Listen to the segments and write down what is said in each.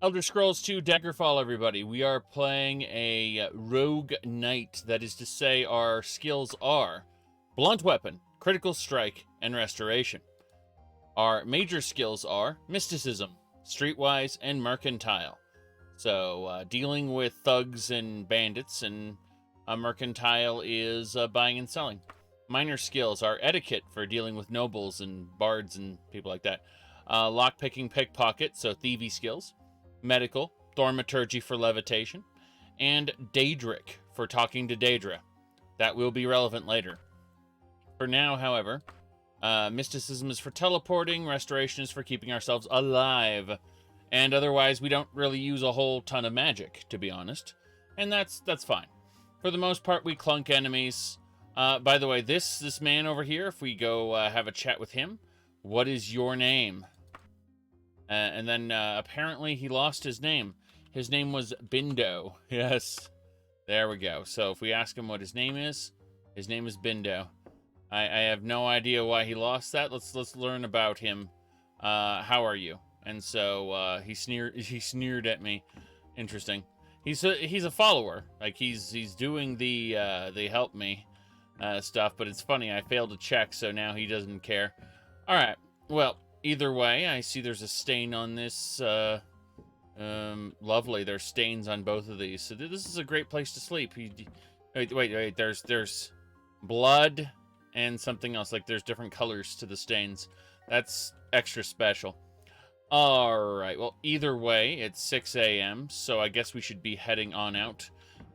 Elder Scrolls 2 Daggerfall, everybody. We are playing a rogue knight. That is to say, our skills are blunt weapon, critical strike, and restoration. Our major skills are mysticism, streetwise, and mercantile. So, dealing with thugs and bandits, and mercantile is buying and selling. Minor skills are etiquette for dealing with nobles and bards and people like that. Lockpicking, pickpocket, so thievy skills. Medical, thaumaturgy for levitation, and Daedric for talking to Daedra. That will be relevant later. For now, however, mysticism is for teleporting, restoration is for keeping ourselves alive, and otherwise we don't really use a whole ton of magic, to be honest, and that's fine. For the most part, we clunk enemies. By the way, this man over here, if we go have a chat with him, what is your name? And then apparently he lost his name. His name was Bindo. Yes. There we go. So if we ask him what his name is Bindo. I have no idea why he lost that. Let's learn about him. How are you? And so he sneered at me. Interesting. He's a follower. Like he's doing the help me stuff, but it's funny. I failed to check, so now he doesn't care. All right. Well, either way, I see there's a stain on this. Lovely. There's stains on both of these. So this is a great place to sleep. Wait. There's blood and something else. Like there's different colors to the stains. That's extra special. All right. Well, either way, it's 6 a.m. So I guess we should be heading on out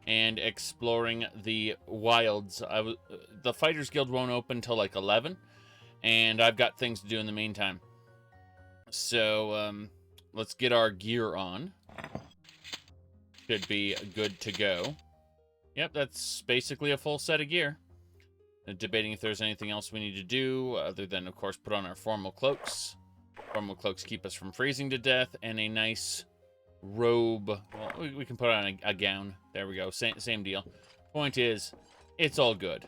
and exploring the wilds. The Fighters Guild won't open till like 11, and I've got things to do in the meantime. So, let's get our gear on. Should be good to go. Yep, that's basically a full set of gear. Debating if there's anything else we need to do, other than, of course, put on our formal cloaks. Formal cloaks keep us from freezing to death, and a nice robe. Well, we can put on a gown. There we go. Same deal. Point is, it's all good.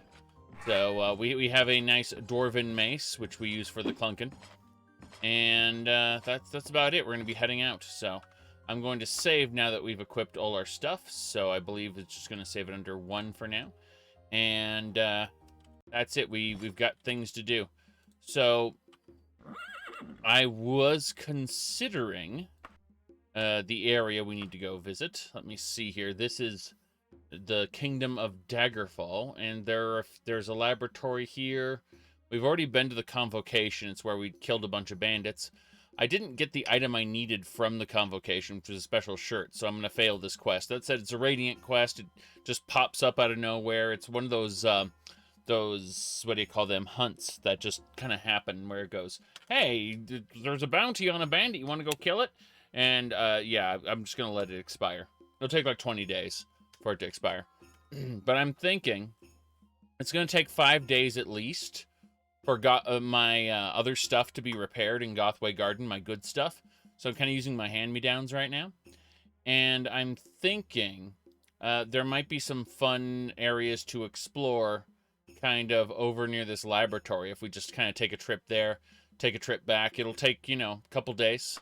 So, we have a nice dwarven mace, which we use for the clunking. And that's about it. We're going to be heading out. So I'm going to save now that we've equipped all our stuff. So I believe it's just going to save it under 1 for now. And that's it. We've got things to do. So I was considering the area we need to go visit. Let me see here. This is the Kingdom of Daggerfall. And there's a laboratory here. We've already been to the Convocation. It's where we killed a bunch of bandits. I didn't get the item I needed from the Convocation, which was a special shirt, so I'm going to fail this quest. That said, it's a Radiant quest. It just pops up out of nowhere. It's one of those, what do you call them, hunts that just kind of happen where it goes, hey, there's a bounty on a bandit. You want to go kill it? And, yeah, I'm just going to let it expire. It'll take like 20 days for it to expire. But I'm thinking it's going to take 5 days at least for my other stuff to be repaired in Gothway Garden, my good stuff. So I'm kind of using my hand-me-downs right now. And I'm thinking there might be some fun areas to explore kind of over near this laboratory. If we just kind of take a trip there, take a trip back. It'll take, a couple days.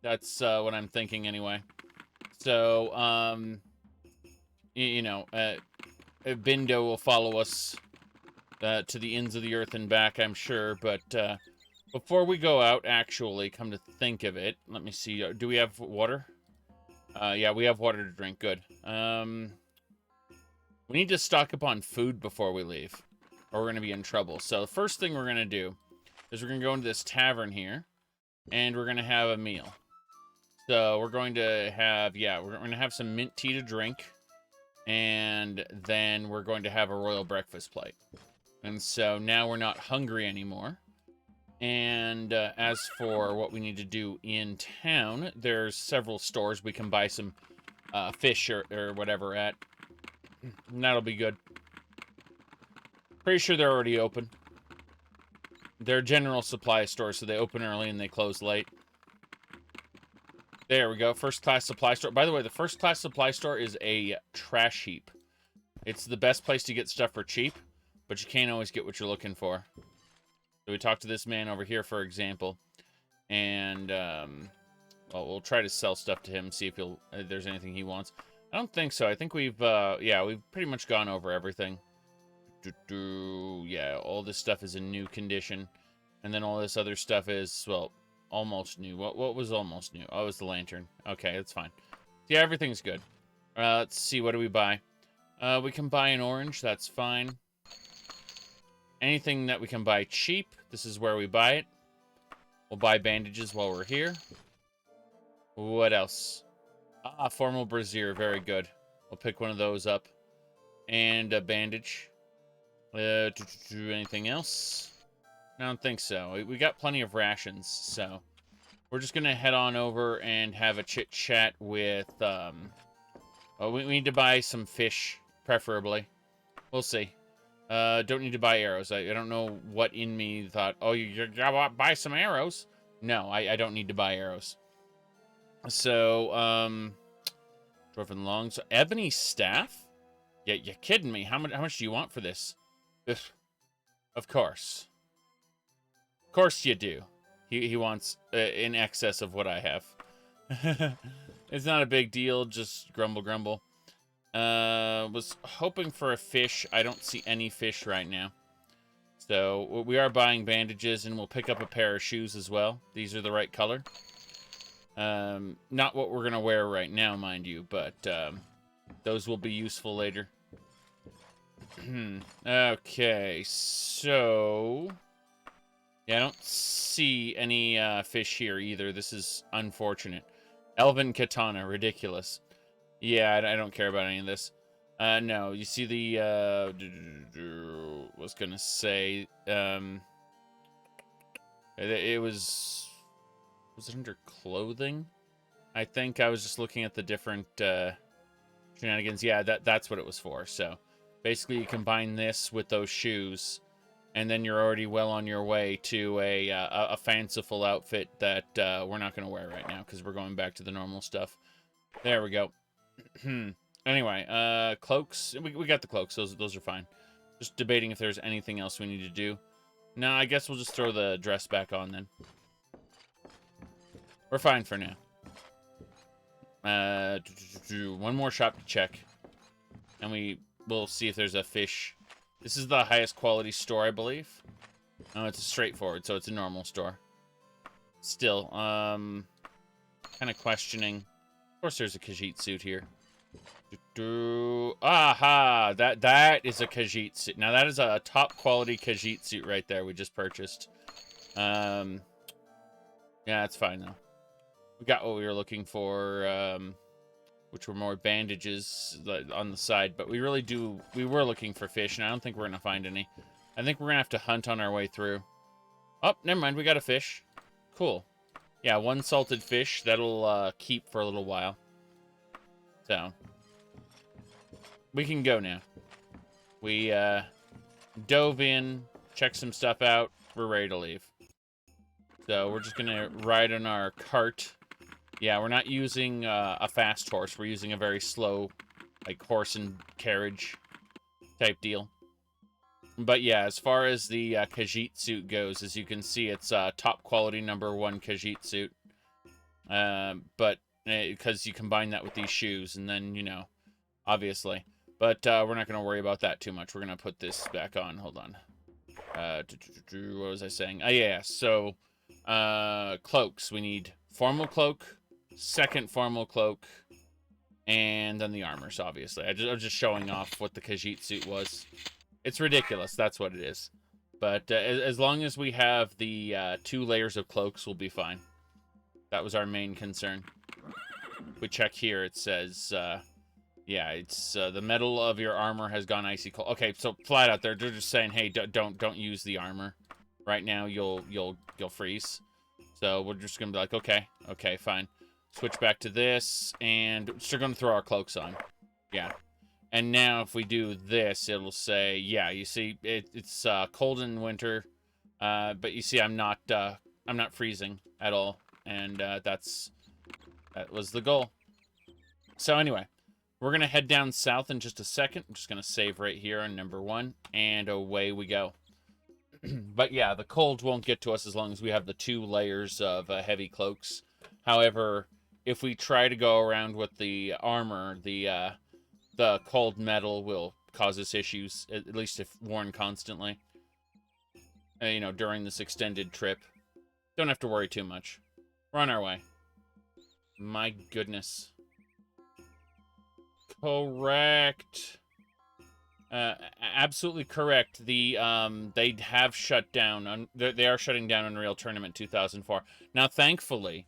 That's what I'm thinking anyway. So, Bindo will follow us to the ends of the earth and back, I'm sure. But before we go out, actually, come to think of it, let me see. Do we have water? Yeah, we have water to drink. Good. We need to stock up on food before we leave, or we're going to be in trouble. So the first thing we're going to do is we're going to go into this tavern here, and we're going to have a meal. So we're going to have, we're going to have some mint tea to drink, and then we're going to have a royal breakfast plate. And so now we're not hungry anymore. And as for what we need to do in town, there's several stores we can buy some fish or whatever at. And that'll be good. Pretty sure they're already open. They're general supply stores, so they open early and they close late. There we go. First class supply store. By the way, the first class supply store is a trash heap. It's the best place to get stuff for cheap, but you can't always get what you're looking for. So we talked to this man over here, for example. And Well, we'll try to sell stuff to him, see if he'll if there's anything he wants. I don't think so. I think we've yeah, we've pretty much gone over everything. Yeah, all this stuff is in new condition, and then all this other stuff is, well, almost new. What was almost new? Oh, it was the lantern. Okay, that's fine. Yeah, everything's good. Let's see, what do we buy? We can buy an orange. That's fine. Anything that we can buy cheap, this is where we buy it. We'll buy bandages while we're here. What else? Ah, formal brassiere. Very good. We'll pick one of those up. And a bandage. Anything else? I don't think so. We got plenty of rations, so we're just gonna head on over and have a chit-chat with, oh, we need to buy some fish, preferably. We'll see. Don't need to buy arrows. I don't know what in me thought, oh, you gotta buy some arrows. No, I don't need to buy arrows. So, Dwarven Longs. Ebony Staff? Yeah, you're kidding me. How much do you want for this? Ugh. Of course. Of course you do. He wants in excess of what I have. It's not a big deal, just grumble, grumble. Was hoping for a fish. I don't see any fish right now. So, we are buying bandages, and we'll pick up a pair of shoes as well. These are the right color. Not what we're gonna wear right now, mind you, but, those will be useful later. Okay, so... Yeah, I don't see any, fish here either. This is unfortunate. Elven Katana, ridiculous. Yeah, I don't care about any of this. No, you see the, was gonna say, it was it under clothing? I think I was just looking at the different, shenanigans. Yeah, that's what it was for. So, basically you combine this with those shoes, and then you're already well on your way to a fanciful outfit that, we're not gonna wear right now, because we're going back to the normal stuff. There we go. Anyway, cloaks. We got the cloaks. Those are fine. Just debating if there's anything else we need to do. No, I guess we'll just throw the dress back on then. We're fine for now. One more shop to check. And we'll see if there's a fish. This is the highest quality store, I believe. Oh, it's a straightforward, so it's a normal store. Still, kind of questioning. Of course there's a Khajiit suit here. Aha! That is a Khajiit suit. Now that is a top quality Khajiit suit right there we just purchased. Yeah, it's fine though. We got what we were looking for, which were more bandages on the side, but we were looking for fish, and I don't think we're gonna find any. I think we're gonna have to hunt on our way through. Oh, never mind, we got a fish. Cool. Yeah, one salted fish. That'll keep for a little while. So, we can go now. We dove in, checked some stuff out. We're ready to leave. So, we're just going to ride on our cart. Yeah, we're not using a fast horse. We're using a very slow, like, horse and carriage type deal. But yeah, as far as the Khajiit suit goes, as you can see, it's top quality #1 Khajiit suit. But because you combine that with these shoes, and then, you know, obviously. But we're not going to worry about that too much. We're going to put this back on. Hold on. What was I saying? Oh, yeah, so cloaks. We need formal cloak, second formal cloak, and then the armors, obviously. I was just showing off what the Khajiit suit was. It's ridiculous. That's what it is. But as long as we have the 2 layers of cloaks, we'll be fine. That was our main concern. If we check here, it says, yeah, it's the metal of your armor has gone icy cold. Okay, so flat out there, they're just saying, hey, don't use the armor right now. You'll freeze. So we're just gonna be like, okay, fine. Switch back to this, and we're still gonna throw our cloaks on. Yeah. And now if we do this, it'll say, yeah, you see, it's cold in winter, but you see I'm not freezing at all, and that was the goal. So anyway, we're gonna head down south in just a second. I'm just gonna save right here on #1, and away we go. But yeah, the cold won't get to us as long as we have the 2 layers of heavy cloaks. However, if we try to go around with the armor, the cold metal will cause us issues, at least if worn constantly. You know, during this extended trip. Don't have to worry too much. We're on our way. My goodness. Correct. Absolutely correct. The they have shut down. They are shutting down Unreal Tournament 2004. Now, thankfully,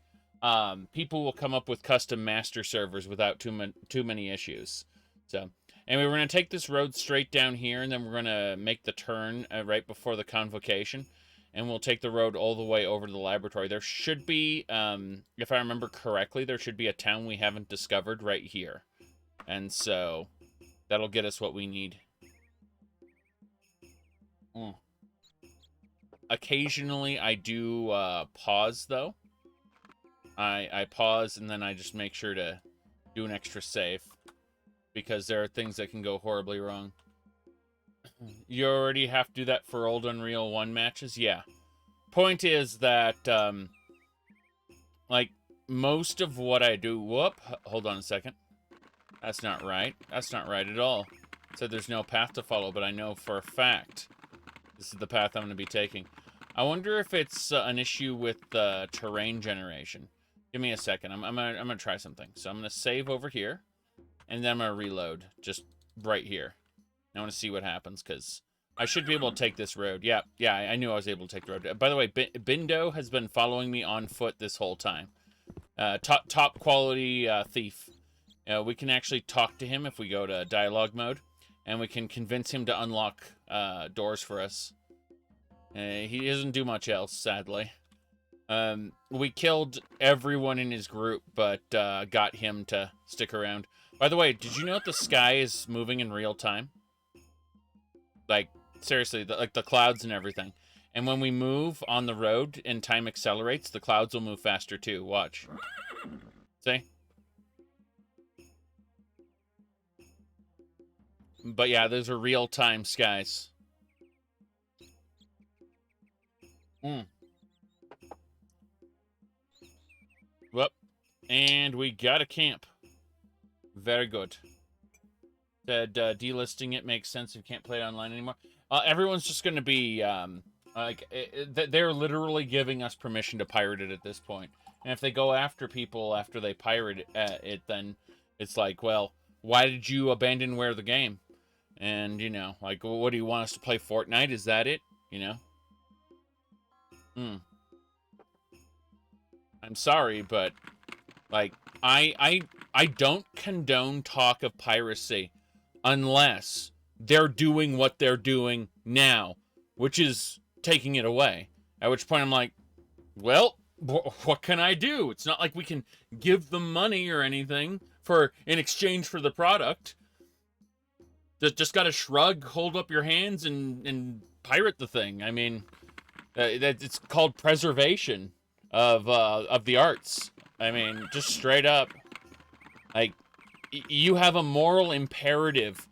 people will come up with custom master servers without too many issues. So, anyway, we're gonna take this road straight down here, and then we're gonna make the turn right before the convocation, and we'll take the road all the way over to the laboratory. There should be, if I remember correctly, there should be a town we haven't discovered right here, and so that'll get us what we need. Occasionally, I do pause, though. I pause, and then I just make sure to do an extra save, because there are things that can go horribly wrong. You already have to do that for old Unreal 1 matches? Yeah. Point is that, like, most of what I do... Whoop, hold on a second. That's not right. That's not right at all. It said there's no path to follow, but I know for a fact this is the path I'm going to be taking. I wonder if it's an issue with terrain generation. Give me a second. I'm gonna try something. So I'm gonna save over here, and then I'm gonna reload just right here. I want to see what happens, because I should be able to take this road. Yeah, I knew I was able to take the road. By the way, Bindo has been following me on foot this whole time. Top quality thief. We can actually talk to him if we go to dialogue mode, and we can convince him to unlock doors for us. He doesn't do much else, sadly. We killed everyone in his group, but got him to stick around. By the way, did you know that the sky is moving in real time? Like, seriously, like the clouds and everything. And when we move on the road and time accelerates, the clouds will move faster too. Watch. See? But yeah, those are real-time skies. Whoop. And we got a camp. Very good. Said delisting it makes sense if you can't play it online anymore. Everyone's just going to be, they're literally giving us permission to pirate it at this point. And if they go after people after they pirate it, then it's like, well, why did you abandonware the game? And, you know, like, what do you want us to play Fortnite? Is that it? You know? I'm sorry, but, like, I don't condone talk of piracy unless they're doing what they're doing now, which is taking it away. At which point I'm like, well, what can I do? It's not like we can give them money or anything in exchange for the product. Just gotta shrug, hold up your hands, and pirate the thing. I mean, it's called preservation of the arts. I mean, just straight up, like, you have a moral imperative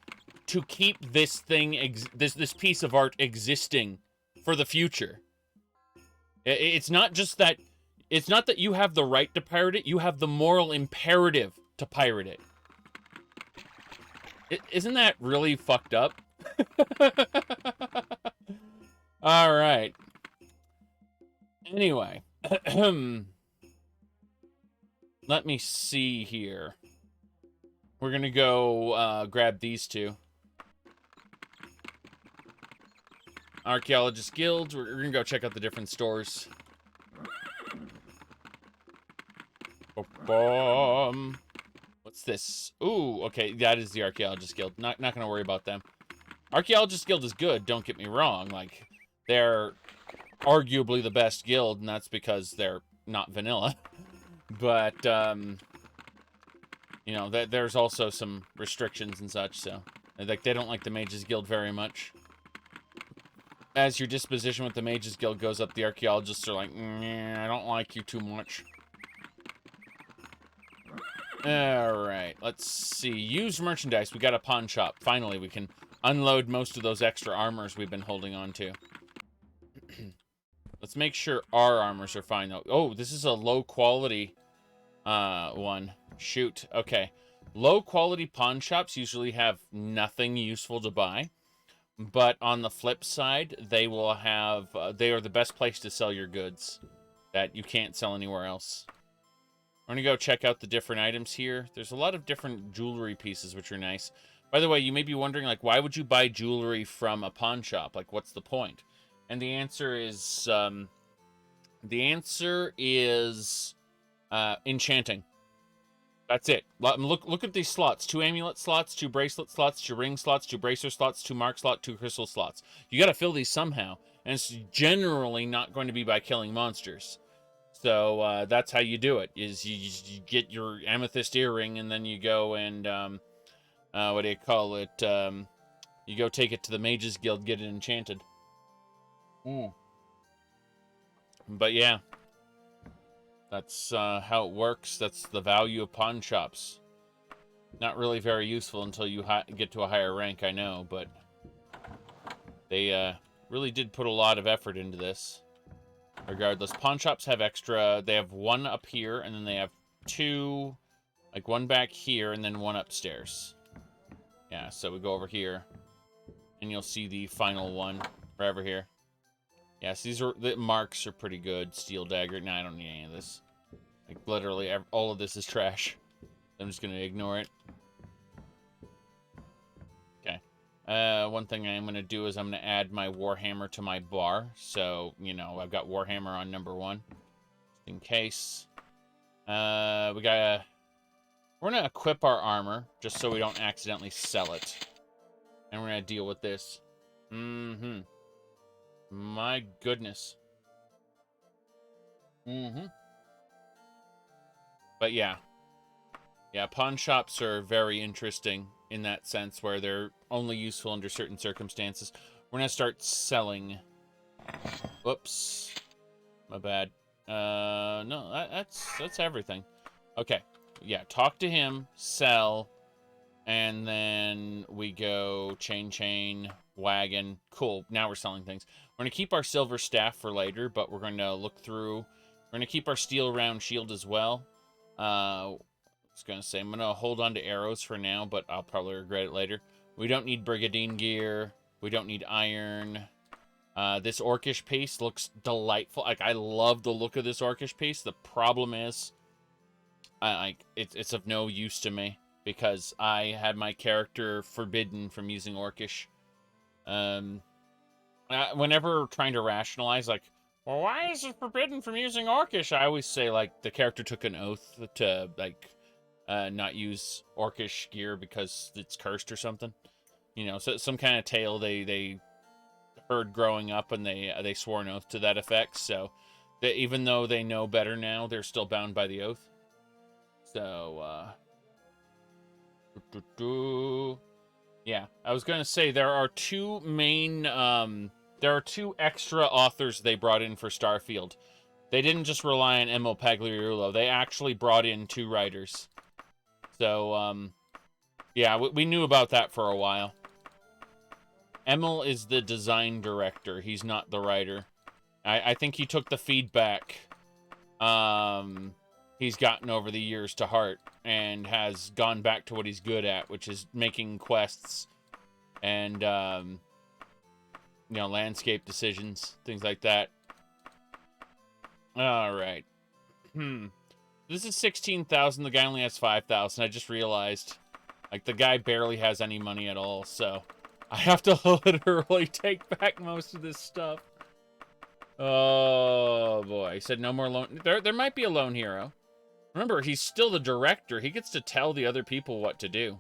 to keep this thing, this piece of art existing for the future. It's not just that. It's not that you have the right to pirate it. You have the moral imperative to pirate it. Isn't that really fucked up? All right. Anyway. Let me see here. We're going to go grab these two. Archaeologist Guild. We're going to go check out the different stores. What's this? Ooh, okay, that is the Archaeologist Guild. Not gonna worry about them. Archaeologist Guild is good, don't get me wrong. Like, they're arguably the best guild, and that's because they're not vanilla. But, you know, there's also some restrictions and such, so... Like, they don't like the Mages Guild very much. As your disposition with the Mages Guild goes up, the Archaeologists are like, I don't like you too much. Alright, let's see. Used merchandise. We got a pawn shop. Finally, we can unload most of those extra armors we've been holding on to. Let's make sure our armors are fine, though. Oh, this is a low quality one. Shoot. Okay. Low quality pawn shops usually have nothing useful to buy, but on the flip side, they will have, they are the best place to sell your goods that you can't sell anywhere else. We're gonna go check out the different items here. There's a lot of different jewelry pieces, which are nice. By the way, you may be wondering, like, why would you buy jewelry from a pawn shop? Like, what's the point? And the answer is, enchanting. That's it. Look at these slots. 2 amulet slots, 2 bracelet slots, 2 ring slots, 2 bracer slots, 2 mark slot, 2 crystal slots. You gotta fill these somehow. And it's generally not going to be by killing monsters. So that's how you do it, is you get your amethyst earring, and then you go and, what do you call it? You go take it to the Mages Guild, get it enchanted. But yeah. That's how it works. That's the value of pawn shops. Not really very useful until you get to a higher rank, I know, but they really did put a lot of effort into this. Regardless, pawn shops have extra. They have 1 up here, and then they have 2, like 1 back here, and then 1 upstairs. Yeah, so we go over here, and you'll see the final one right over here. Yes, the marks are pretty good. Steel dagger. No, I don't need any of this. Like, literally, all of this is trash. I'm just going to ignore it. Okay. One thing I am going to do is I'm going to add my Warhammer to my bar. So, you know, I've got Warhammer on number 1. Just in case. We're going to equip our armor, just so we don't accidentally sell it. And we're going to deal with this. My goodness. But yeah. Yeah, pawn shops are very interesting in that sense, where they're only useful under certain circumstances. We're gonna start selling. Whoops. My bad. No, that's everything. Okay. Yeah, talk to him, sell, and then we go chain, wagon. Cool, now we're selling things. We're gonna keep our silver staff for later, but we're gonna look through. We're gonna keep our steel round shield as well. I was gonna say I'm gonna hold on to arrows for now, but I'll probably regret it later. We don't need brigandine gear. We don't need iron. This orcish piece looks delightful. Like, I love the look of this orcish piece. The problem is, it's of no use to me because I had my character forbidden from using orcish. Whenever trying to rationalize, like, well, why is it forbidden from using orcish? I always say, like, the character took an oath to, like, not use orcish gear because it's cursed or something. You know, so some kind of tale they heard growing up, and they swore an oath to that effect. So, even though they know better now, they're still bound by the oath. So, yeah, I was gonna say there are 2 main, there are 2 extra authors they brought in for Starfield. They didn't just rely on Emil Pagliarulo. They actually brought in 2 writers. So, yeah, we knew about that for a while. Emil is the design director. He's not the writer. I think he took the feedback he's gotten over the years to heart and has gone back to what he's good at, which is making quests and, you know, landscape decisions, things like that. All right. This is 16,000. The guy only has 5,000. I just realized, like, the guy barely has any money at all, so I have to literally take back most of this stuff. Oh, boy. He said no more lone... There might be a lone hero. Remember, he's still the director. He gets to tell the other people what to do.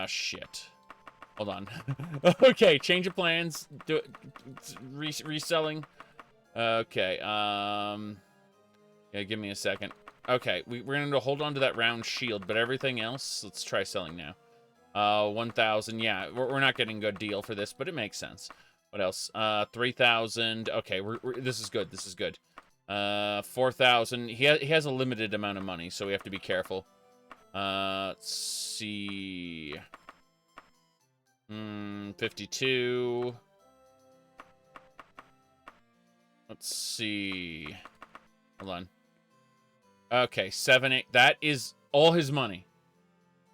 Shit. Hold on. Okay, change of plans. Reselling. Okay, yeah, give me a second. Okay, we're going to hold on to that round shield, but everything else, let's try selling now. 1,000, yeah, we're not getting a good deal for this, but it makes sense. What else? 3,000. Okay, this is good. This is good. 4,000. He has a limited amount of money, so we have to be careful. Let's see. 52. Let's see. Hold on. Okay, 7, 8. That is all his money.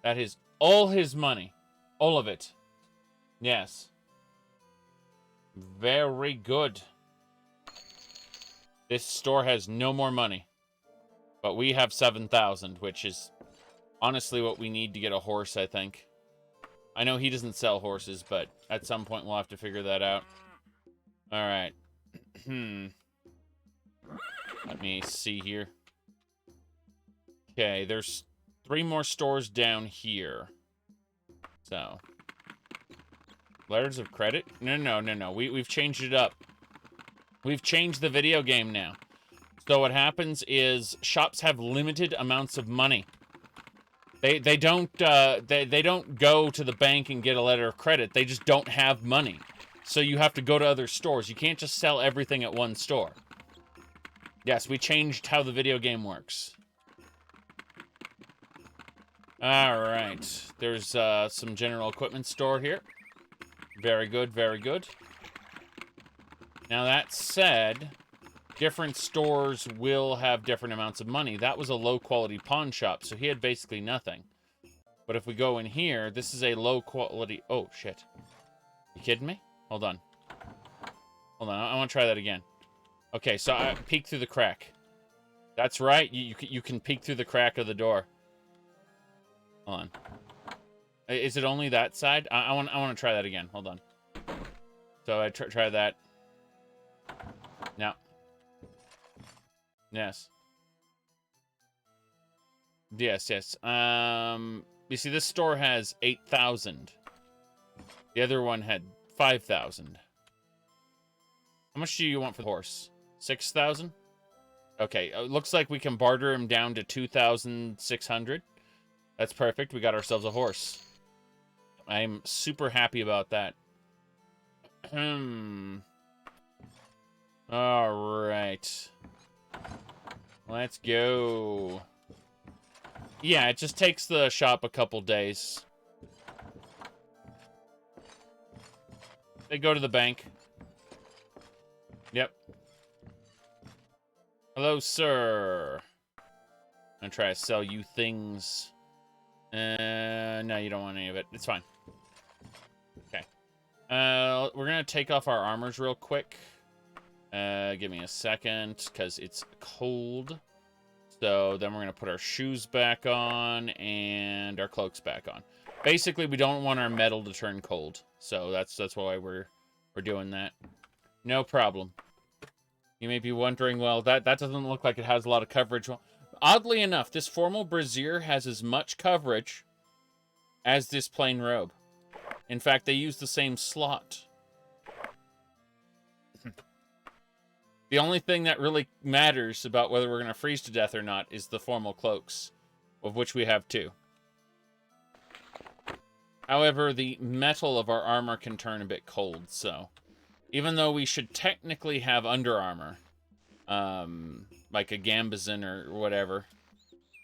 That is all his money. All of it. Yes. Very good. This store has no more money. But we have 7,000, which is honestly what we need to get a horse, I think. I know he doesn't sell horses, but at some point we'll have to figure that out. Alright. Let me see here. Okay, there's 3 more stores down here. So. Letters of credit? No. We've changed it up. We've changed the video game now. So what happens is shops have limited amounts of money. They don't go to the bank and get a letter of credit. They just don't have money. So you have to go to other stores. You can't just sell everything at one store. Yes, we changed how the video game works. Alright. There's some general equipment store here. Very good, very good. Now that said, different stores will have different amounts of money. That was a low-quality pawn shop, so he had basically nothing. But if we go in here, this is a low-quality... Oh, shit. You kidding me? Hold on. Hold on, I want to try that again. Okay, so I peek through the crack. That's right, you can peek through the crack of the door. Hold on. Is it only that side? I want to try that again. Hold on. So I try that. Now. Yes. Yes. You see, this store has 8,000. The other one had 5,000. How much do you want for the horse? 6,000? Okay, looks like we can barter him down to 2,600. That's perfect. We got ourselves a horse. I'm super happy about that. Alright. Let's go. Yeah, it just takes the shop a couple days. They go to the bank. Yep. Hello, sir. I'm gonna try to sell you things. No, you don't want any of it. It's fine. Okay. We're gonna take off our armors real quick. Give me a second, because it's cold. So then we're gonna put our shoes back on and our cloaks back on. Basically, we don't want our metal to turn cold. So that's why we're doing that. No problem. You may be wondering, well, that doesn't look like it has a lot of coverage. Well, oddly enough, this formal brassiere has as much coverage as this plain robe. In fact, they use the same slot. The only thing that really matters about whether we're going to freeze to death or not is the formal cloaks, of which we have 2. However, the metal of our armor can turn a bit cold, so... Even though we should technically have under armor, like a gambazin or whatever,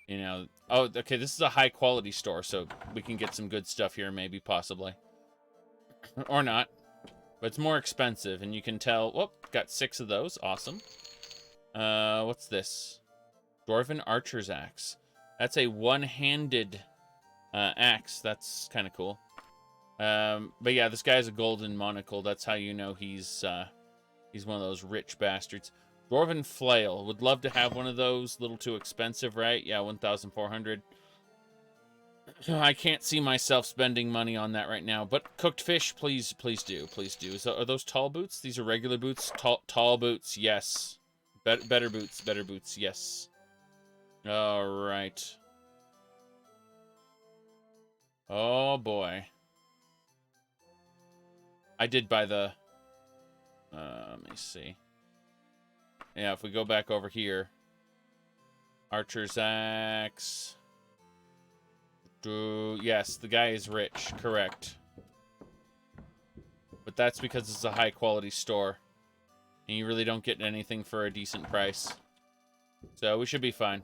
you know. Oh, okay, this is a high-quality store, so we can get some good stuff here, maybe, possibly. Or not. But it's more expensive, and you can tell... Whoop, got 6 of those. Awesome. What's this? Dwarven Archer's Axe. That's a one-handed axe. That's kind of cool. But yeah, this guy has a golden monocle. That's how you know he's one of those rich bastards. Dwarven Flail. Would love to have one of those. A little too expensive, right? Yeah, 1,400. I can't see myself spending money on that right now. But cooked fish, please do. Please do. So are those tall boots? These are regular boots? Tall boots, yes. Better boots, yes. Alright. Oh, boy. I did buy the... let me see. Yeah, if we go back over here. Archer's Axe. Yes, the guy is rich. Correct. But that's because it's a high-quality store. And you really don't get anything for a decent price. So we should be fine.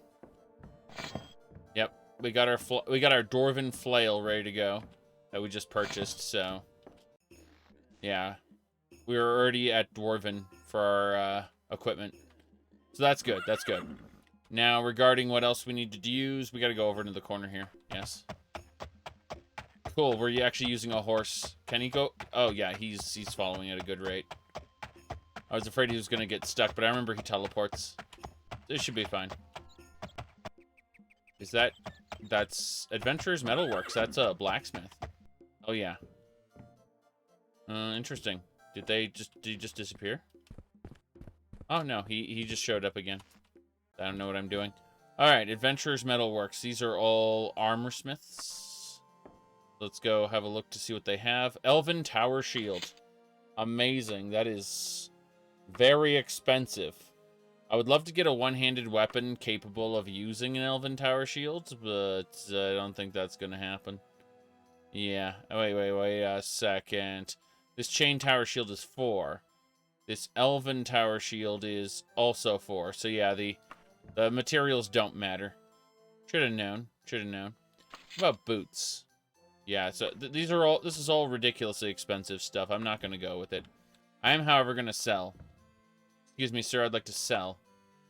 Yep. We got our Dwarven Flail ready to go. That we just purchased, so... Yeah. We were already at Dwarven for our equipment. So that's good. That's good. Now, regarding what else we need to use, we got to go over into the corner here. Yes. Cool. Were you actually using a horse? Can he go? Oh, yeah. He's following at a good rate. I was afraid he was going to get stuck, but I remember he teleports. This should be fine. Is that... That's Adventurer's Metalworks. That's a blacksmith. Oh, yeah. Interesting. Did he just disappear? Oh, no. He just showed up again. I don't know what I'm doing. Alright, Adventurer's Metalworks. These are all armor smiths. Let's go have a look to see what they have. Elven Tower Shield. Amazing. That is very expensive. I would love to get a one-handed weapon capable of using an Elven Tower Shield, but I don't think that's going to happen. Yeah. Wait a second. This Chain Tower Shield is 4. This Elven Tower Shield is also 4. So yeah, the materials don't matter. Should have known. Should have known. What about boots? Yeah, so this is all ridiculously expensive stuff. I'm not going to go with it. I am, however, going to sell. Excuse me, sir, I'd like to sell.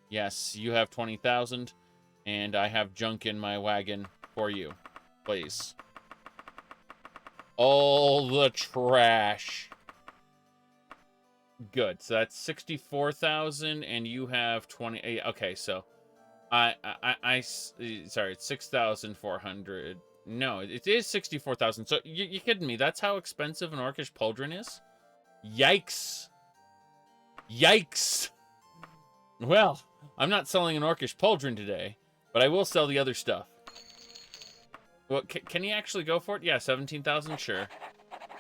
Yes, you have 20,000, and I have junk in my wagon for you. Please. All the trash. Good. So that's 64,000, and you have 20. Okay, so sorry, it's 6,400. No, it is 64,000. So you're kidding me? That's how expensive an Orcish pauldron is? Yikes. Yikes. Well, I'm not selling an Orcish pauldron today, but I will sell the other stuff. Well, can he actually go for it? Yeah, 17,000, sure.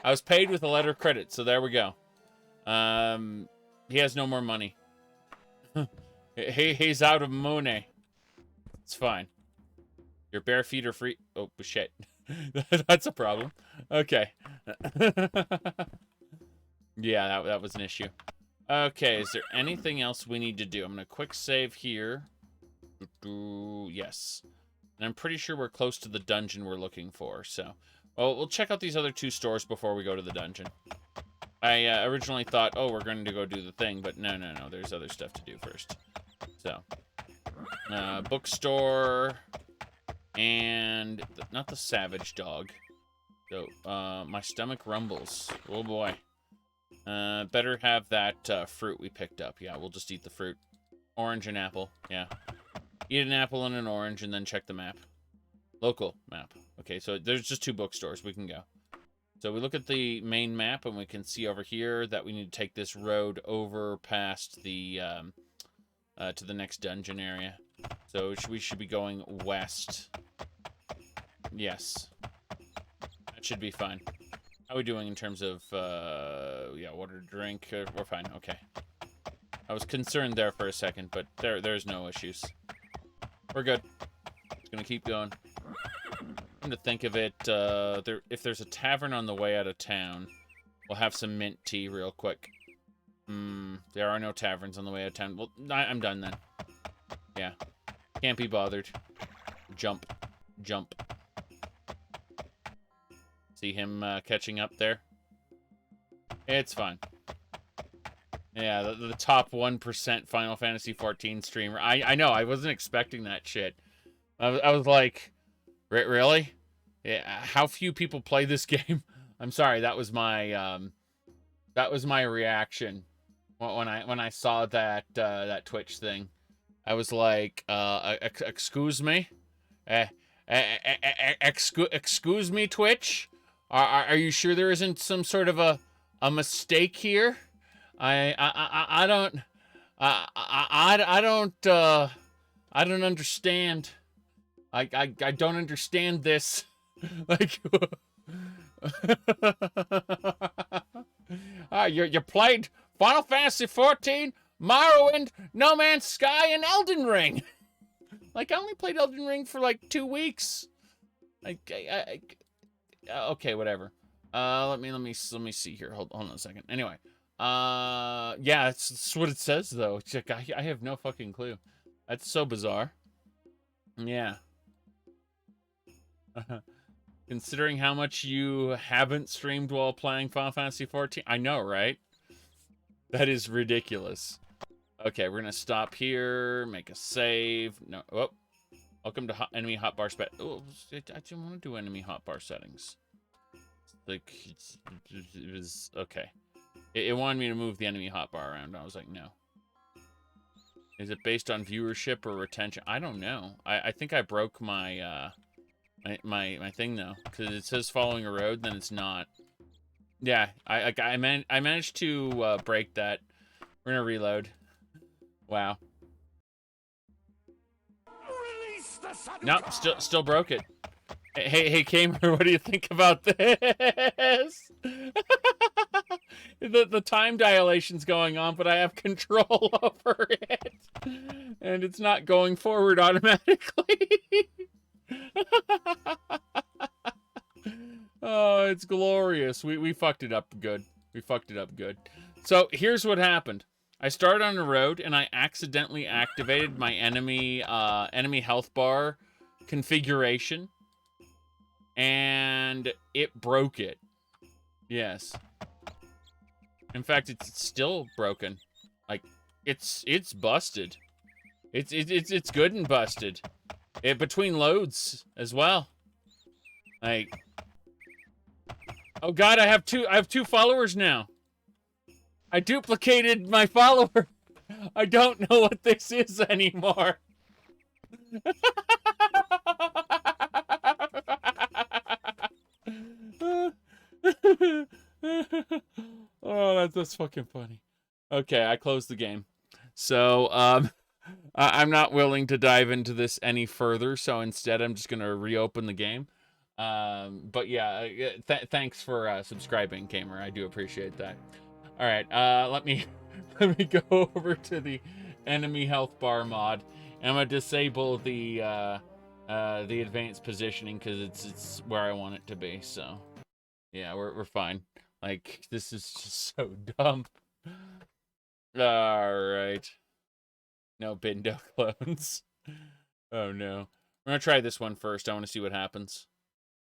I was paid with a letter of credit, so there we go. He has no more money. He's out of money. It's fine. Your bare feet are free. Oh, shit. That's a problem. Okay. Yeah, that was an issue. Okay, is there anything else we need to do? I'm going to quick save here. Yes. And I'm pretty sure we're close to the dungeon we're looking for, so... Well, we'll check out these other 2 stores before we go to the dungeon. I originally thought, oh, we're going to go do the thing, but no. There's other stuff to do first. So, bookstore, and not the savage dog. So, my stomach rumbles. Oh, boy. Better have that fruit we picked up. Yeah, we'll just eat the fruit. Orange and apple. Yeah. Eat an apple and an orange, and then check the map. Local map. Okay, so there's just 2 bookstores. We can go. So we look at the main map, and we can see over here that we need to take this road over past the, to the next dungeon area. So we should be going west. Yes. That should be fine. How are we doing in terms of, yeah, water to drink? We're fine, okay. I was concerned there for a second, but there's no issues. We're good. Just gonna keep going. Come to think of it, if there's a tavern on the way out of town, we'll have some mint tea real quick. There are no taverns on the way out of town. Well, I'm done then. Yeah. Can't be bothered. Jump. Jump. See him catching up there? It's fine. Yeah, the top 1% Final Fantasy XIV streamer. I know, I wasn't expecting that shit. I was like... Really? Yeah. How few people play this game? I'm sorry. That was my reaction when I saw that that Twitch thing. I was like, excuse me, excuse me, Twitch. Are you sure there isn't some sort of a mistake here? I don't understand. I don't understand this. Like, you played Final Fantasy XIV, Morrowind, No Man's Sky, and Elden Ring. Like, I only played Elden Ring for like 2 weeks. Like, okay, whatever. Let me see here. Hold on a second. Anyway, yeah, that's what it says though. It's like, I have no fucking clue. That's so bizarre. Yeah. Considering how much you haven't streamed while playing Final Fantasy XIV, I know, right? That is ridiculous. Okay, we're gonna stop here, make a save. No, oh, welcome to enemy hotbar spec. Oh, I didn't want to do enemy hotbar settings. Like, it was okay. It wanted me to move the enemy hotbar around. I was like, no. Is it based on viewership or retention? I don't know. I think I broke my my thing though, because it says following a road, then it's not. Yeah, I managed to break that. We're gonna reload. Wow. Nope, still broke it. Hey, Kamer, what do you think about this? The time dilation's going on, but I have control over it. And it's not going forward automatically. Oh, it's glorious. We fucked it up good. We fucked it up good. So, here's what happened. I started on the road, and I accidentally activated my enemy health bar configuration. And it broke it. Yes. In fact, it's still broken. Like, it's busted. It's good and busted. Between loads as well. Like, oh god, I have two followers now. I duplicated my follower. I don't know what this is anymore. Oh, that's fucking funny. Okay, I closed the game. So, I'm not willing to dive into this any further, so instead I'm just gonna reopen the game. But yeah, thanks for subscribing, Gamer. I do appreciate that. All right, let me go over to the enemy health bar mod. I'm gonna disable the advanced positioning because it's where I want it to be. So yeah, we're fine. Like, this is just so dumb. All right. No Bindo clones. Oh no. We're gonna try this one first. I want to see what happens.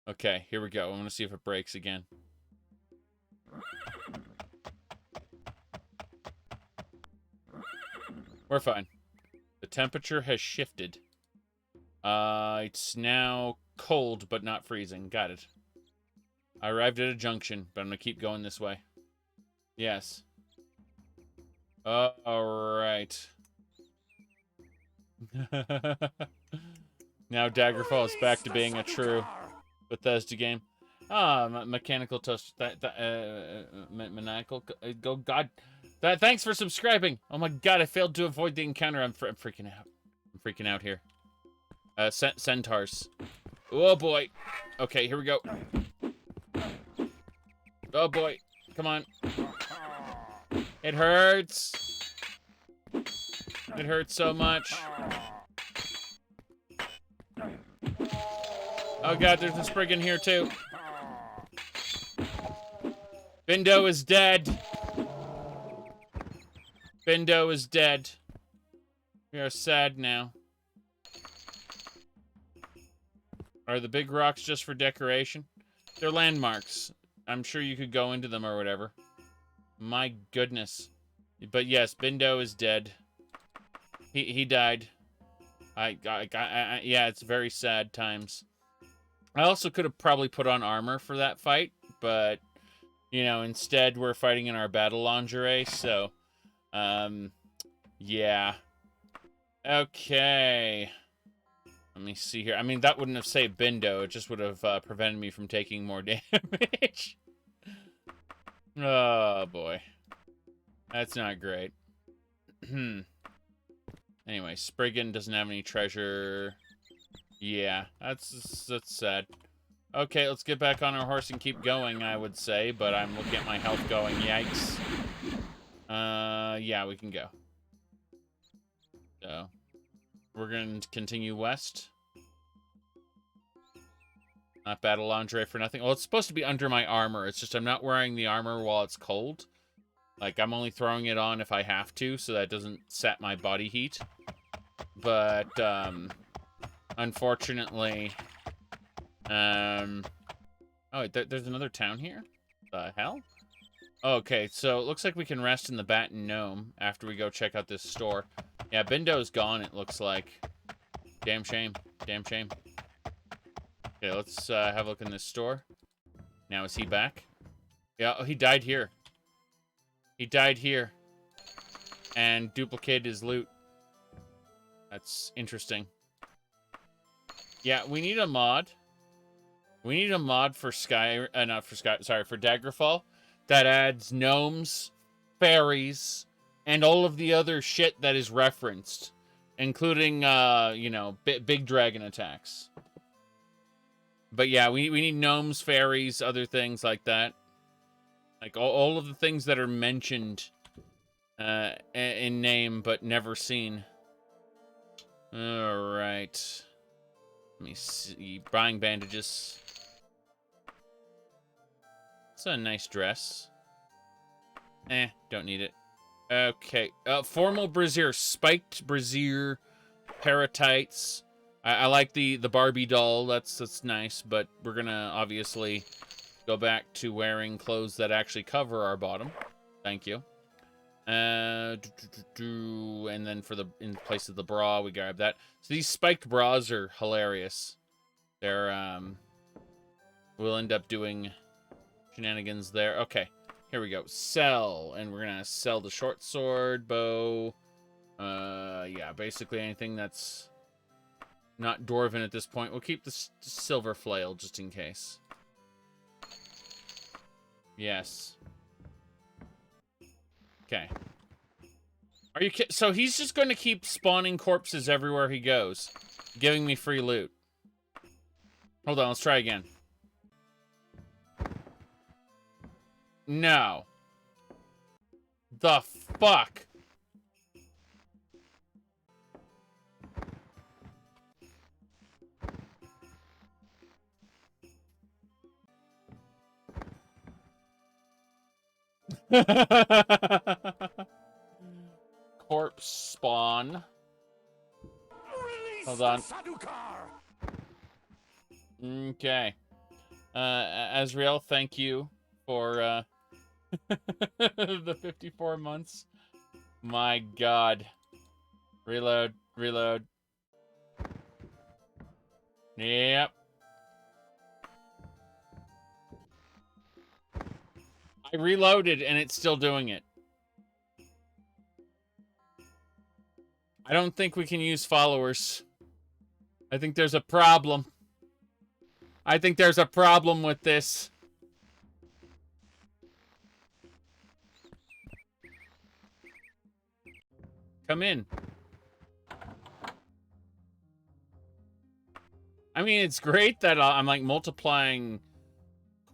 Okay, here we go. I want to see if it breaks again. We're fine. The temperature has shifted. It's now cold, but not freezing. Got it. I arrived at a junction, but I'm gonna keep going this way. Yes. Alright. Now Daggerfall is back to being a true Bethesda game. Mechanical toast. Maniacal. Go, God. Thanks for subscribing. Oh my god, I failed to avoid the encounter. I'm freaking out. I'm freaking out here. Centaurs. Oh boy. Okay, here we go. Oh boy. Come on. It hurts. It hurts so much. Oh god, there's a Spriggan here too. Bindo is dead. Bindo is dead. We are sad now. Are the big rocks just for decoration? They're landmarks. I'm sure you could go into them or whatever. My goodness. But yes, Bindo is dead. He died. Yeah, it's very sad times. I also could have probably put on armor for that fight, but, you know, instead we're fighting in our battle lingerie, so, yeah. Okay. Let me see here. I mean, that wouldn't have saved Bindo. It just would have prevented me from taking more damage. Oh, boy. That's not great. Anyway, Spriggan doesn't have any treasure. Yeah, that's sad. Okay, let's get back on our horse and keep going, I would say, but I'm looking at my health going, yikes. Yeah, we can go. So, we're going to continue west. Not battle lingerie for nothing. Well, it's supposed to be under my armor. It's just I'm not wearing the armor while it's cold. Like, I'm only throwing it on if I have to, so that doesn't set my body heat. But, unfortunately, oh, wait, there's another town here? The hell? Okay, so it looks like we can rest in the Bat and Gnome after we go check out this store. Yeah, Bindo's gone, it looks like. Damn shame. Damn shame. Okay, let's have a look in this store. Now, is he back? Yeah, oh, he died here. He died here. And duplicated his loot. That's interesting. Yeah, we need a mod. We need a mod for for Daggerfall that adds gnomes, fairies, and all of the other shit that is referenced, including, you know, big dragon attacks. But yeah, we need gnomes, fairies, other things like that. Like all of the things that are mentioned in name but never seen. All right. Let me see. Buying bandages. It's a nice dress. Don't need it. Okay. Formal brassiere. Spiked brassiere. Paratites. I like the Barbie doll. That's nice, but we're gonna obviously go back to wearing clothes that actually cover our bottom. Thank you. And then in place of the bra, we grab that. So these spiked bras are hilarious. They're we'll end up doing shenanigans there. Okay, here we go. Sell, and we're gonna sell the short sword, bow. Yeah, basically anything that's not dwarven at this point. We'll keep the silver flail just in case. Yes. Okay. Are you kidding? So he's just going to keep spawning corpses everywhere he goes, giving me free loot. Hold on, let's try again. No. The fuck? Corpse spawn. Hold on. Okay. Azrael, thank you for the 54 months. My god. Reload. Reload. Yep. I reloaded and it's still doing it. I don't think we can use followers. I think there's a problem. I think there's a problem with this. Come in. I mean, it's great that I'm like multiplying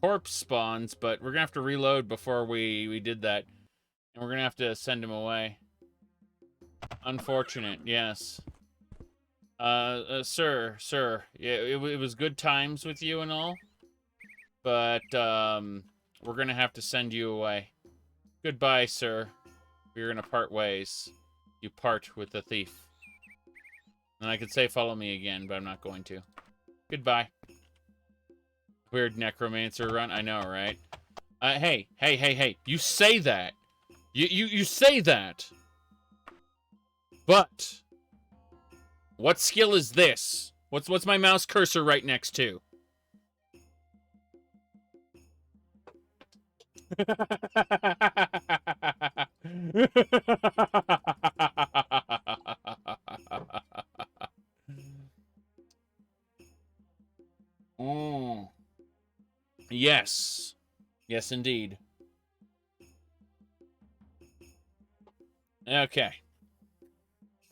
corpse spawns, but we're gonna have to reload before we did that. And we're gonna have to send him away. Unfortunate, yes. Sir. Yeah, it was good times with you and all. But, we're gonna have to send you away. Goodbye, sir. We're gonna part ways. You part with the thief. And I could say follow me again, but I'm not going to. Goodbye. Weird necromancer run. I know, right? Hey. You say that. You say that. But what skill is this? What's my mouse cursor right next to? Mm. Yes. Yes, indeed. Okay.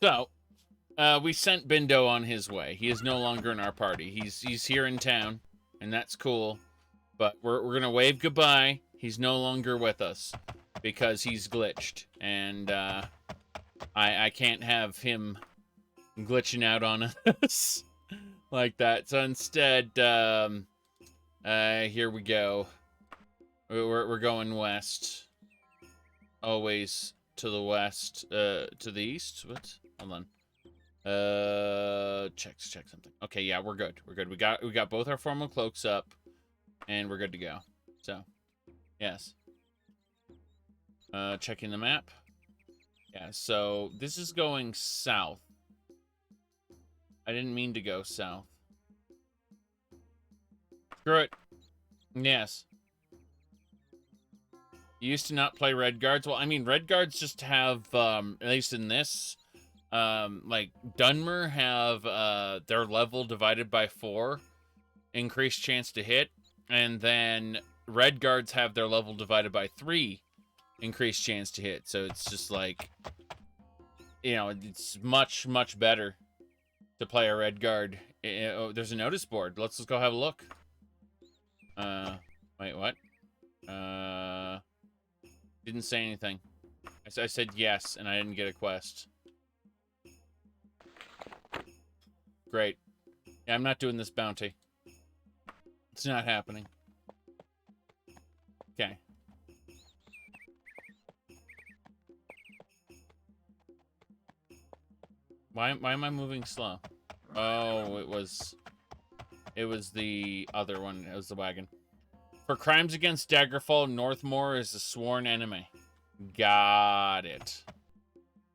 So, we sent Bindo on his way. He is no longer in our party. He's here in town, and that's cool. But we're gonna wave goodbye. He's no longer with us because he's glitched, and I can't have him glitching out on us like that. So instead, here we go. We're going west. Always to the west. To the east. What? Hold on. Check something. Okay, yeah, we're good. We're good. We got both our formal cloaks up, and we're good to go. So, yes. Checking the map. Yeah, so this is going south. I didn't mean to go south. Screw it. Yes. You used to not play Redguards. Well, I mean, Redguards just have, at least in this, like, Dunmer have, their level divided by 4, increased chance to hit, and then Redguards have their level divided by 3, increased chance to hit. So it's just like, you know, it's much, much better to play a Redguard. Oh, there's a notice board. Let's just go have a look. Wait, what? Didn't say anything. I said yes, and I didn't get a quest. Great. Yeah, I'm not doing this bounty. It's not happening. Okay. Why am I moving slow? Oh, it was the other one. It was the wagon. For crimes against Daggerfall, Northmoor is a sworn enemy. Got it.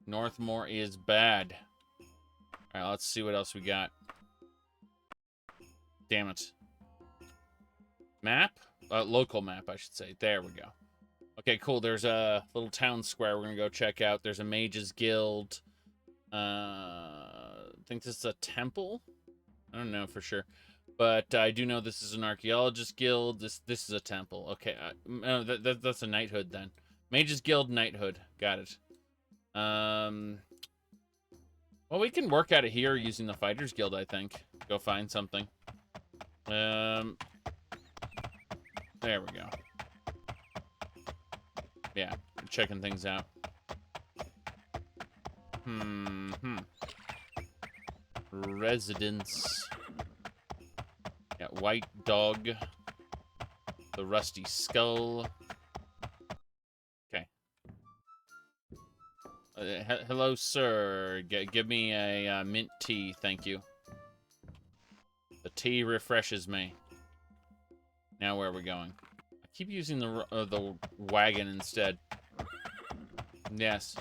Northmoor is bad. Alright, let's see what else we got. Damn it. Map? Local map, I should say. There we go. Okay, cool. There's a little town square we're gonna go check out. There's a mage's guild. I think this is a temple? I don't know for sure. But I do know this is an archaeologist guild. This is a temple. Okay, no, that's a knighthood then. Mage's Guild knighthood. Got it. Well, we can work at it here using the Fighters Guild, I think. Go find something. There we go. Yeah, checking things out. Residence. Yeah, white dog. The rusty skull. Okay. Hello, sir. Give me a mint tea, thank you. The tea refreshes me. Now where are we going? I keep using the wagon instead. Yes.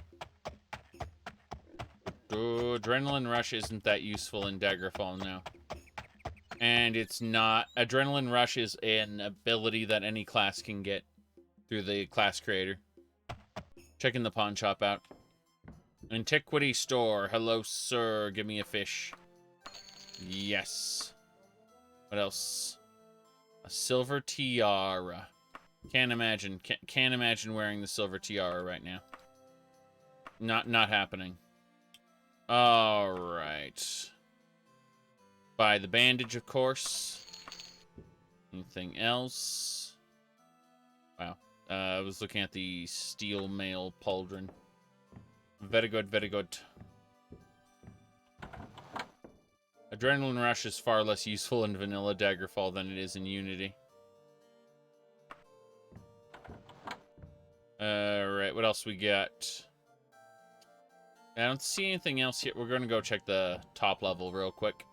Ooh, Adrenaline Rush isn't that useful in Daggerfall now. And it's not. Adrenaline Rush is an ability that any class can get through the class creator. Checking the pawn shop out. Antiquity store. Hello, sir. Give me a fish. Yes. What else? A silver tiara. Can't imagine. Can't imagine wearing the silver tiara right now. Not happening. All right. Buy the bandage, of course. Anything else? Wow. I was looking at the steel mail pauldron. Very good, very good. Adrenaline Rush is far less useful in vanilla Daggerfall than it is in Unity. Alright, what else we got? I don't see anything else here. We're going to go check the top level real quick.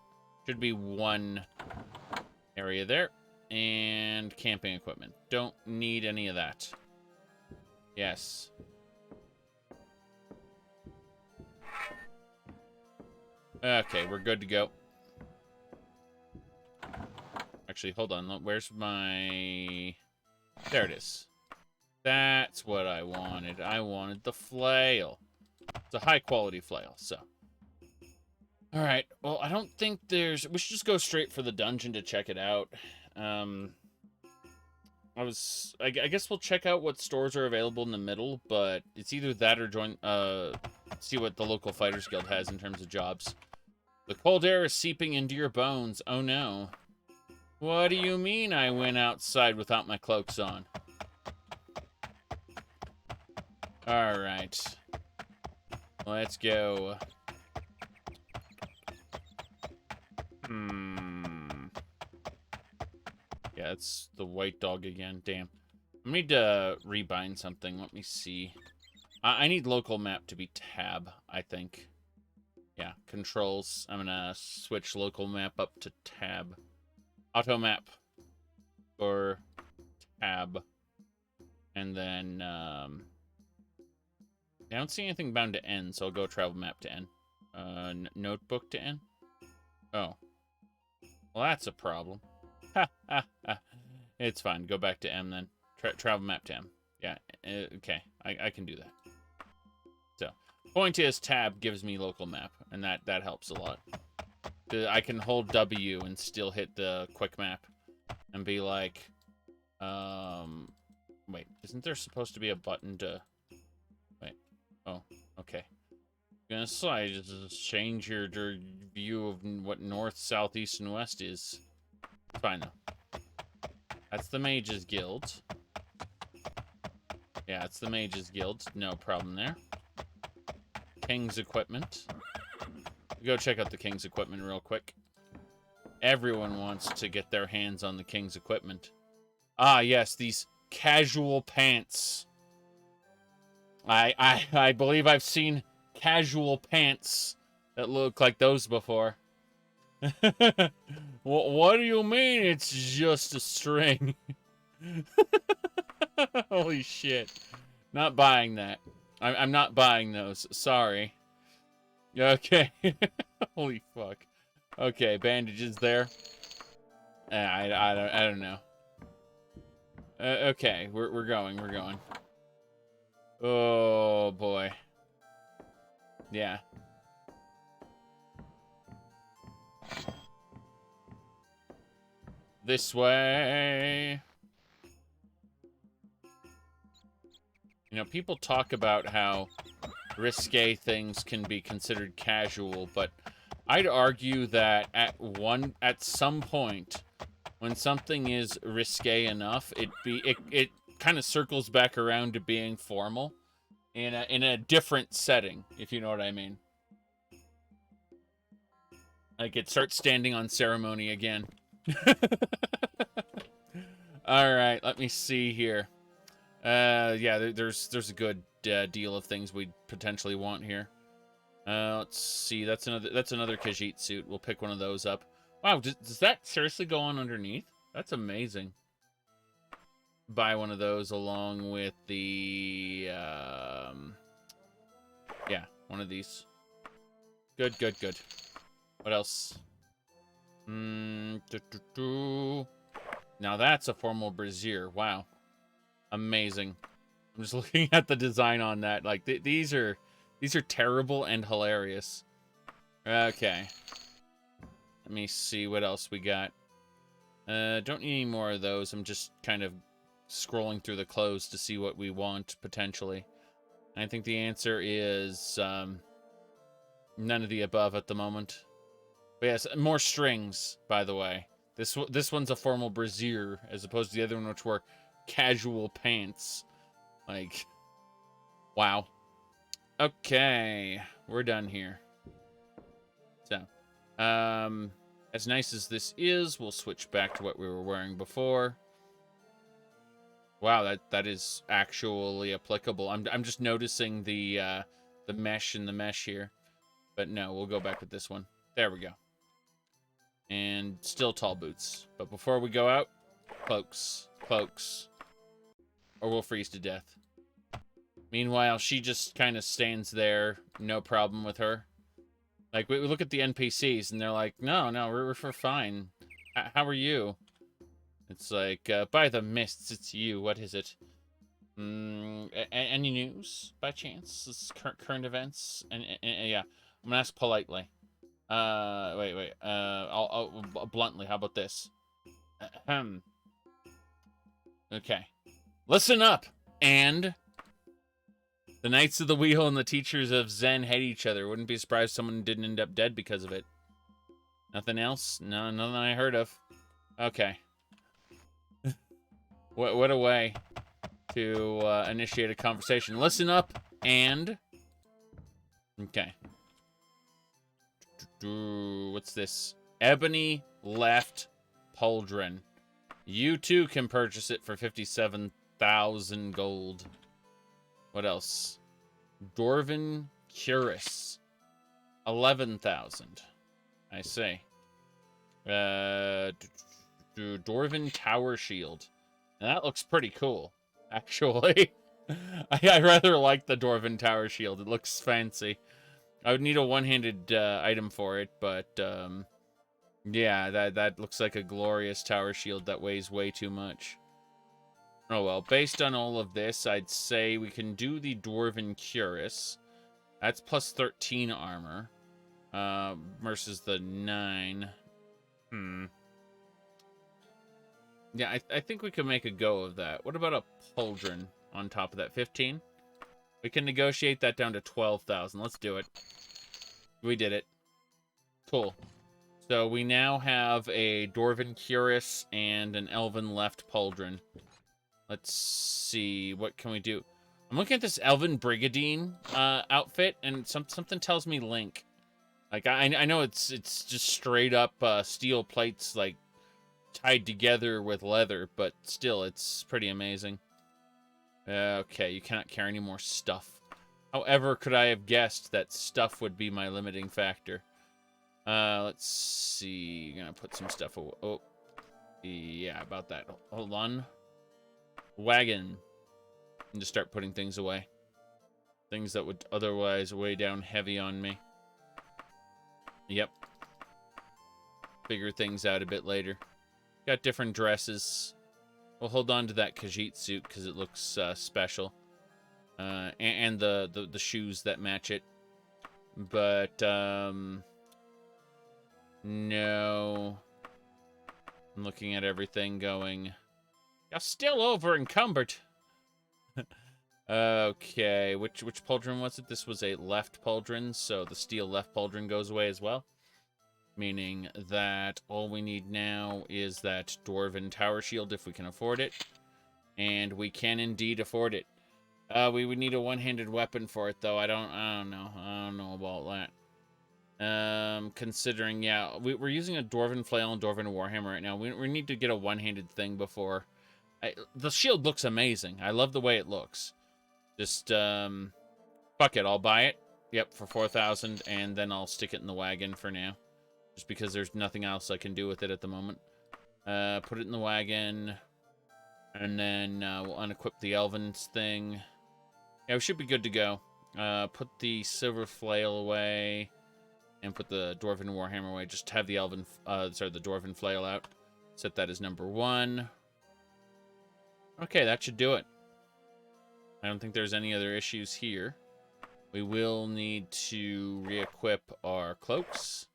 Should be one area there. And camping equipment. Don't need any of that. Yes. Okay, we're good to go. Actually, hold on. Where's my... There it is. That's what I wanted. I wanted the flail. It's a high-quality flail, so... Alright, well, I don't think there's... We should just go straight for the dungeon to check it out. I guess we'll check out what stores are available in the middle, but it's either that or join... see what the local Fighters Guild has in terms of jobs. The cold air is seeping into your bones. Oh, no. What do you mean I went outside without my cloaks on? Alright. Let's go. Yeah, it's the white dog again. Damn. I need to rebind something. Let me see. I need local map to be tab, I think. Yeah, controls. I'm gonna switch local map up to tab. Auto map. Or tab. And then, I don't see anything bound to N, so I'll go travel map to N. Notebook to N? Oh. Well, that's a problem. Ha, ha, ha. It's fine. Go back to M then. Travel map to M. Yeah, okay. I can do that. So, point is tab gives me local map, and that helps a lot. I can hold W and still hit the quick map and be like, wait, isn't there supposed to be a button to... Wait. Oh, okay. Gonna slide, just change your view of what north, south, east, and west is. Fine, though. That's the Mages Guild. Yeah, it's the Mages Guild. No problem there. King's Equipment. Go check out the King's Equipment real quick. Everyone wants to get their hands on the King's Equipment. Ah, yes, these casual pants. I believe I've seen casual pants that look like those before. What do you mean it's just a string? Holy shit. Not buying that. I'm not buying those. Sorry. Okay. Holy fuck. Okay, bandages there. I don't know. Okay, we're going. Oh boy. Yeah. This way. You know, people talk about how risque things can be considered casual, but I'd argue that at some point, when something is risque enough, it kind of circles back around to being formal in a different setting, if you know what I mean. Like it starts standing on ceremony again. All right, let me see here. Yeah, there's a good deal of things we potentially want here. Let's see. That's another Khajiit suit. We'll pick one of those up. Wow, does that seriously go on underneath? That's amazing. Buy one of those along with the yeah, one of these. Good. What else? Now that's a formal brazier. Wow. Amazing. I'm just looking at the design on that. Like these are terrible and hilarious. Okay. Let me see what else we got. Don't need any more of those. I'm just kind of scrolling through the clothes to see what we want potentially. I think the answer is none of the above at the moment. But yes, more strings, by the way. This one's a formal brassiere as opposed to the other one, which were casual pants. Like, wow. Okay, we're done here. So, as nice as this is, we'll switch back to what we were wearing before. Wow, that is actually applicable. I'm just noticing the mesh in the mesh here. But no, we'll go back with this one. There we go. And still tall boots. But before we go out, cloaks. Or we'll freeze to death. Meanwhile, she just kind of stands there, no problem with her. Like, we look at the NPCs, and they're like, no, we're fine. How are you? It's like, by the mists, it's you. What is it? Any news, by chance? This current events? And yeah, I'm gonna ask politely. Wait. I'll bluntly, how about this? Okay. Listen up, and... The Knights of the Wheel and the Teachers of Zen hate each other. Wouldn't be surprised if someone didn't end up dead because of it. Nothing else? No, nothing I heard of. Okay. What a way to initiate a conversation. Listen up, and... Okay. What's this? Ebony Left Pauldron. You too can purchase it for 57,000 gold. What else? Dwarven Cuirass. 11,000. I see. Dwarven Tower Shield. Now that looks pretty cool, actually. I rather like the Dwarven Tower Shield. It looks fancy. I would need a one-handed item for it, but yeah, that looks like a glorious tower shield that weighs way too much. Oh well, based on all of this, I'd say we can do the Dwarven Cuirass. That's plus 13 armor versus the 9. Yeah, I think we could make a go of that. What about a Pauldron on top of that? 15? We can negotiate that down to 12,000. Let's do it. We did it. Cool. So we now have a Dwarven Cuirass and an Elven left Pauldron. Let's see. What can we do? I'm looking at this Elven Brigadine outfit, and something tells me Link. Like, I know it's just straight up steel plates, like, tied together with leather, but still, it's pretty amazing. Okay, you cannot carry any more stuff. However, could I have guessed that stuff would be my limiting factor? Let's see. Gonna put some stuff away. Oh, yeah, about that. Hold on. Wagon. And just start putting things away. Things that would otherwise weigh down heavy on me. Yep. Figure things out a bit later. Got different dresses. We'll hold on to that Khajiit suit because it looks special. And the shoes that match it. But, no. I'm looking at everything going, you're still over encumbered. Okay, which pauldron was it? This was a left pauldron, so the steel left pauldron goes away as well. Meaning that all we need now is that Dwarven Tower Shield if we can afford it. And we can indeed afford it. We would need a one-handed weapon for it, though. I don't know about that. Considering, yeah, we're using a Dwarven Flail and Dwarven Warhammer right now. We need to get a one-handed thing before. The shield looks amazing. I love the way it looks. Just, fuck it, I'll buy it. Yep, for 4,000, and then I'll stick it in the wagon for now. Just because there's nothing else I can do with it at the moment. Put it in the wagon. And then we'll unequip the Elven's thing. Yeah, we should be good to go. Put the Silver Flail away. And put the Dwarven Warhammer away. Just have the the Dwarven Flail out. Set that as number 1. Okay, that should do it. I don't think there's any other issues here. We will need to re-equip our cloaks.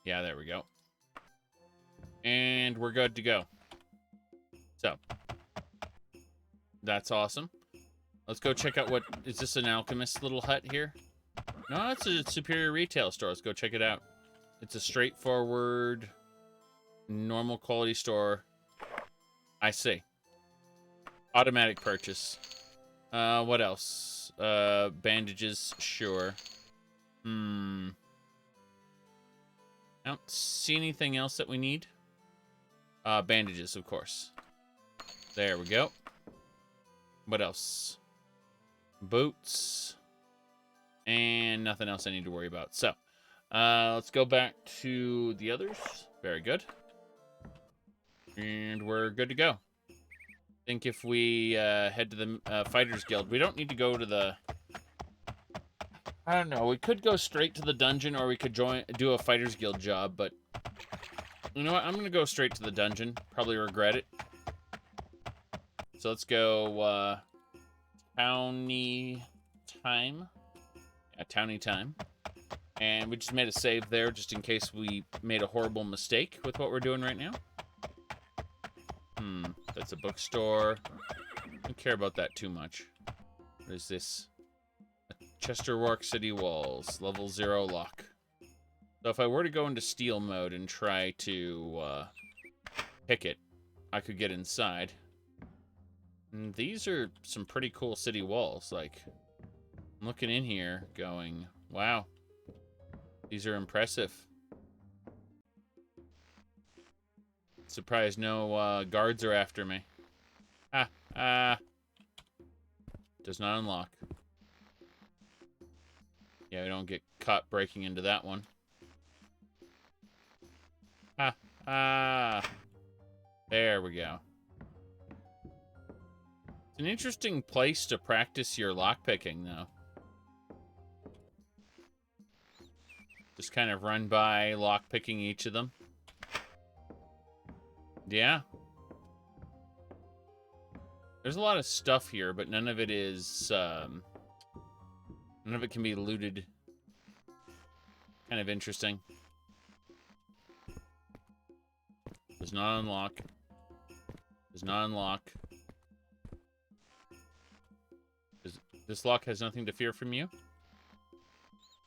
Yeah, there we go. And we're good to go. So, that's awesome. Let's go check out what... Is this an alchemist little hut here? No, it's a superior retail store. Let's go check it out. It's a straightforward, normal quality store. I see. Automatic purchase. What else? Bandages, sure. I don't see anything else that we need. Bandages, of course. There we go. What else? Boots. And nothing else I need to worry about. So, let's go back to the others. Very good. And we're good to go. I think if we head to the Fighters Guild, we don't need to go to the... I don't know. We could go straight to the dungeon, or we could do a Fighters Guild job, but... You know what? I'm going to go straight to the dungeon. Probably regret it. So let's go, Towny Time. Yeah, Towny Time. And we just made a save there, just in case we made a horrible mistake with what we're doing right now. That's a bookstore. I don't care about that too much. What is this? Chester Rourke City Walls. Level 0 lock. So if I were to go into steal mode and try to pick it, I could get inside. And these are some pretty cool city walls. Like, I'm looking in here going, wow. These are impressive. Surprised no guards are after me. Does not unlock. Yeah, we don't get caught breaking into that one. There we go. An interesting place to practice your lockpicking, though. Just kind of run by lockpicking each of them. Yeah. There's a lot of stuff here, but none of it is, none of it can be looted. Kind of interesting. Does not unlock. Does not unlock. This lock has nothing to fear from you?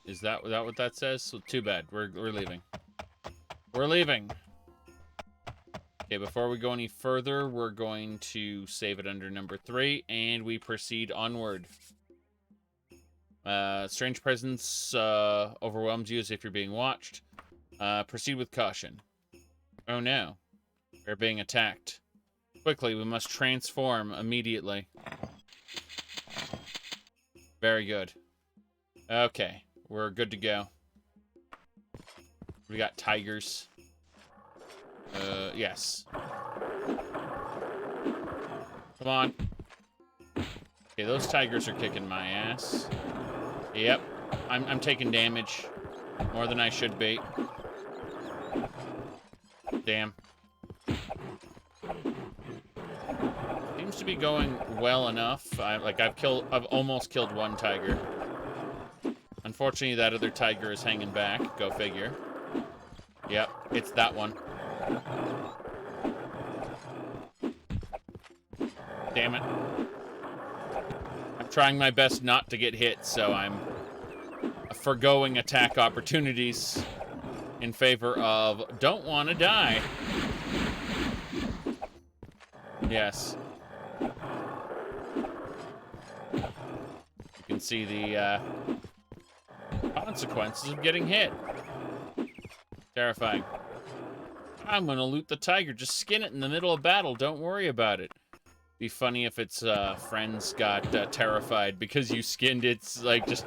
Is that what that says? So, too bad. We're leaving. We're leaving. Okay, before we go any further, we're going to save it under number 3, and we proceed onward. Strange presence overwhelms you as if you're being watched. Proceed with caution. Oh no. We're being attacked. Quickly, we must transform immediately. Very good. Okay, we're good to go. We got tigers. Yes. Come on. Okay, those tigers are kicking my ass. Yep. I'm taking damage. More than I should be. Damn. Seems to be going well enough. I've almost killed one tiger. Unfortunately, that other tiger is hanging back. Go figure. Yep, it's that one. Damn it. I'm trying my best not to get hit, so I'm forgoing attack opportunities in favor of don't want to die. Yes. You can see the consequences of getting hit. Terrifying. I'm gonna loot the tiger. Just skin it in the middle of battle. Don't worry about it. Be funny if its friends got terrified because you skinned its, like, just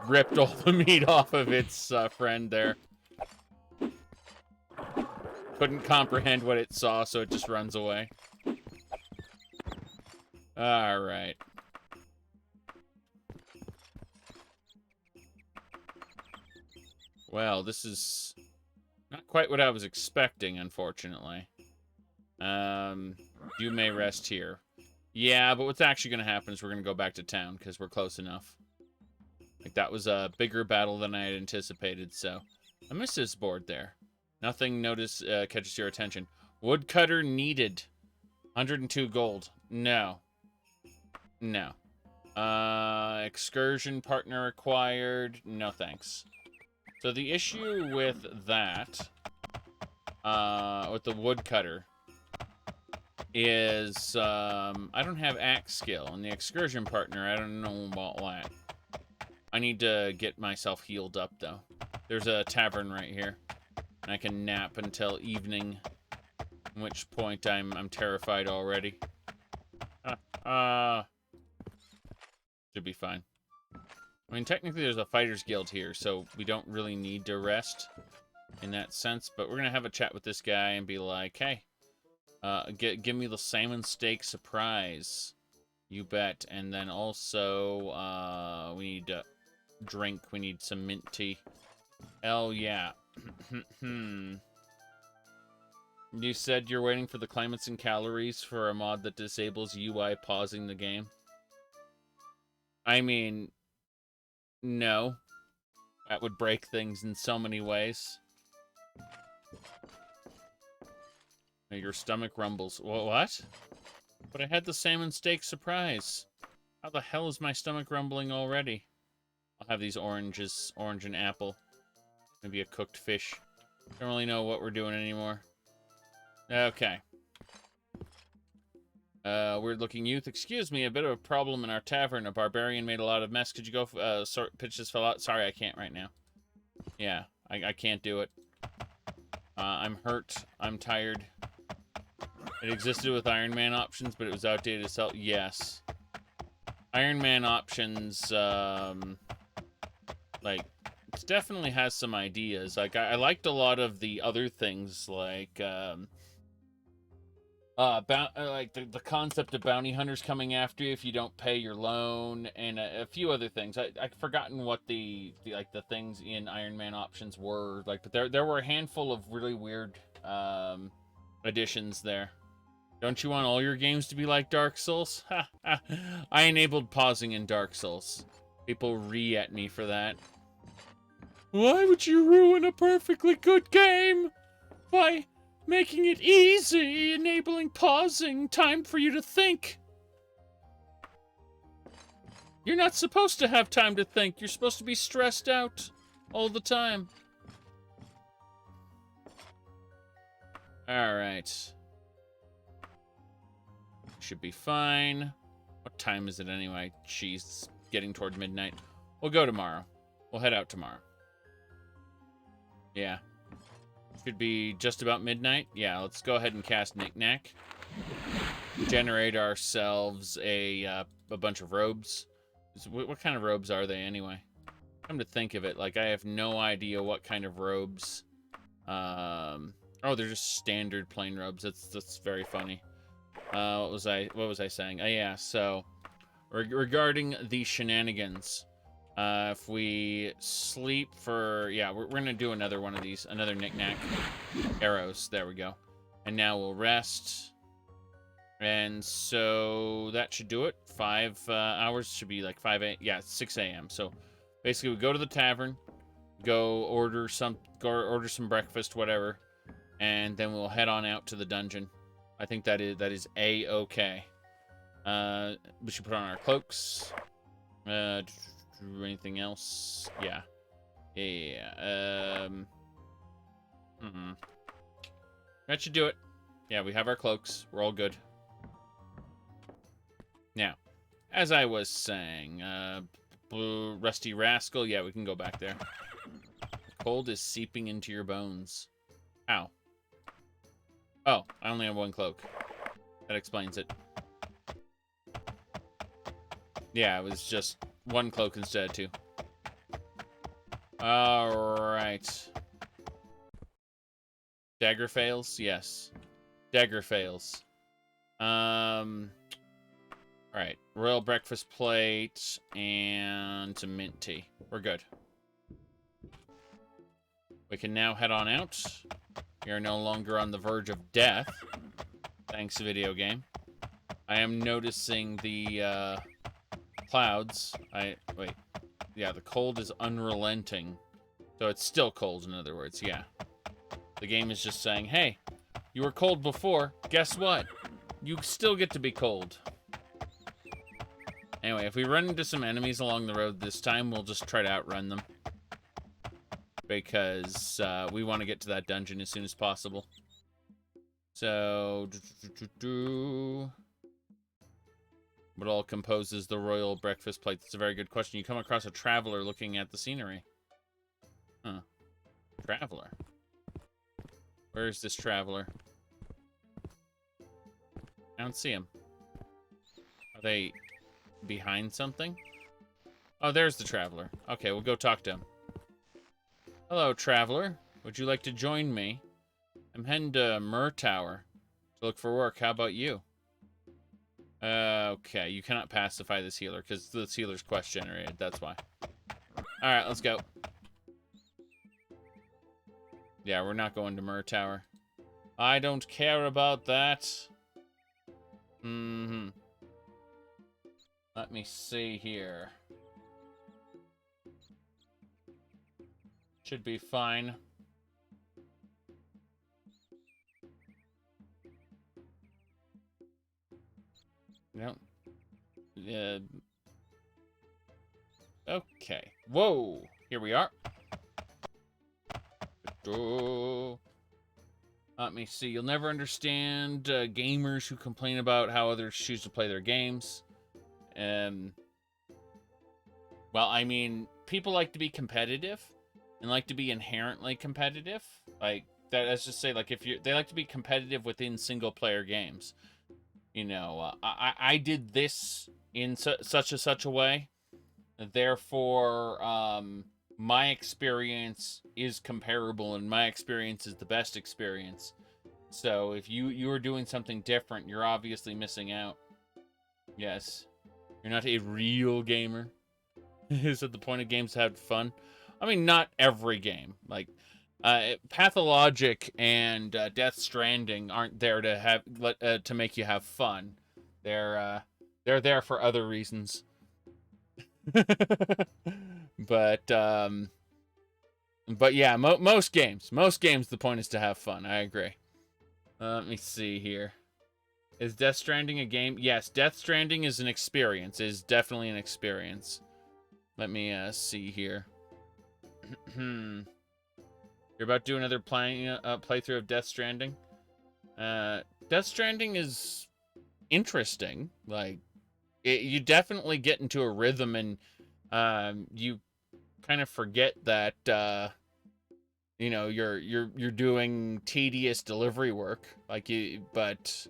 ripped all the meat off of its friend there. Couldn't comprehend what it saw, so it just runs away. Alright. Well, this is not quite what I was expecting, unfortunately. You may rest here. Yeah, but what's actually going to happen is we're going to go back to town, because we're close enough. Like, that was a bigger battle than I had anticipated, so... I missed this board there. Nothing catches your attention. Woodcutter needed. 102 gold. No. No. Excursion partner acquired. No thanks. So the issue with that, with the woodcutter, is I don't have axe skill, and the excursion partner, I don't know about that. I need to get myself healed up, though. There's a tavern right here, and I can nap until evening, at which point I'm terrified already. Should be fine. I mean, technically there's a fighter's guild here, so we don't really need to rest in that sense, but we're gonna have a chat with this guy and be like, hey, give me the salmon steak surprise. You bet. And then also, we need to drink. We need some mint tea. Hell yeah. You said you're waiting for the climates and calories for a mod that disables UI pausing the game. I mean, no. That would break things in so many ways. Your stomach rumbles. What? But I had the salmon steak surprise. How the hell is my stomach rumbling already? I'll have these oranges. Orange and apple. Maybe a cooked fish. Don't really know what we're doing anymore. Okay. Weird-looking youth. Excuse me, a bit of a problem in our tavern. A barbarian made a lot of mess. Could you go pitch this fell out? Sorry, I can't right now. Yeah, I can't do it. I'm hurt. I'm tired. It existed with Iron Man options, but it was outdated as hell. Yes. Iron Man options, like, it definitely has some ideas. Like, I liked a lot of the other things, like, like the concept of bounty hunters coming after you if you don't pay your loan, and a few other things. I've forgotten what the things in Iron Man options were like, but there were a handful of really weird additions there. Don't you want all your games to be like Dark Souls? I enabled pausing in Dark Souls. People at me for that. Why would you ruin a perfectly good game by making it easy, enabling pausing, time for you to think? You're not supposed to have time to think. You're supposed to be stressed out all the time. All right. Should be fine. What time is it anyway? Jeez, it's getting toward midnight. We'll go tomorrow. We'll head out tomorrow. Yeah. Should be just about midnight. Yeah, let's go ahead and cast Knick-Knack. Generate ourselves a bunch of robes. What kind of robes are they anyway? Come to think of it, like I have no idea what kind of robes. Oh, they're just standard plain robes. That's very funny. What was I saying? Oh yeah, so regarding the shenanigans, if we sleep for, yeah, we're gonna do another one of these, another Knick-Knack arrows. There we go. And now we'll rest. And so that should do it. 5 hours should be like 6 a.m. So basically we go to the tavern, go order some breakfast, whatever, and then we'll head on out to the dungeon. I think that is A-okay. We should put on our cloaks. Anything else? Yeah. Yeah. That should do it. Yeah, we have our cloaks. We're all good. Now, as I was saying, Blue Rusty Rascal, yeah, we can go back there. Cold is seeping into your bones. Ow. Oh, I only have one cloak. That explains it. Yeah, it was just one cloak instead of 2. Alright. Dagger fails? Yes. Dagger fails. Alright. Royal breakfast plate and some mint tea. We're good. We can now head on out. We are no longer on the verge of death. Thanks, video game. I am noticing the clouds. Wait. Yeah, the cold is unrelenting. So it's still cold, in other words, yeah. The game is just saying, hey, you were cold before. Guess what? You still get to be cold. Anyway, if we run into some enemies along the road this time, we'll just try to outrun them. Because we want to get to that dungeon as soon as possible. So, what all composes the royal breakfast plate? That's a very good question. You come across a traveler looking at the scenery. Huh. Traveler. Where is this traveler? I don't see him. Are they behind something? Oh, there's the traveler. Okay, we'll go talk to him. Hello, traveler. Would you like to join me? I'm heading to Myrrh Tower to look for work. How about you? Okay, you cannot pacify this healer because this healer's quest generated. That's why. Alright, let's go. Yeah, we're not going to Myrrh Tower. I don't care about that. Let me see here. Should be fine. No. Okay. Whoa! Here we are. Let me see. You'll never understand gamers who complain about how others choose to play their games. Well, I mean, people like to be competitive and like to be inherently competitive. Like, let's just say, like, they like to be competitive within single-player games. You know, I did this in such a way. Therefore, my experience is comparable, and my experience is the best experience. So if you are doing something different, you're obviously missing out. Yes. You're not a real gamer. Is it the point of games to have fun? I mean, not every game. Like, Pathologic and Death Stranding aren't there to have to make you have fun. They're there for other reasons. But yeah, most games, the point is to have fun. I agree. Let me see here. Is Death Stranding a game? Yes, Death Stranding is an experience. It is definitely an experience. Let me see here. You're about to do another playthrough of Death Stranding? Death Stranding is interesting. Like, you definitely get into a rhythm, and you kind of forget that you know, you're doing tedious delivery work. But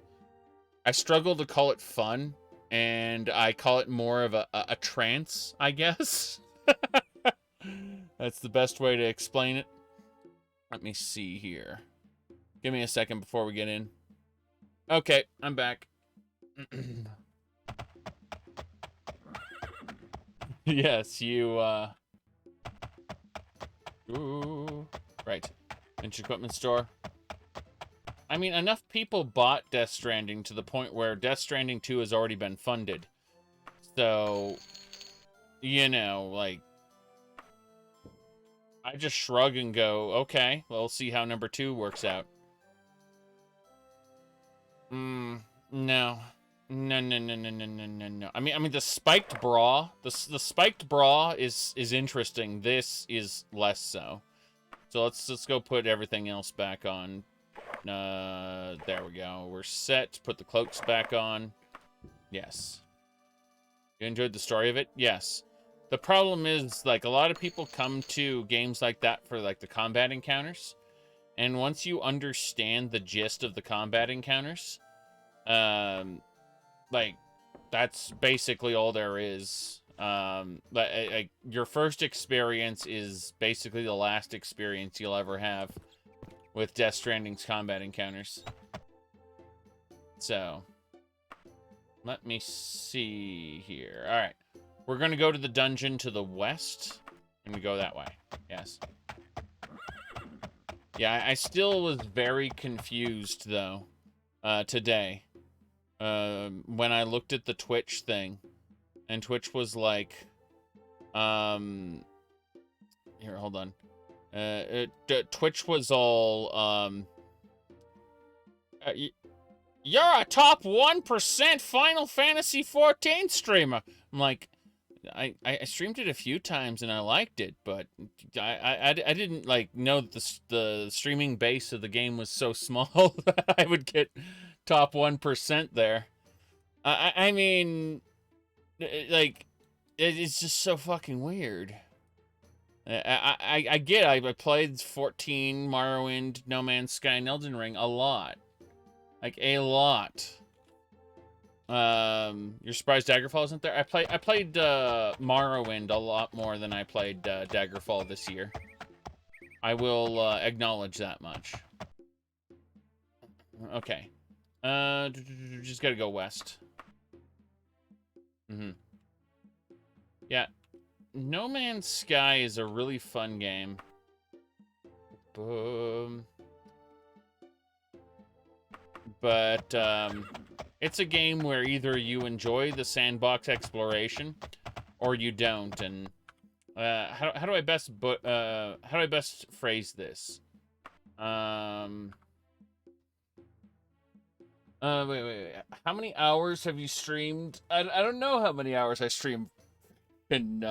I struggle to call it fun, and I call it more of a trance, I guess. That's the best way to explain it. Let me see here. Give me a second before we get in. Okay, I'm back. Yes, you, Ooh. Right. Vintage equipment store. I mean, enough people bought Death Stranding to the point where Death Stranding 2 has already been funded. So, you know, like, I just shrug and go, okay, well, we'll see how number 2 works out. No. No. I mean, the spiked bra, the spiked bra is interesting. This is less so. So let's go put everything else back on. There we go. We're set. Put the cloaks back on. Yes. You enjoyed the story of it? Yes. The problem is, like, a lot of people come to games like that for, like, the combat encounters. And once you understand the gist of the combat encounters, like, that's basically all there is. Like, your first experience is basically the last experience you'll ever have with Death Stranding's combat encounters. So, let me see here. All right. We're going to go to the dungeon to the west. I'm going to go that way. Yes. Yeah, I still was very confused, though, today. When I looked at the Twitch thing. And Twitch was like, here, hold on. Twitch was all, you're a top 1% Final Fantasy 14 streamer. I'm like, I streamed it a few times and I liked it, but I didn't, like, know that the streaming base of the game was so small that I would get top 1% there. I mean, like, it's just so fucking weird. I get it. I played 14, Morrowind, No Man's Sky, and Elden Ring a lot. Like, a lot. You're surprised Daggerfall isn't there? I played Morrowind a lot more than I played Daggerfall this year. I will acknowledge that much. Okay. Just gotta go west. Yeah. No Man's Sky is a really fun game. But, it's a game where either you enjoy the sandbox exploration or you don't. And how do I best phrase this? Wait. How many hours have you streamed? I don't know how many hours I streamed in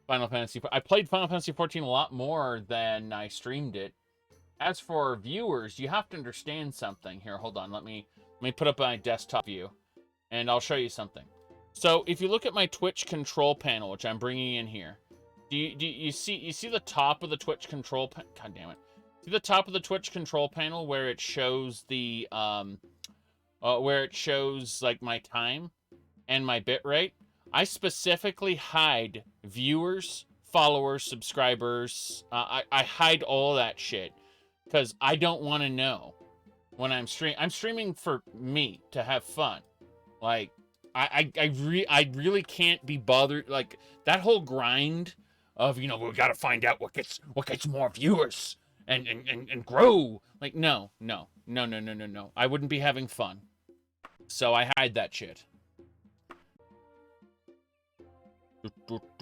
Final Fantasy. I played Final Fantasy 14 a lot more than I streamed it. As for viewers, you have to understand something. Here, hold on. Let me put up my desktop view, and I'll show you something. So, if you look at my Twitch control panel, which I'm bringing in here, do you see the top of the Twitch control panel? God damn it! See the top of the Twitch control panel where it shows the like my time and my bitrate? I specifically hide viewers, followers, subscribers. I hide all that shit because I don't want to know. when I'm streaming for me to have fun. Like, I really can't be bothered. Like, that whole grind of, you know, we gotta find out what gets more viewers and grow. Like, no. I wouldn't be having fun. So I hide that shit.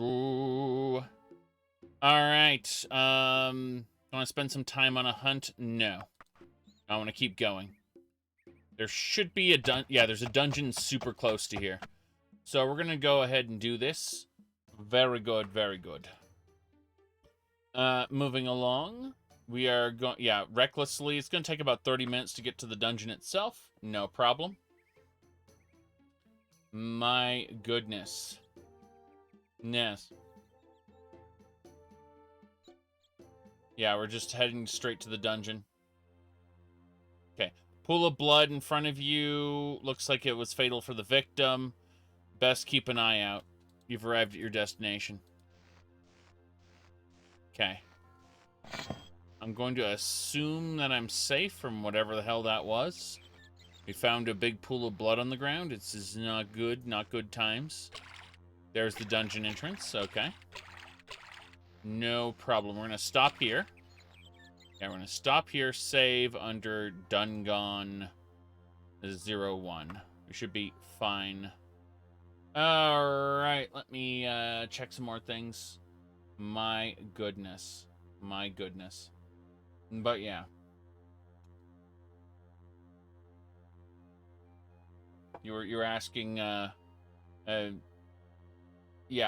All right. Want to spend some time on a hunt? No. I want to keep going. There should be a yeah, there's a dungeon super close to here. So we're gonna go ahead and do this. Very good, very good. Moving along. We are going, yeah, recklessly. It's gonna take about 30 minutes to get to the dungeon itself. No problem. My goodness. Yes. Yeah, we're just heading straight to the dungeon. Okay. Pool of blood in front of you. Looks like it was fatal for the victim. Best keep an eye out. You've arrived at your destination. Okay. I'm going to assume that I'm safe from whatever the hell that was. We found a big pool of blood on the ground. This is not good. Not good times. There's the dungeon entrance. Okay. No problem. We're going to stop here. Yeah, we're going to stop here. Save under Dungon 01. We should be fine. Alright, let me check some more things. My goodness. My goodness. But yeah. You were asking, yeah,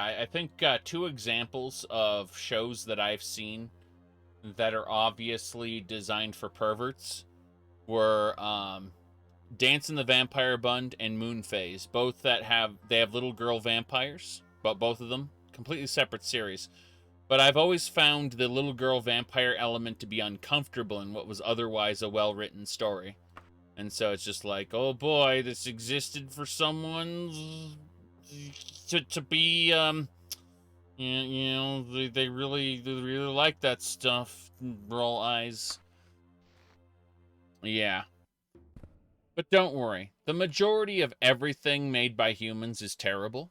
I think 2 examples of shows that I've seen that are obviously designed for perverts were Dance in the Vampire Bund and Moonphase. Both that have little girl vampires, but both of them completely separate series. But I've always found the little girl vampire element to be uncomfortable in what was otherwise a well-written story. And so it's just like, oh boy, this existed for someone to be, you know, they really like that stuff. Roll eyes. Yeah. But don't worry. The majority of everything made by humans is terrible.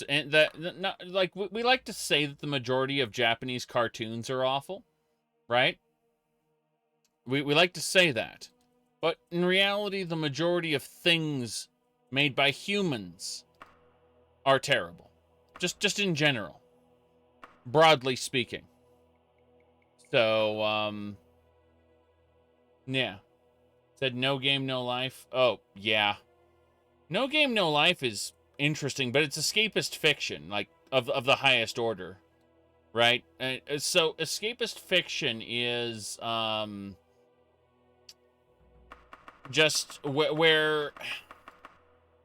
And not like we like to say that the majority of Japanese cartoons are awful, right? We like to say that. But in reality, the majority of things made by humans are terrible. Just in general. Broadly speaking. So, yeah. Said no game, no life. Oh, yeah. No game, no life is interesting, but it's escapist fiction, like, of the highest order. Right? So, escapist fiction is, just where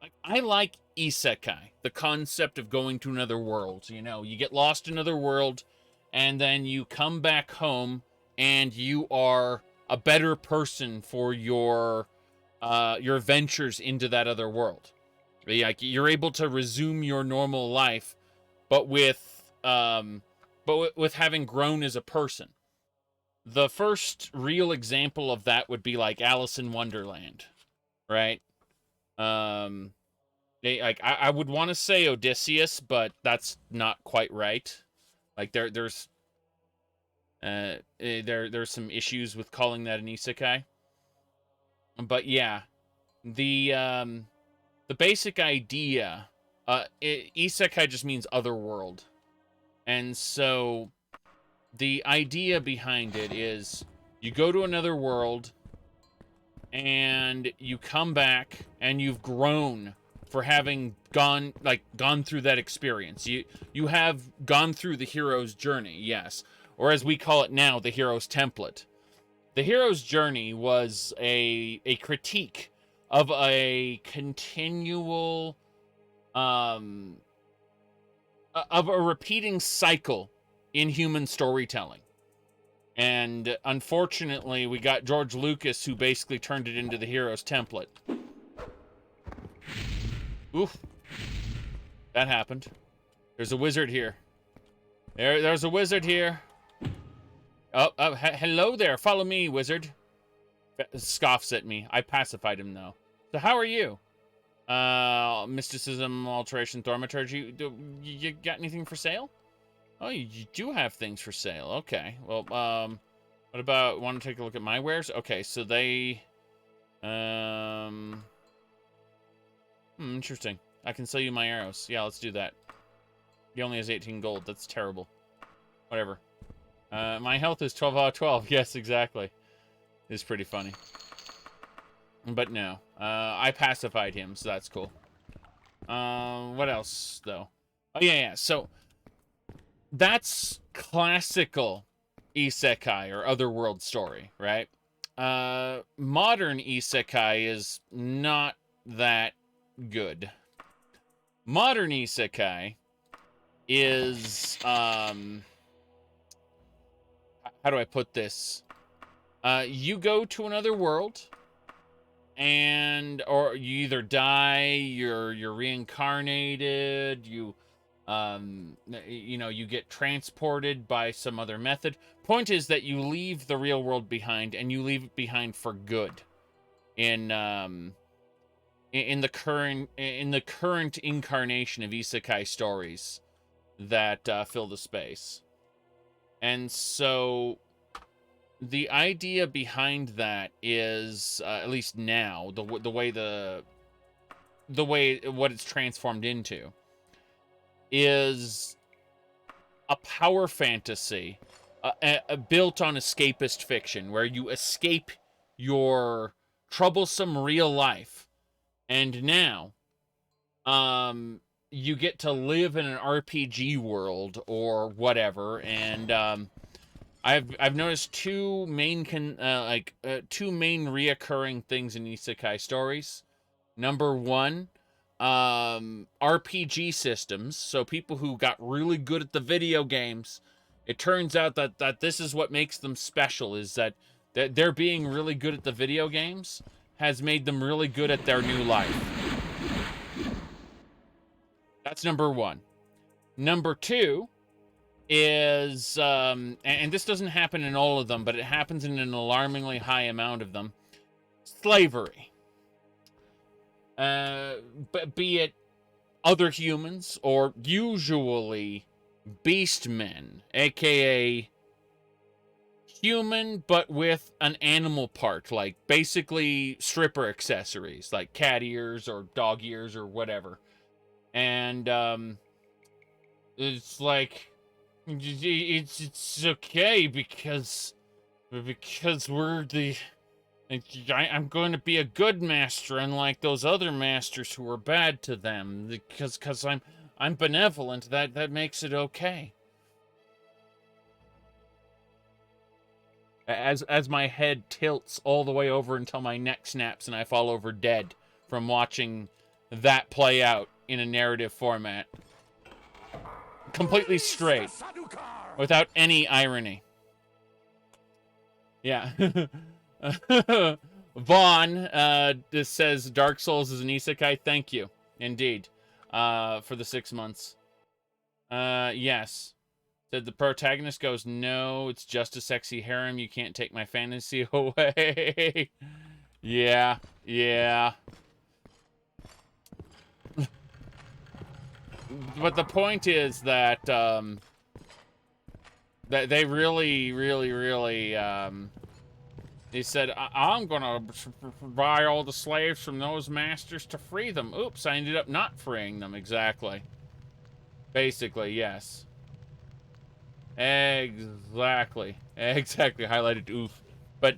like, I like isekai, the concept of going to another world. You know, you get lost in another world, and then you come back home, and you are a better person for your ventures into that other world. Like, you're able to resume your normal life, but with having grown as a person. The first real example of that would be like Alice in Wonderland, right? I would want to say Odysseus, but that's not quite right. Like there's some issues with calling that an isekai. But yeah, the basic idea, isekai just means other world, and so the idea behind it is you go to another world and you come back and you've grown for having gone through that experience. You have gone through the hero's journey, yes. Or as we call it now, the hero's template. The hero's journey was a critique of a continual of a repeating cycle in human storytelling. And unfortunately, we got George Lucas, who basically turned it into the hero's template. Oof. That happened. There's a wizard here. There's a wizard here. Oh, hello there. Follow me, wizard. scoffs at me. I pacified him, though. So how are you? Mysticism, alteration, thaumaturgy. You got anything for sale? Oh, you do have things for sale. Okay. Well, what about, want to take a look at my wares? Okay, so they, interesting. I can sell you my arrows. Yeah, let's do that. He only has 18 gold. That's terrible. Whatever. My health is 12 out of 12. Yes, exactly. It's pretty funny. But no. I pacified him, so that's cool. What else, though? Oh, yeah. So, that's classical isekai or otherworld story, right? Modern isekai is not that good. Modern isekai is, how do I put this? You go to another world, or you either die, you're reincarnated, you know, you get transported by some other method. Point is that you leave the real world behind, and you leave it behind for good. In the current incarnation of isekai stories that fill the space. And so the idea behind that is, at least now, the way what it's transformed into is a power fantasy built on escapist fiction, where you escape your troublesome real life, and now you get to live in an RPG world or whatever. And I've noticed two main reoccurring things in isekai stories. Number one, RPG systems. So people who got really good at the video games, it turns out that this is what makes them special, is that they're being really good at the video games has made them really good at their new life. That's number one. Number two is, and this doesn't happen in all of them, but it happens in an alarmingly high amount of them, slavery. But be it other humans or usually beastmen, aka human but with an animal part, like basically stripper accessories, like cat ears or dog ears or whatever. And it's like, it's okay because we're the, I'm going to be a good master, unlike those other masters who were bad to them, because I'm benevolent. That makes it okay. As my head tilts all the way over until my neck snaps and I fall over dead from watching that play out in a narrative format. Completely straight. Without any irony. Yeah. Vaughn this says Dark Souls is an isekai. Thank you. Indeed. For the 6 months. Yes. Said the protagonist goes, no, it's just a sexy harem. You can't take my fantasy away. Yeah. But the point is that that they really he said, I'm gonna buy all the slaves from those masters to free them. Oops, I ended up not freeing them. Exactly. Basically, yes. Exactly. Highlighted oof. But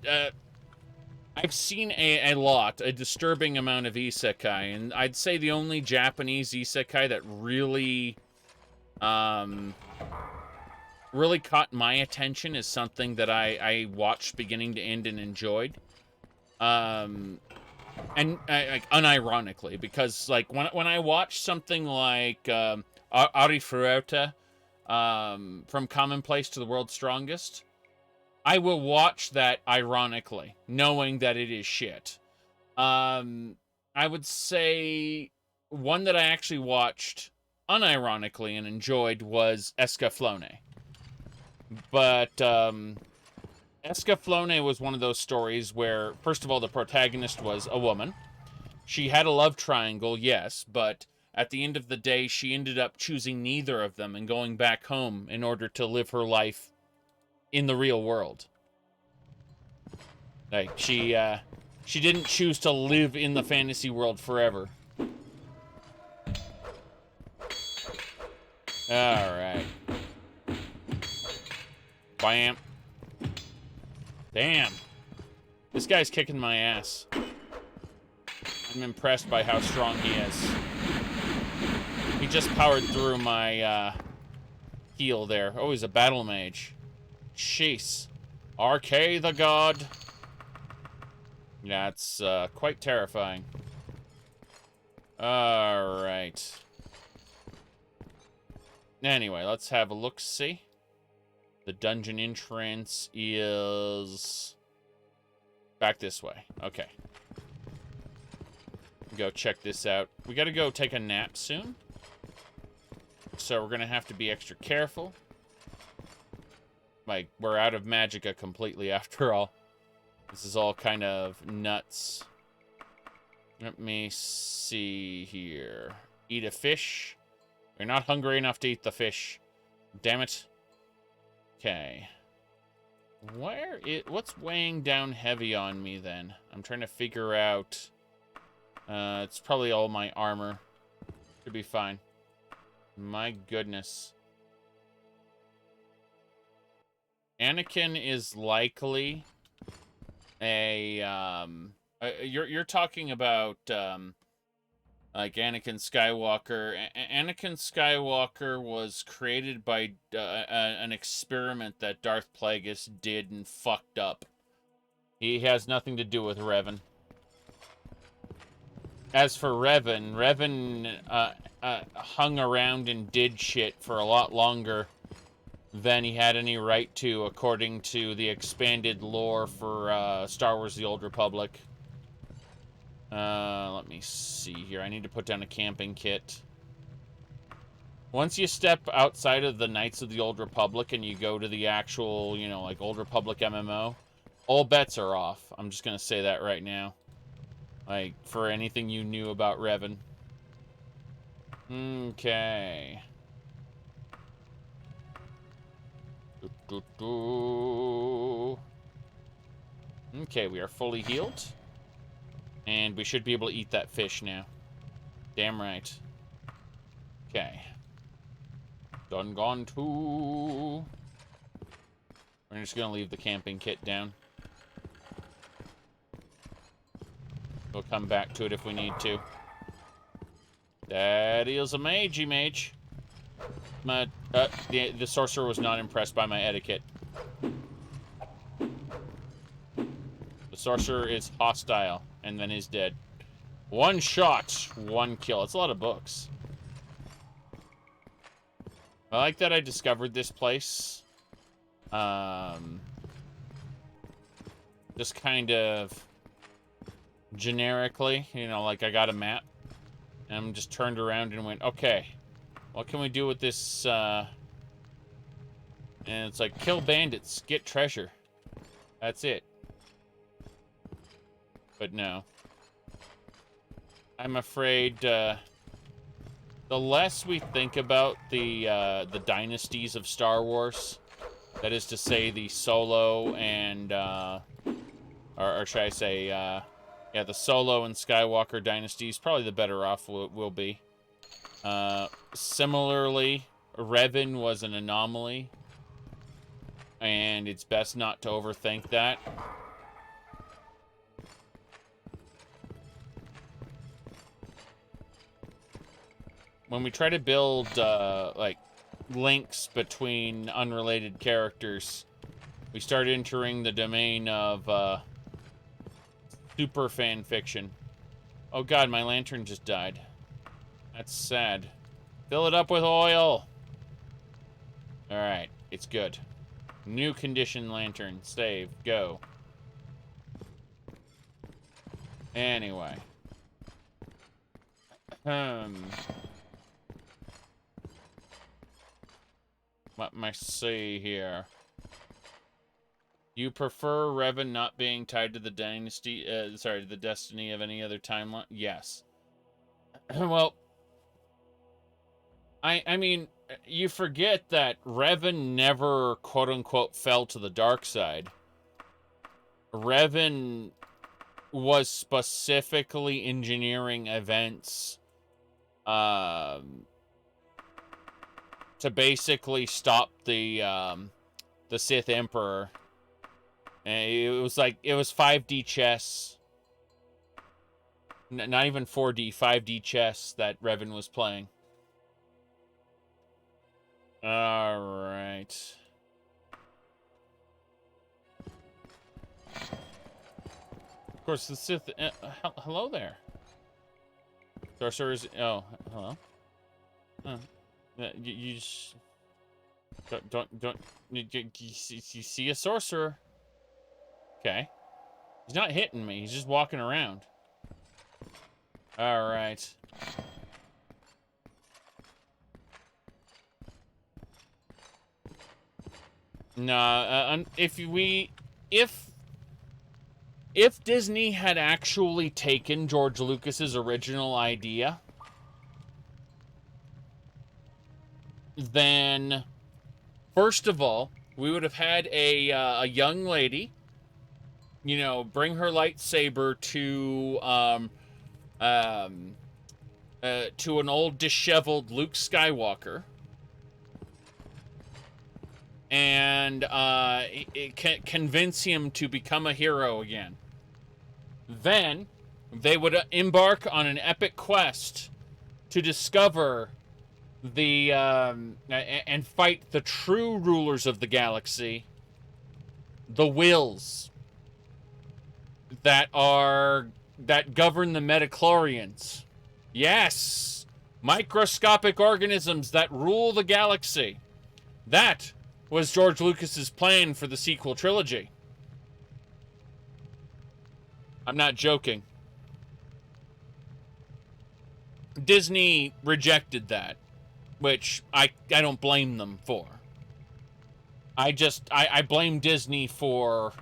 I've seen a disturbing amount of isekai, and I'd say the only Japanese isekai that really really caught my attention is something that I watched beginning to end and enjoyed. And like unironically, because like when I watch something like Arifureta from Commonplace to the World's Strongest, I will watch that ironically, knowing that it is shit. I would say one that I actually watched unironically and enjoyed was Escaflowne. But Escaflowne was one of those stories where, first of all, the protagonist was a woman. She had a love triangle, yes, but at the end of the day, she ended up choosing neither of them and going back home in order to live her life in the real world. Like, she didn't choose to live in the fantasy world forever. Alright. Bam. Damn. This guy's kicking my ass. I'm impressed by how strong he is. He just powered through my heal there. Oh, he's a battle mage. Jeez. RK the god. That's quite terrifying. Alright. Anyway, let's have a look-see. The dungeon entrance is back this way. Okay. Go check this out. We gotta go take a nap soon. So we're gonna have to be extra careful. Like, we're out of magicka completely after all. This is all kind of nuts. Let me see here. Eat a fish. We're not hungry enough to eat the fish. Damn it. Okay. What's weighing down heavy on me then? I'm trying to figure out. It's probably all my armor. Should be fine. My goodness. Anakin is likely a you're talking about like Anakin Skywalker. Anakin Skywalker was created by an experiment that Darth Plagueis did and fucked up. He has nothing to do with Revan. As for Revan hung around and did shit for a lot longer than he had any right to, according to the expanded lore for Star Wars: The Old Republic. Let me see here. I need to put down a camping kit. Once you step outside of the Knights of the Old Republic and you go to the actual, you know, like Old Republic MMO, all bets are off. I'm just gonna say that right now. Like, for anything you knew about Revan. Okay. Okay, we are fully healed. And we should be able to eat that fish now. Damn right. Okay. Done gone too. We're just gonna leave the camping kit down. We'll come back to it if we need to. That is a magey mage. The sorcerer was not impressed by my etiquette. The sorcerer is hostile, and then is dead. One shot, one kill. It's a lot of books. I like that I discovered this place. Just kind of generically, you know, like I got a map. And I'm just turned around and went, okay, what can we do with this, And it's like, kill bandits, get treasure. That's it. But no. I'm afraid, the less we think about the dynasties of Star Wars, that is to say the Solo and, or should I say, yeah, the Solo and Skywalker dynasties, probably the better off we'll be. Similarly, Revan was an anomaly, and it's best not to overthink that. When we try to build, like, links between unrelated characters, we start entering the domain of, super fan fiction. Oh god, my lantern just died. That's sad. Fill it up with oil! Alright, it's good. New condition lantern. Save. Go. Anyway. Let me see here. You prefer Revan not being tied to the dynasty, sorry, the destiny of any other timeline? Yes. Well, I mean, you forget that Revan never, quote-unquote, fell to the dark side. Revan was specifically engineering events to basically stop the Sith Emperor. And it was 5D chess. Not even 4D, 5D chess that Revan was playing. All right. Of course, the Sith. Hello there. Sorcerers. Oh, hello. You just don't. You see a sorcerer? Okay. He's not hitting me. He's just walking around. All right. Nah. If Disney had actually taken George Lucas's original idea, then first of all, we would have had a young lady, you know, bring her lightsaber to an old disheveled Luke Skywalker, and convince him to become a hero again. Then they would embark on an epic quest to discover the and fight the true rulers of the galaxy, the Wills that govern the midichlorians. Yes, microscopic organisms that rule the galaxy. That was George Lucas's plan for the sequel trilogy. I'm not joking. Disney rejected that, which I don't blame them for. I blame Disney for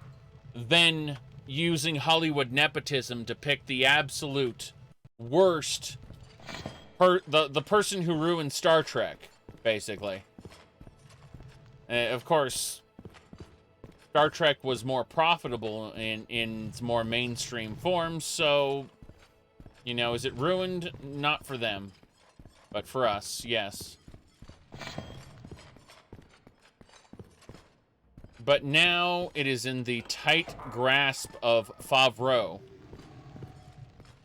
then using Hollywood nepotism to pick the absolute worst, the person who ruined Star Trek, basically. Of course, Star Trek was more profitable in its more mainstream forms, so, you know, is it ruined? Not for them, but for us, yes. But now it is in the tight grasp of Favreau.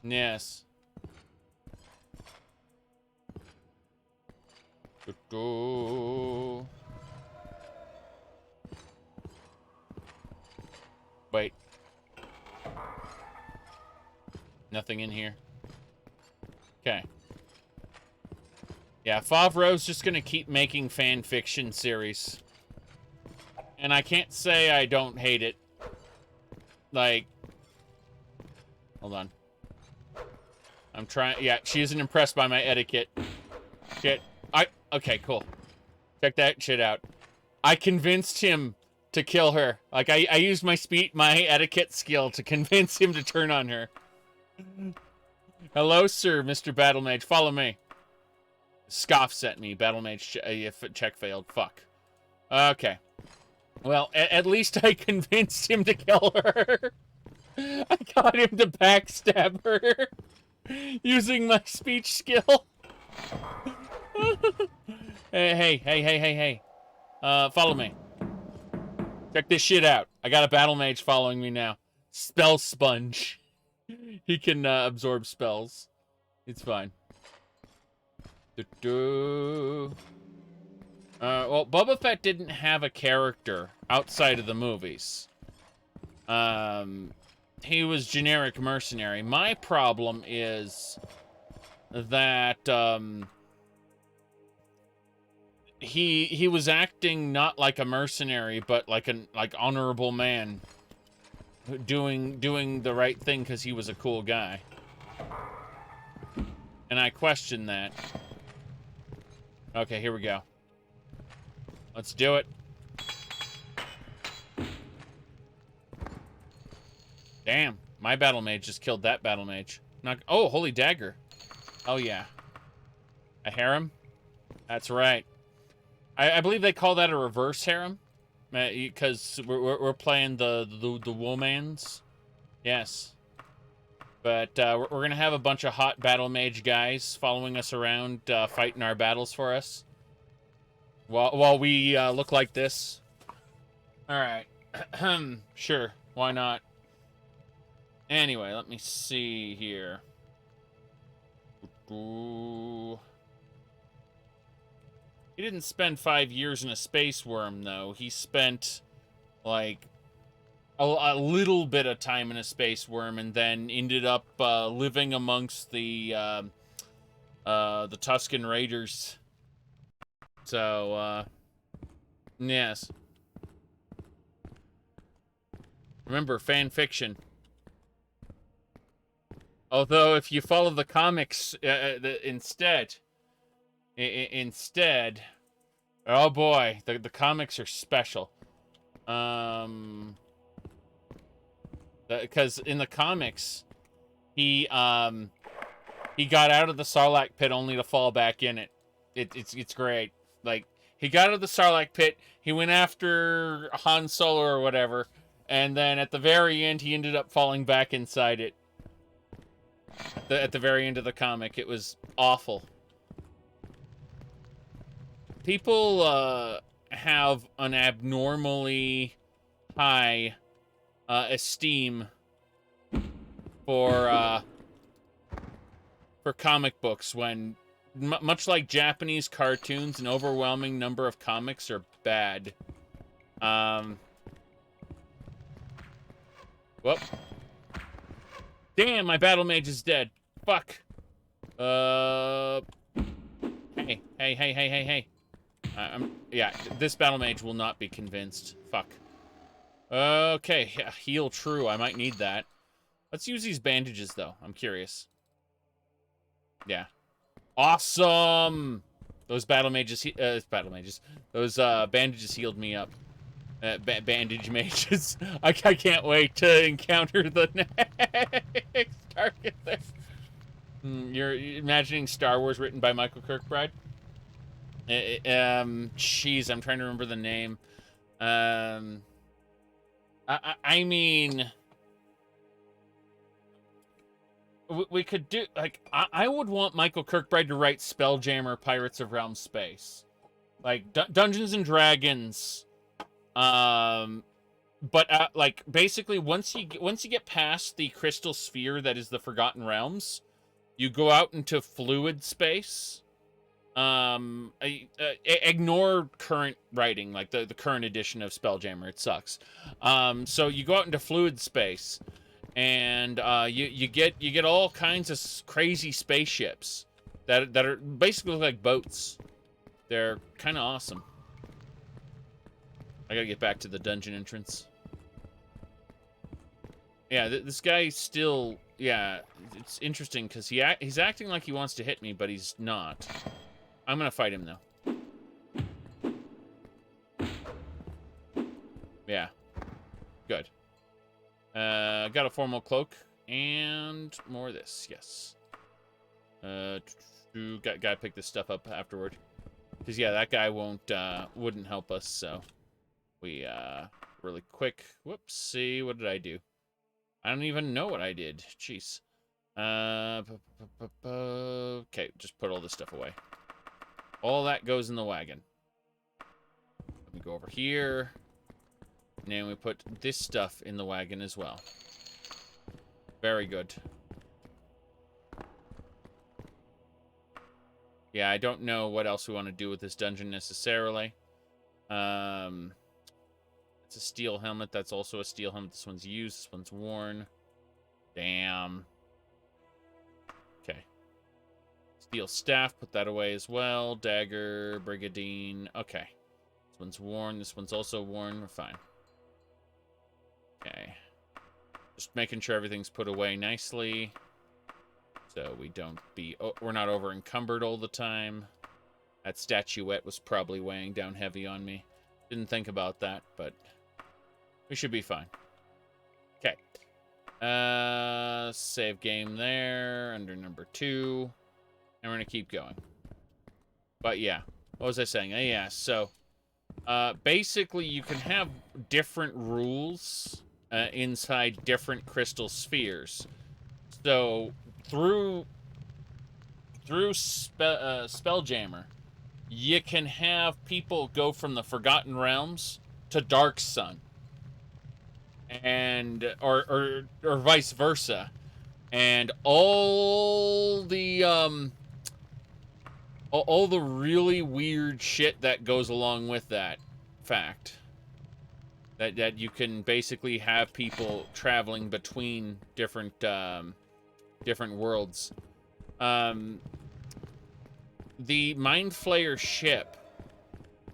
Yes. Wait. Nothing in here. Okay. Yeah, Favreau's just gonna keep making fan fiction series. And I can't say I don't hate it. Like... Hold on. I'm trying... Yeah, she isn't impressed by my etiquette. Shit. Okay, cool. Check that shit out. I convinced him to kill her. Like, I used my etiquette skill to convince him to turn on her. Hello, sir, Mr. Battle Mage. Follow me. Scoffs at me. Battle Mage check failed. Fuck. Okay. Well, at least I convinced him to kill her. I got him to backstab her using my speech skill. Hey. Follow me. Check this shit out. I got a battle mage following me now. Spell sponge. He can absorb spells. It's fine. Well, Boba Fett didn't have a character outside of the movies. He was generic mercenary. My problem is that he was acting not like a mercenary, but like an honorable man, doing the right thing because he was a cool guy. And I question that. Okay, here we go. Let's do it. Damn, my battle mage just killed that battle mage. Not. Oh, holy dagger. Oh yeah. A harem. That's right. I believe they call that a reverse harem, because we're playing the womans. Yes. But we're gonna have a bunch of hot battle mage guys following us around, fighting our battles for us, while we look like this. All right. Sure. Why not? Anyway, let me see here. Ooh. He didn't spend 5 years in a space worm, though. He spent, like, a little bit of time in a space worm, and then ended up living amongst the Tusken Raiders. So, yes. Remember, fan fiction. Although, if you follow the comics instead, oh boy, the comics are special. Because in the comics, he got out of the Sarlacc pit only to fall back in it. It's great. Like, he got out of the Sarlacc pit, he went after Han Solo or whatever, and then at the very end, he ended up falling back inside it. At the very end of the comic, it was awful. People have an abnormally high esteem for comic books when, much like Japanese cartoons, an overwhelming number of comics are bad. Whoop. Damn, my battle mage is dead. Fuck. Hey. Yeah, this battle mage will not be convinced. Fuck. Okay, yeah, heal true. I might need that. Let's use these bandages, though. I'm curious. Yeah. Awesome! Those battle mages, those bandages healed me up. Bandage mages. I can't wait to encounter the next target there. You're imagining Star Wars written by Michael Kirkbride? Jeez, I'm trying to remember the name. I mean, we could do, like, I would want Michael Kirkbride to write Spelljammer Pirates of Realm Space. Like, Dungeons and Dragons. But like, basically, once you get past the crystal sphere that is the Forgotten Realms, you go out into fluid space. Ignore current writing, like the current edition of Spelljammer. It sucks. So you go out into fluid space, and you get all kinds of crazy spaceships that are basically like boats. They're kind of awesome. I gotta get back to the dungeon entrance. Yeah, this guy still... Yeah, it's interesting, because he's acting like he wants to hit me, but he's not. I'm gonna fight him, though. Yeah. Good. Got a formal cloak, and more of this, yes. Gotta pick this stuff up afterward. Because, yeah, that guy wouldn't help us, so... We, really quick. Whoopsie, what did I do? I don't even know what I did. Jeez. Okay, just put all this stuff away. All that goes in the wagon. Let me go over here. And then we put this stuff in the wagon as well. Very good. Yeah, I don't know what else we want to do with this dungeon necessarily. It's a steel helmet. That's also a steel helmet. This one's used. This one's worn. Damn. Okay. Steel staff. Put that away as well. Dagger. Brigadine. Okay. This one's worn. This one's also worn. We're fine. Okay. Just making sure everything's put away nicely. So we don't be... Oh, we're not over encumbered all the time. That statuette was probably weighing down heavy on me. Didn't think about that, but... we should be fine. Okay. Save game there, under number 2. And we're gonna keep going. But yeah, what was I saying? Yeah, so basically you can have different rules inside different crystal spheres. So through Spelljammer, you can have people go from the Forgotten Realms to Dark Sun, and or vice versa, and all the really weird shit that goes along with that fact. That you can basically have people traveling between different different worlds. The Mind Flayer ship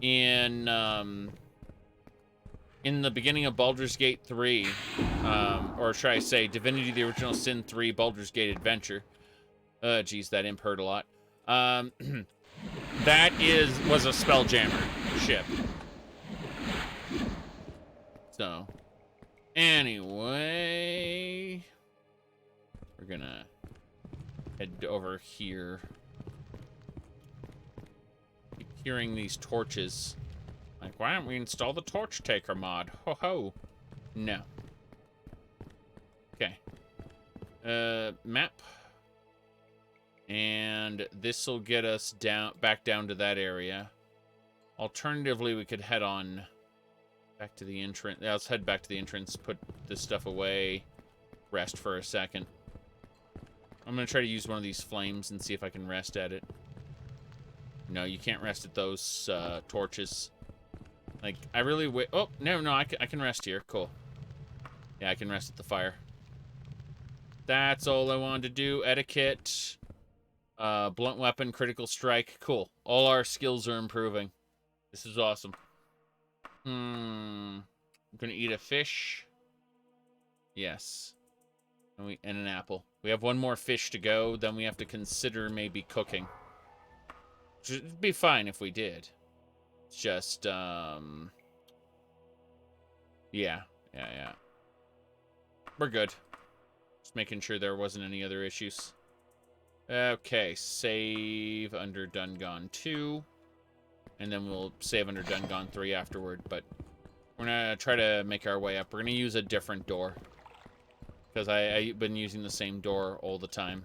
in the beginning of Baldur's Gate 3, or should I say Divinity: The Original Sin 3 Baldur's Gate Adventure. Geez, that imp hurt a lot. That was a Spelljammer ship. So, anyway, we're gonna head over here. Keep hearing these torches. Like, why don't we install the torch taker mod? Ho ho. No. Okay. Map. And this will get us back down to that area. Alternatively, we could head on back to the entrance. Yeah, let's head back to the entrance, put this stuff away, rest for a second. I'm going to try to use one of these flames and see if I can rest at it. No, you can't rest at those torches. Like, I really oh, no, I can rest here. Cool. Yeah, I can rest at the fire. That's all I wanted to do. Etiquette. Blunt weapon, critical strike. Cool. All our skills are improving. This is awesome. I'm gonna eat a fish. Yes. And an apple. We have one more fish to go, then we have to consider maybe cooking. Which would be fine if we did. It's just, yeah. We're good. Just making sure there wasn't any other issues. Okay, save under Done Gone 2. And then we'll save under Done Gone 3 afterward, but we're gonna try to make our way up. We're gonna use a different door. Because I've been using the same door all the time.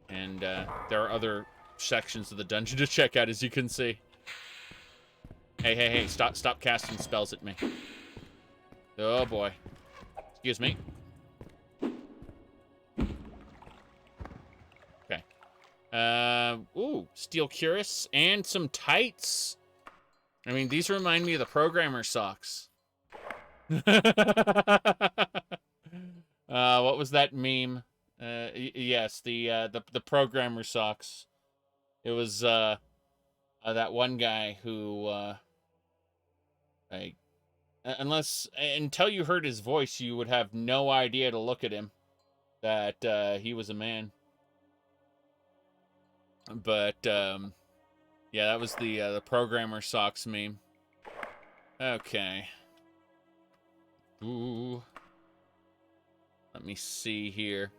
And there are other sections of the dungeon to check out, as you can see. Hey, stop casting spells at me. Oh boy. Excuse me. Okay. Ooh, steel cuirass and some tights. I mean, these remind me of the programmer socks. What was that meme? Yes, the programmer socks. It was that one guy who like, until you heard his voice, you would have no idea to look at him that he was a man. But yeah, that was the programmer socks meme. Okay. Ooh. Let me see here.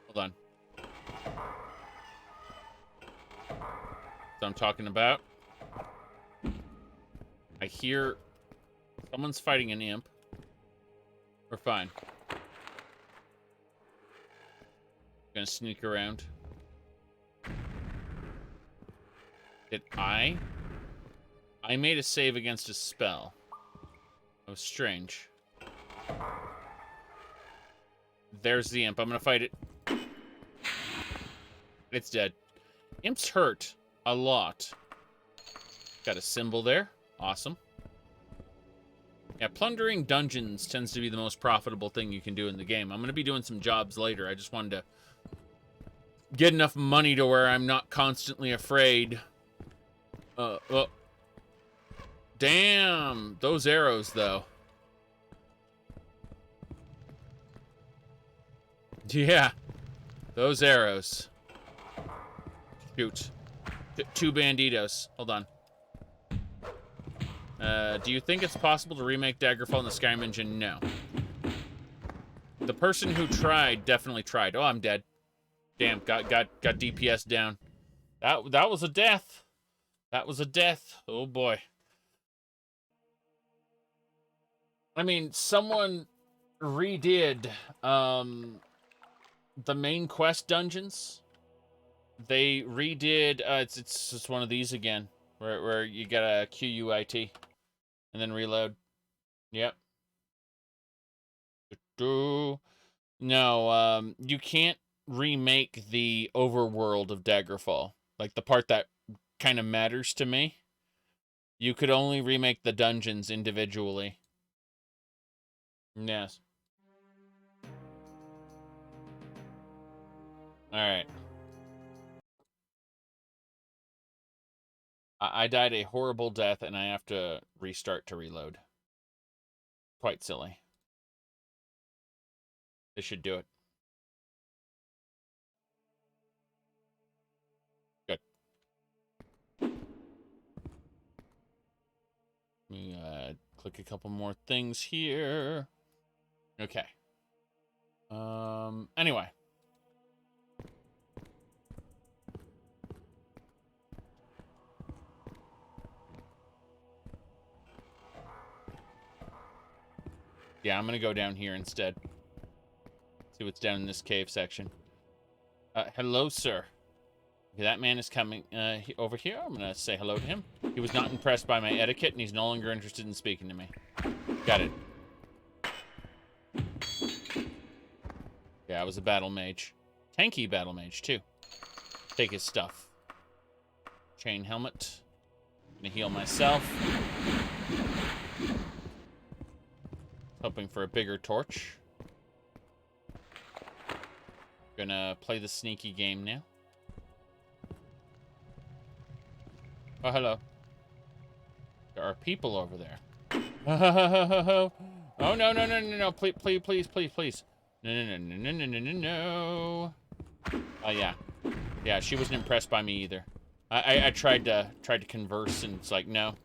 Hold on. So I'm talking about. I hear someone's fighting an imp. We're fine. Gonna sneak around. Did I made a save against a spell. That was strange. There's the imp. I'm gonna fight it. It's dead. Imps hurt a lot. Got a symbol there. Awesome. Yeah, plundering dungeons tends to be the most profitable thing you can do in the game. I'm gonna be doing some jobs later. I just wanted to get enough money to where I'm not constantly afraid. Damn, those arrows, though. Yeah, those arrows. Shoot. Two banditos. Hold on. Do you think it's possible to remake Daggerfall in the Skyrim engine? No. The person who tried definitely tried. Oh, I'm dead. Damn, got DPS down. That was a death. That was a death. Oh boy. I mean, someone redid the main quest dungeons. They redid it's just one of these again, where you gotta QUIT and then reload. Yep. No, you can't remake the overworld of Daggerfall. Like the part that kind of matters to me. You could only remake the dungeons individually. Yes. Alright. I died a horrible death, and I have to restart to reload. Quite silly. This should do it. Good. Let me click a couple more things here. Okay. Anyway. Yeah, I'm gonna go down here instead. See what's down in this cave section. Hello, sir. Okay, that man is coming over here. I'm gonna say hello to him. He was not impressed by my etiquette, and he's no longer interested in speaking to me. Got it. Yeah, I was a battle mage. Tanky battle mage, too. Take his stuff. Chain helmet. Gonna heal myself. Hoping for a bigger torch. Gonna play the sneaky game now. Oh, hello. There are people over there. Oh, no. Please. No. Oh, yeah. Yeah, she wasn't impressed by me either. I tried to converse, and it's like, no.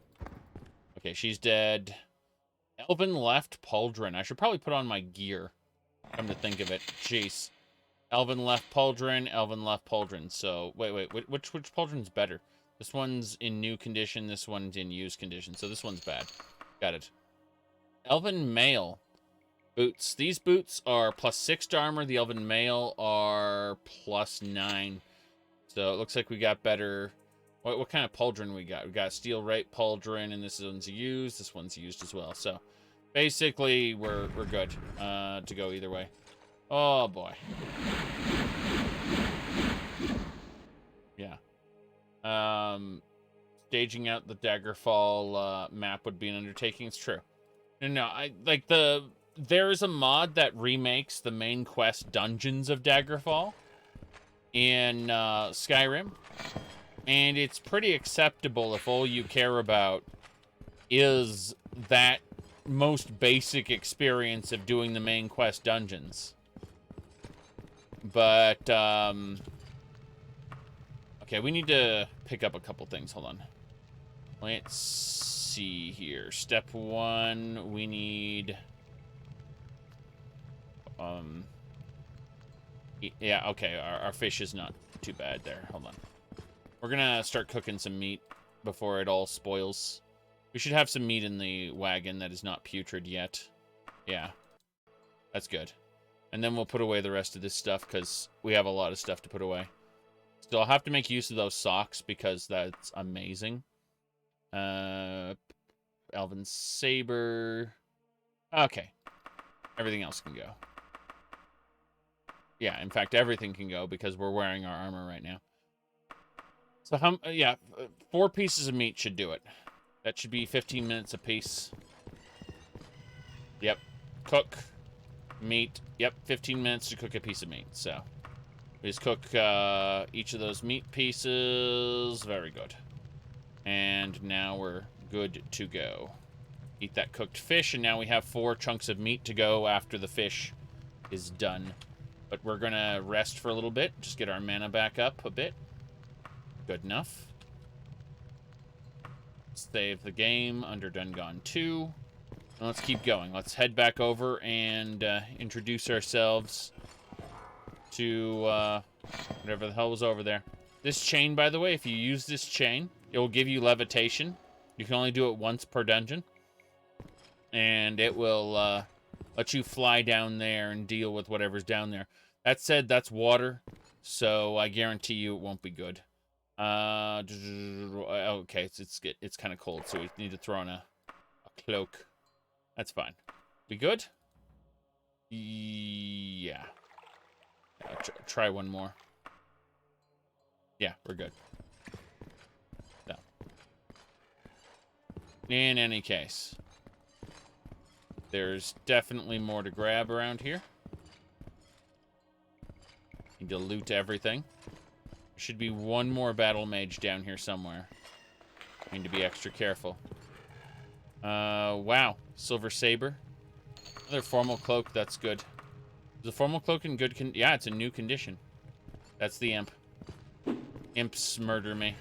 Okay, she's dead. Elven left pauldron. I should probably put on my gear. Come to think of it. Jeez. Elven left pauldron. So, wait. Which pauldron's better? This one's in new condition. This one's in used condition. So this one's bad. Got it. Elven mail. Boots. These boots are +6 to armor. The Elven mail are +9. So it looks like we got better. What kind of pauldron we got? We got steel right pauldron, and this one's used. This one's used as well. So basically, we're good to go either way. Oh boy. Yeah. Staging out the Daggerfall map would be an undertaking. It's true. No, there is a mod that remakes the main quest dungeons of Daggerfall in Skyrim, and it's pretty acceptable if all you care about is that most basic experience of doing the main quest dungeons. But okay, we need to pick up a couple things. Hold on. Let's see here. Step 1, we need yeah, okay, our fish is not too bad there. Hold on. We're gonna start cooking some meat before it all spoils. We should have some meat in the wagon that is not putrid yet. Yeah. That's good. And then we'll put away the rest of this stuff, because we have a lot of stuff to put away. Still, I'll have to make use of those socks, because that's amazing. Elven saber. Okay. Everything else can go. Yeah, in fact, everything can go, because we're wearing our armor right now. So, yeah, 4 pieces of meat should do it. That should be 15 minutes apiece. Yep. Cook. Meat. Yep, 15 minutes to cook a piece of meat. So, we just cook each of those meat pieces. Very good. And now we're good to go. Eat that cooked fish, and now we have 4 chunks of meat to go after the fish is done. But we're gonna rest for a little bit. Just get our mana back up a bit. Good enough. Save the game under Dungon 2. And let's keep going. Let's head back over and introduce ourselves to whatever the hell was over there. This chain, by the way, if you use this chain, it will give you levitation. You can only do it once per dungeon. And it will let you fly down there and deal with whatever's down there. That said, that's water, so I guarantee you it won't be good. Okay, it's kind of cold, so we need to throw on a cloak. That's fine. We good? Yeah. Try one more. Yeah, we're good. So. In any case, there's definitely more to grab around here. Need to loot everything. There should be one more battle mage down here somewhere. Need to be extra careful. Wow. Silver saber. Another formal cloak, that's good. Is the formal cloak in good condition? Yeah, it's a new condition. That's the imp. Imps murder me.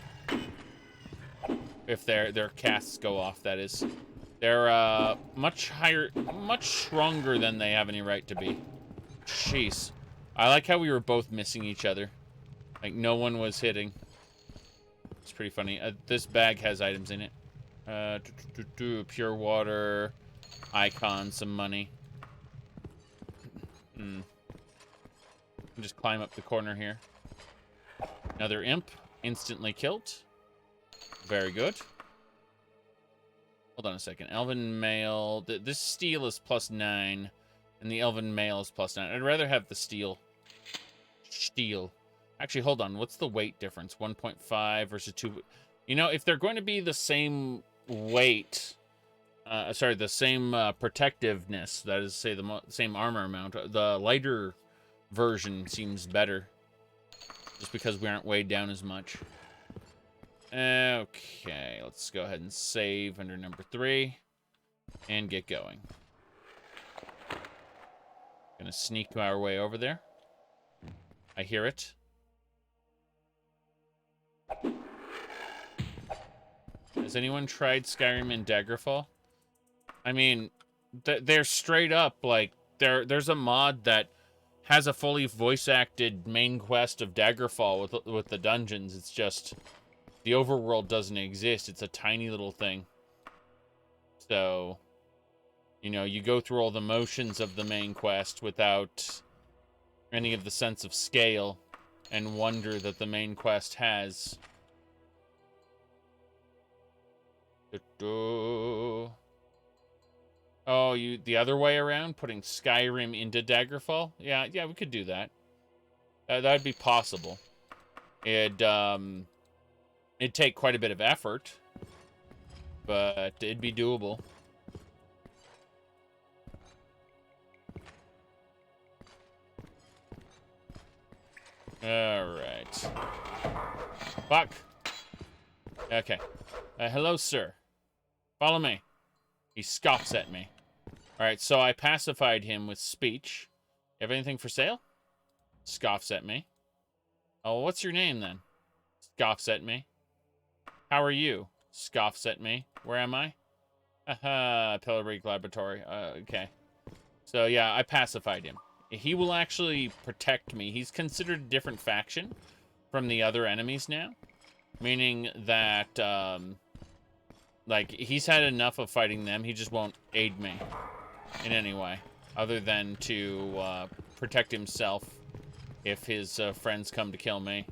If their casts go off, that is. They're much higher, much stronger than they have any right to be. Jeez. I like how we were both missing each other. Like, no one was hitting. It's pretty funny. This bag has items in it. Pure water, icon, some money. Just climb up the corner here. Another imp, instantly killed. Very good. Hold on a second. Elven male. This steel is +9, and the elven male is +9. I'd rather have the steel. Actually, hold on. What's the weight difference? 1.5 versus 2. You know, if they're going to be the same weight, the same protectiveness, that is, say, the same armor amount, the lighter version seems better. Just because we aren't weighed down as much. Okay, let's go ahead and save under number 3 and get going. Gonna sneak our way over there. I hear it. Has anyone tried Skyrim and Daggerfall? I mean, they're straight up, like, there's a mod that has a fully voice-acted main quest of Daggerfall with the dungeons. It's just, the overworld doesn't exist. It's a tiny little thing. So, you know, you go through all the motions of the main quest without any of the sense of scale and wonder that the main quest has. Oh, the other way around, putting Skyrim into Daggerfall? Yeah, we could do that. That'd be possible. It'd take quite a bit of effort, but it'd be doable. All right. Fuck. Okay. Hello, sir. Follow me. He scoffs at me. All right, so I pacified him with speech. You have anything for sale? Scoffs at me. Oh, what's your name, then? Scoffs at me. How are you? Scoffs at me. Where am I? Aha, Pilloric Laboratory. Okay. So, yeah, I pacified him. He will actually protect me. He's considered a different faction from the other enemies now. Meaning that, like, he's had enough of fighting them. He just won't aid me in any way. Other than to protect himself if his friends come to kill me.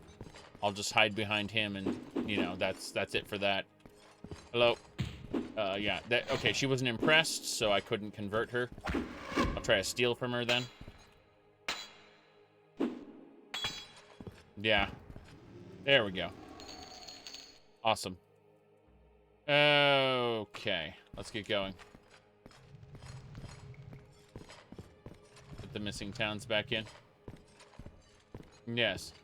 I'll just hide behind him and, you know, that's it for that. Hello. Yeah. Okay, she wasn't impressed, so I couldn't convert her. I'll try to steal from her then. Yeah. There we go. Awesome. Okay. Let's get going. Put the missing towns back in. Yes.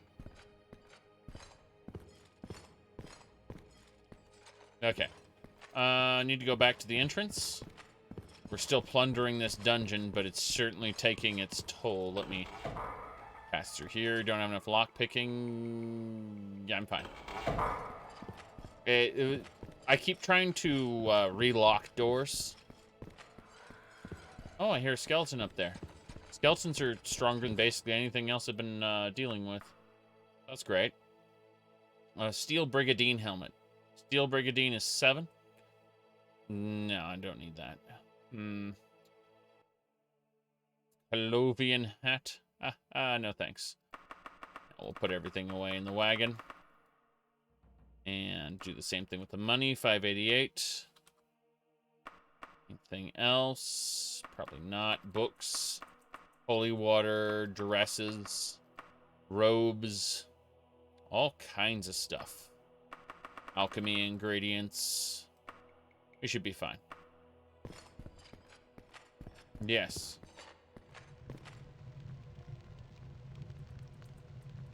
Okay. Need to go back to the entrance. We're still plundering this dungeon, but it's certainly taking its toll. Let me Pass through here. Don't have enough lock picking. Yeah, I'm fine. I keep trying to relock doors. Oh, I hear a skeleton up there. Skeletons are stronger than basically anything else I've been dealing with. That's great. Steel Brigandine helmet. Steel Brigandine is 7. No, I don't need that. Palovian hat. No thanks. We'll put everything away in the wagon. And do the same thing with the money. 588. Anything else? Probably not. Books. Holy water. Dresses. Robes. All kinds of stuff. Alchemy ingredients. We should be fine. Yes.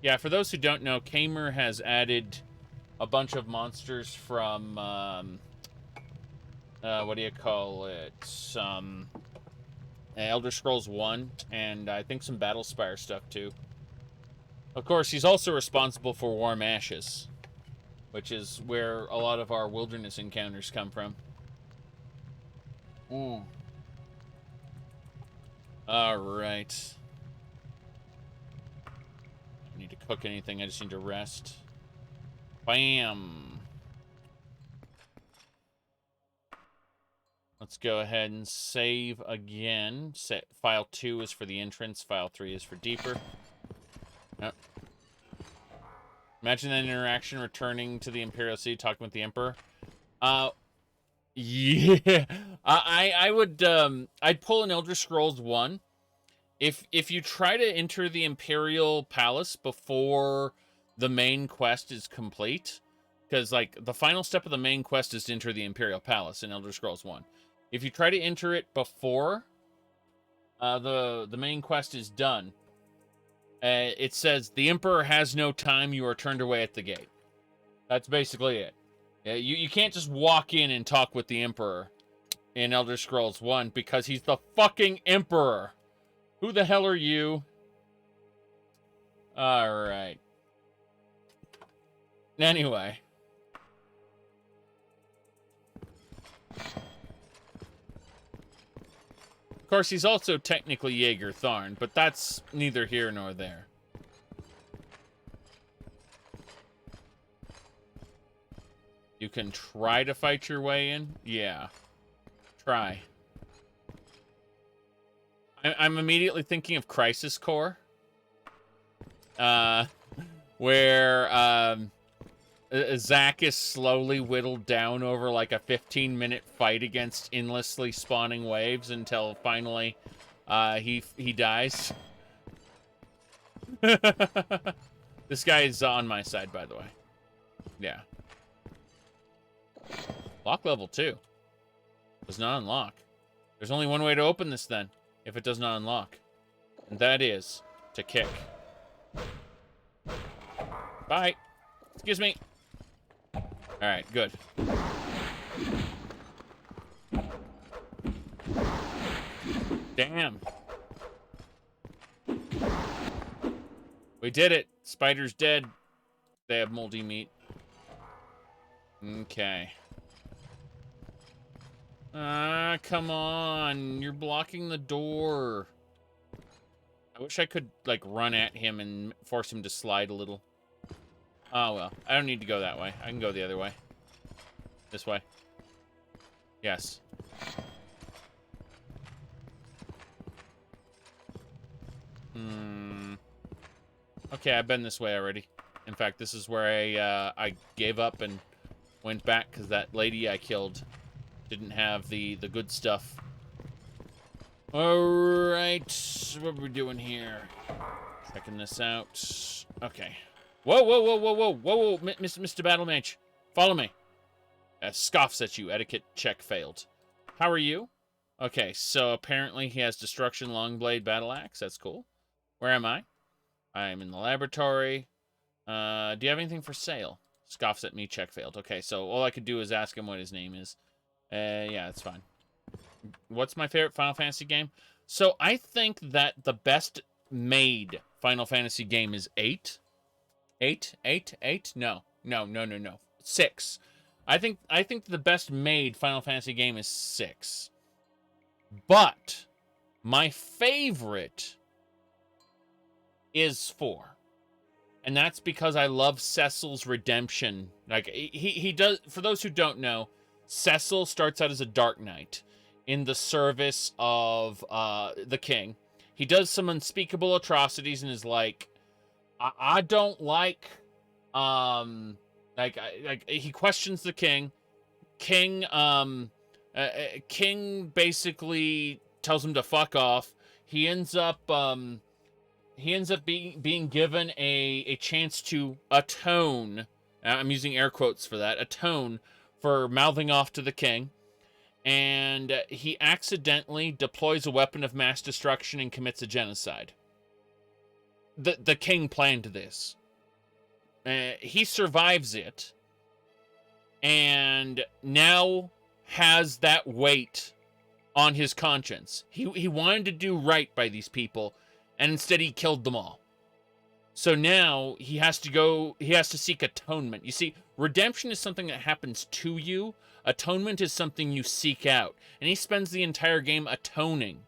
Yeah, for those who don't know, Kamer has added a bunch of monsters from, what do you call it? Elder Scrolls 1, and I think some Battlespire stuff, too. Of course, he's also responsible for Warm Ashes, which is where a lot of our wilderness encounters come from. Alright. I need to cook anything, I just need to rest. Bam! Let's go ahead and save again. File 2 is for the entrance, file 3 is for deeper. Oh. Imagine that interaction returning to the Imperial City, talking with the Emperor. Yeah. I would, I'd pull an Elder Scrolls 1. If you try to enter the Imperial Palace before the main quest is complete, because, like, the final step of the main quest is to enter the Imperial Palace in Elder Scrolls 1. If you try to enter it before the main quest is done, it says, the Emperor has no time, you are turned away at the gate. That's basically it. Yeah, you can't just walk in and talk with the Emperor in Elder Scrolls 1 because he's the fucking Emperor. Who the hell are you? Alright. Anyway. Of course, he's also technically Jaeger Tharn, but that's neither here nor there. You can try to fight your way in? Yeah. Try. I'm immediately thinking of Crisis Core. Where Zack is slowly whittled down over like a 15-minute fight against endlessly spawning waves until finally he dies. This guy is on my side, by the way. Yeah. Lock level 2. Does not unlock. There's only one way to open this then, if it does not unlock. And that is to kick. Bye. Excuse me. Alright, good. Damn. We did it. Spider's dead. They have moldy meat. Okay. Ah, come on. You're blocking the door. I wish I could, like, run at him and force him to slide a little. Oh, well. I don't need to go that way. I can go the other way. This way. Yes. Okay, I've been this way already. In fact, this is where I gave up and went back because that lady I killed didn't have the good stuff. Alright, what are we doing here? Checking this out. Okay. Whoa, whoa, whoa, whoa, whoa, whoa, whoa, Mr. Battlemage. Follow me. Scoffs at you. Etiquette check failed. How are you? Okay, so apparently he has Destruction Longblade Battle Axe. That's cool. Where am I? I'm in the laboratory. Do you have anything for sale? Scoffs at me, check failed. Okay, so all I could do is ask him what his name is. Yeah, that's fine. What's my favorite Final Fantasy game? So I think that the best made Final Fantasy game is 8. 8? 8? 8? No. No, no, no, no. 6. I think the best made Final Fantasy game is 6. But my favorite is 4. And that's because I love Cecil's redemption. Like, he does, for those who don't know, Cecil starts out as a Dark Knight in the service of the king. He does some unspeakable atrocities and is like, I don't like, he questions the king. King basically tells him to fuck off. He ends up being given a chance to atone. I'm using air quotes for that. Atone for mouthing off to the king. And he accidentally deploys a weapon of mass destruction and commits a genocide. The king planned this. He survives it. And now has that weight on his conscience. He wanted to do right by these people, and instead he killed them all. So now he has to seek atonement. You see, redemption is something that happens to you. Atonement is something you seek out. And he spends the entire game atoning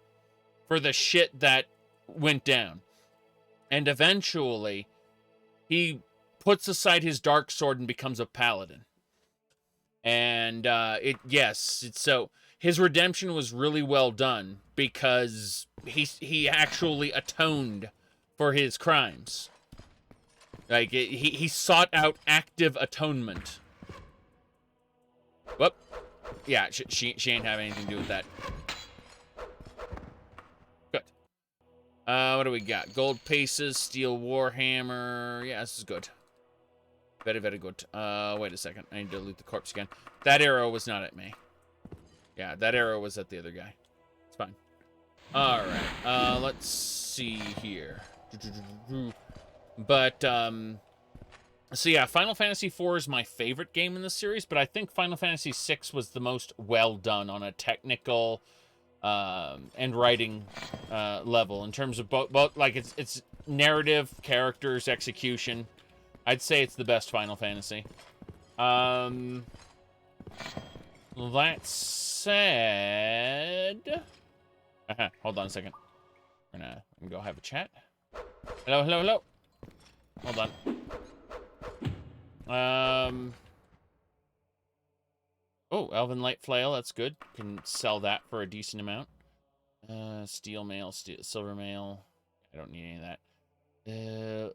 for the shit that went down. And eventually, he puts aside his dark sword and becomes a paladin. And so his redemption was really well done because he actually atoned for his crimes. Like, he sought out active atonement. Whoop. Yeah, she ain't have anything to do with that. Good. What do we got? Gold pieces, steel warhammer. Yeah, this is good. Very, very good. Wait a second. I need to loot the corpse again. That arrow was not at me. Yeah, that arrow was at the other guy. It's fine. Alright. Let's see here. But, so yeah, Final Fantasy IV is my favorite game in the series, but I think Final Fantasy VI was the most well done on a technical and writing level in terms of both like its narrative, characters, execution. I'd say it's the best Final Fantasy. That said, hold on a second. I'm gonna go have a chat. Hello, hello, hello. Hold on. Oh, Elven Light Flail, that's good. Can sell that for a decent amount. Steel mail, silver mail. I don't need any of that.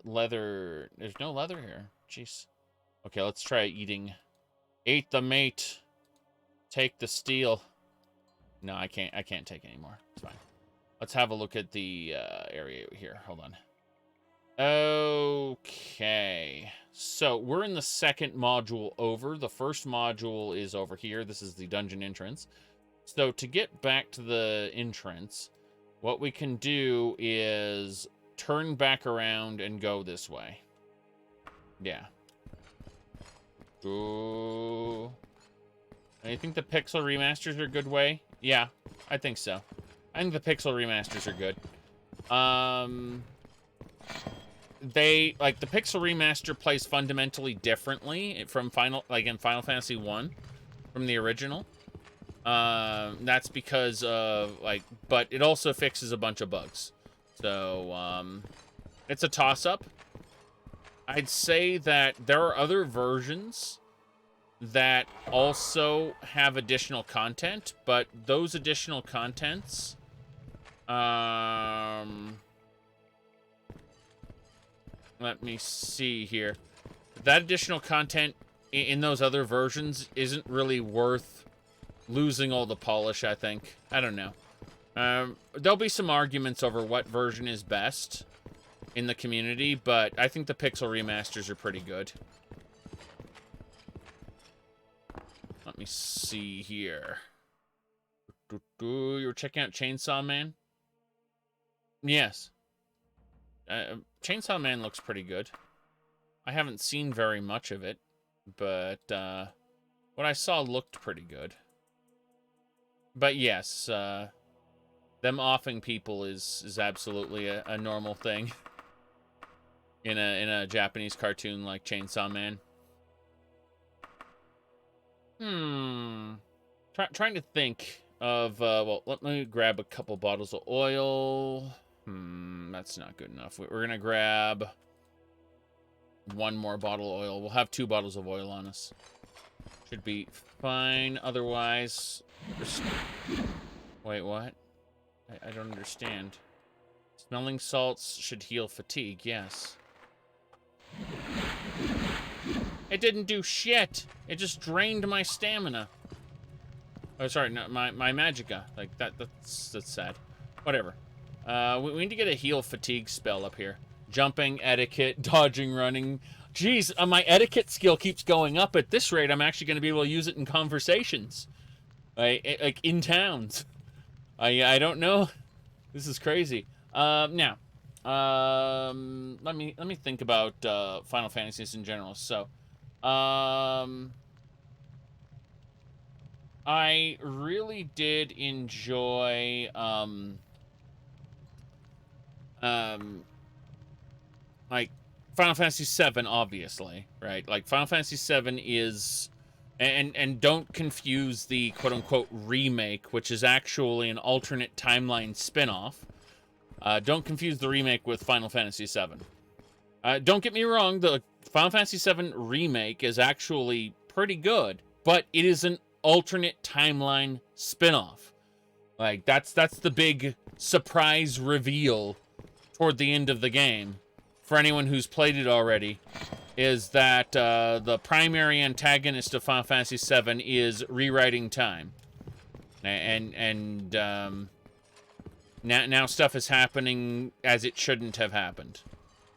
Leather. There's no leather here. Jeez. Okay, let's try eating. Eat the meat. Take the steel. No, I can't take any more. It's fine. Let's have a look at the area here. Hold on. Okay. So, we're in the second module over. The first module is over here. This is the dungeon entrance. So, to get back to the entrance, what we can do is turn back around and go this way. Yeah. Ooh. I think the pixel remasters are a good way. Yeah, I think so. I think the pixel remasters are good. The pixel remaster plays fundamentally differently from Final Fantasy 1 from the original. That's because of but it also fixes a bunch of bugs. So, it's a toss-up. I'd say that there are other versions that also have additional content, but those additional contents, let me see here. That additional content in those other versions isn't really worth losing all the polish, I think. I don't know. There'll be some arguments over what version is best in the community, but I think the pixel remasters are pretty good. Let me see here. You were checking out Chainsaw Man? Yes. Chainsaw Man looks pretty good. I haven't seen very much of it, but what I saw looked pretty good. But yes, them offing people is absolutely a normal thing. in a Japanese cartoon like Chainsaw Man. Trying to think of, well, let me grab a couple bottles of oil. That's not good enough. We're gonna grab one more bottle of oil. We'll have 2 bottles of oil on us. Should be fine. Otherwise, wait, what? I don't understand. Smelling salts should heal fatigue, yes. It didn't do shit. It just drained my stamina. Oh, sorry, no, my magicka. Like, that's sad. Whatever. We need to get a heal fatigue spell up here. Jumping, etiquette, dodging, running. Jeez, my etiquette skill keeps going up. At this rate, I'm actually going to be able to use it in conversations. Like, in towns. I don't know. This is crazy. Now, let me think about Final Fantasies in general. So, I really did enjoy like Final Fantasy VII, obviously, right? Like Final Fantasy VII is, and don't confuse the quote-unquote remake, which is actually an alternate timeline spin-off. Don't confuse the remake with Final Fantasy VII. Don't get me wrong, the Final Fantasy VII remake is actually pretty good, but it is an alternate timeline spin-off. Like, that's the big surprise reveal toward the end of the game, for anyone who's played it already, is that the primary antagonist of Final Fantasy VII is rewriting time. And now stuff is happening as it shouldn't have happened.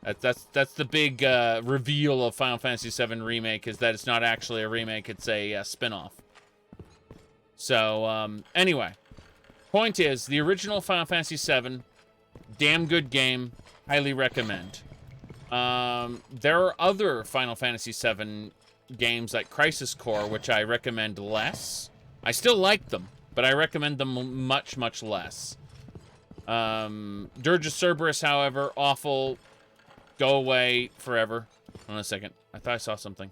That's the big reveal of Final Fantasy VII Remake, is that it's not actually a remake, it's a spin-off. So, anyway. Point is, the original Final Fantasy VII, damn good game, highly recommend. There are other Final Fantasy VII games like Crisis Core, which I recommend less. I still like them, but I recommend them much, much less. Dirge of Cerberus, however, awful. Go away forever. Hold on a second. I thought I saw something.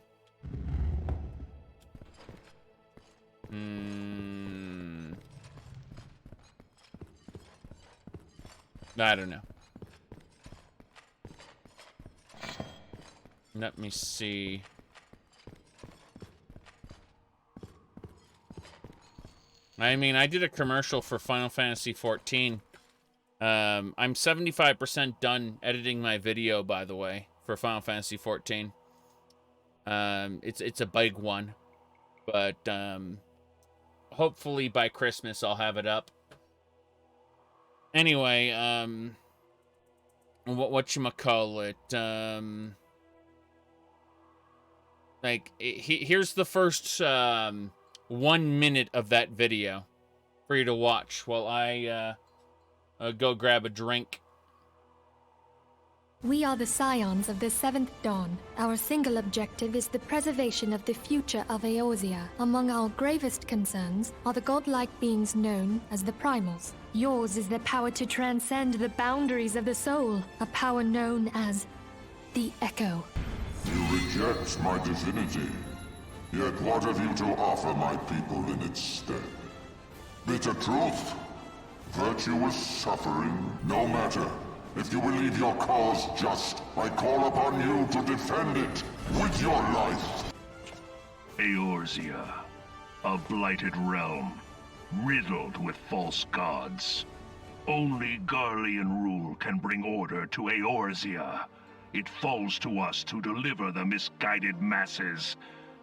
I don't know. Let me see. I mean, I did a commercial for Final Fantasy XIV. I'm 75% done editing my video, by the way, for Final Fantasy XIV. It's a big one, but hopefully by Christmas I'll have it up. Anyway, whatchamacallit, like, here's the first 1 minute of that video for you to watch while I go grab a drink. We are the scions of the 7th Dawn. Our single objective is the preservation of the future of Eorzea. Among our gravest concerns are the godlike beings known as the Primals. Yours is the power to transcend the boundaries of the soul, a power known as the Echo. You reject my divinity, yet what have you to offer my people in its stead? Bitter truth? Virtuous suffering? No matter. If you believe your cause just, I call upon you to defend it with your life. Eorzea, a blighted realm, riddled with false gods. Only Garlean rule can bring order to Eorzea. It falls to us to deliver the misguided masses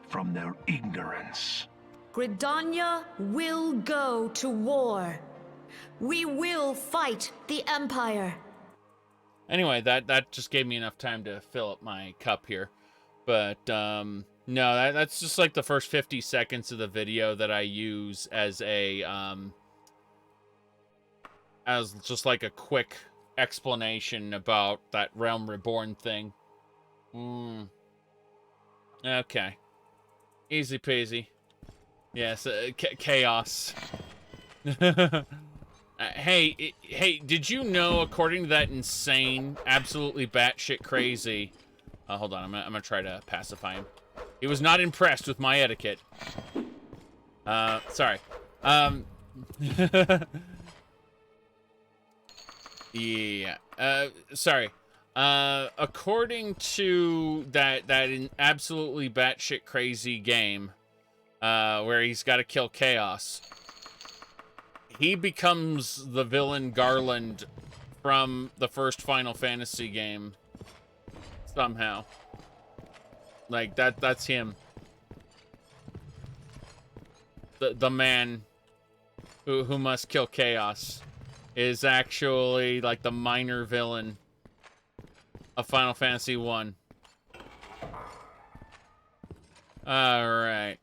from their ignorance. Gridania will go to war. We will fight the Empire. Anyway, that just gave me enough time to fill up my cup here. But, no, that's just like the first 50 seconds of the video that I use as a, as just like a quick explanation about that Realm Reborn thing. Okay. Easy peasy. Yes, chaos. Hey, did you know, according to that insane, absolutely batshit crazy... hold on, I'm gonna try to pacify him. He was not impressed with my etiquette. Sorry. Yeah. Sorry. According to that absolutely batshit crazy game, where he's got to kill Chaos, he becomes the villain Garland from the first Final Fantasy game. Somehow. Like, that's him. The man who must kill Chaos is actually, like, the minor villain of Final Fantasy 1. Alright.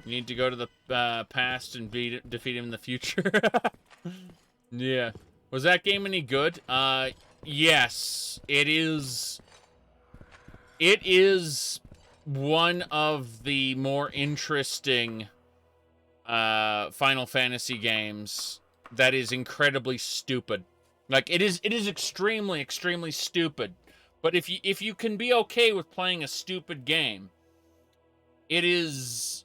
You need to go to the past and defeat him in the future. Yeah. Was that game any good? Yes. It is one of the more interesting Final Fantasy games that is incredibly stupid. Like, it is extremely, extremely stupid. But if you can be okay with playing a stupid game, it is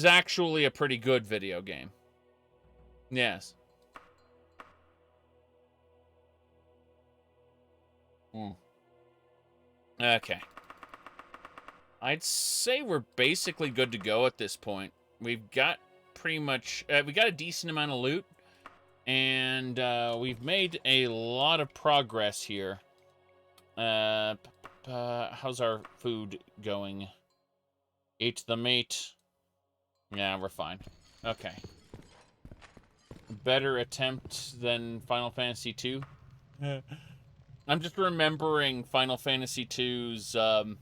actually a pretty good video game. Yes. Okay. I'd say we're basically good to go at this point. We've got pretty much... we got a decent amount of loot. And we've made a lot of progress here. How's our food going? Ate the meat. Yeah, we're fine. Okay. Better attempt than Final Fantasy 2. I'm just remembering Final Fantasy 2's, it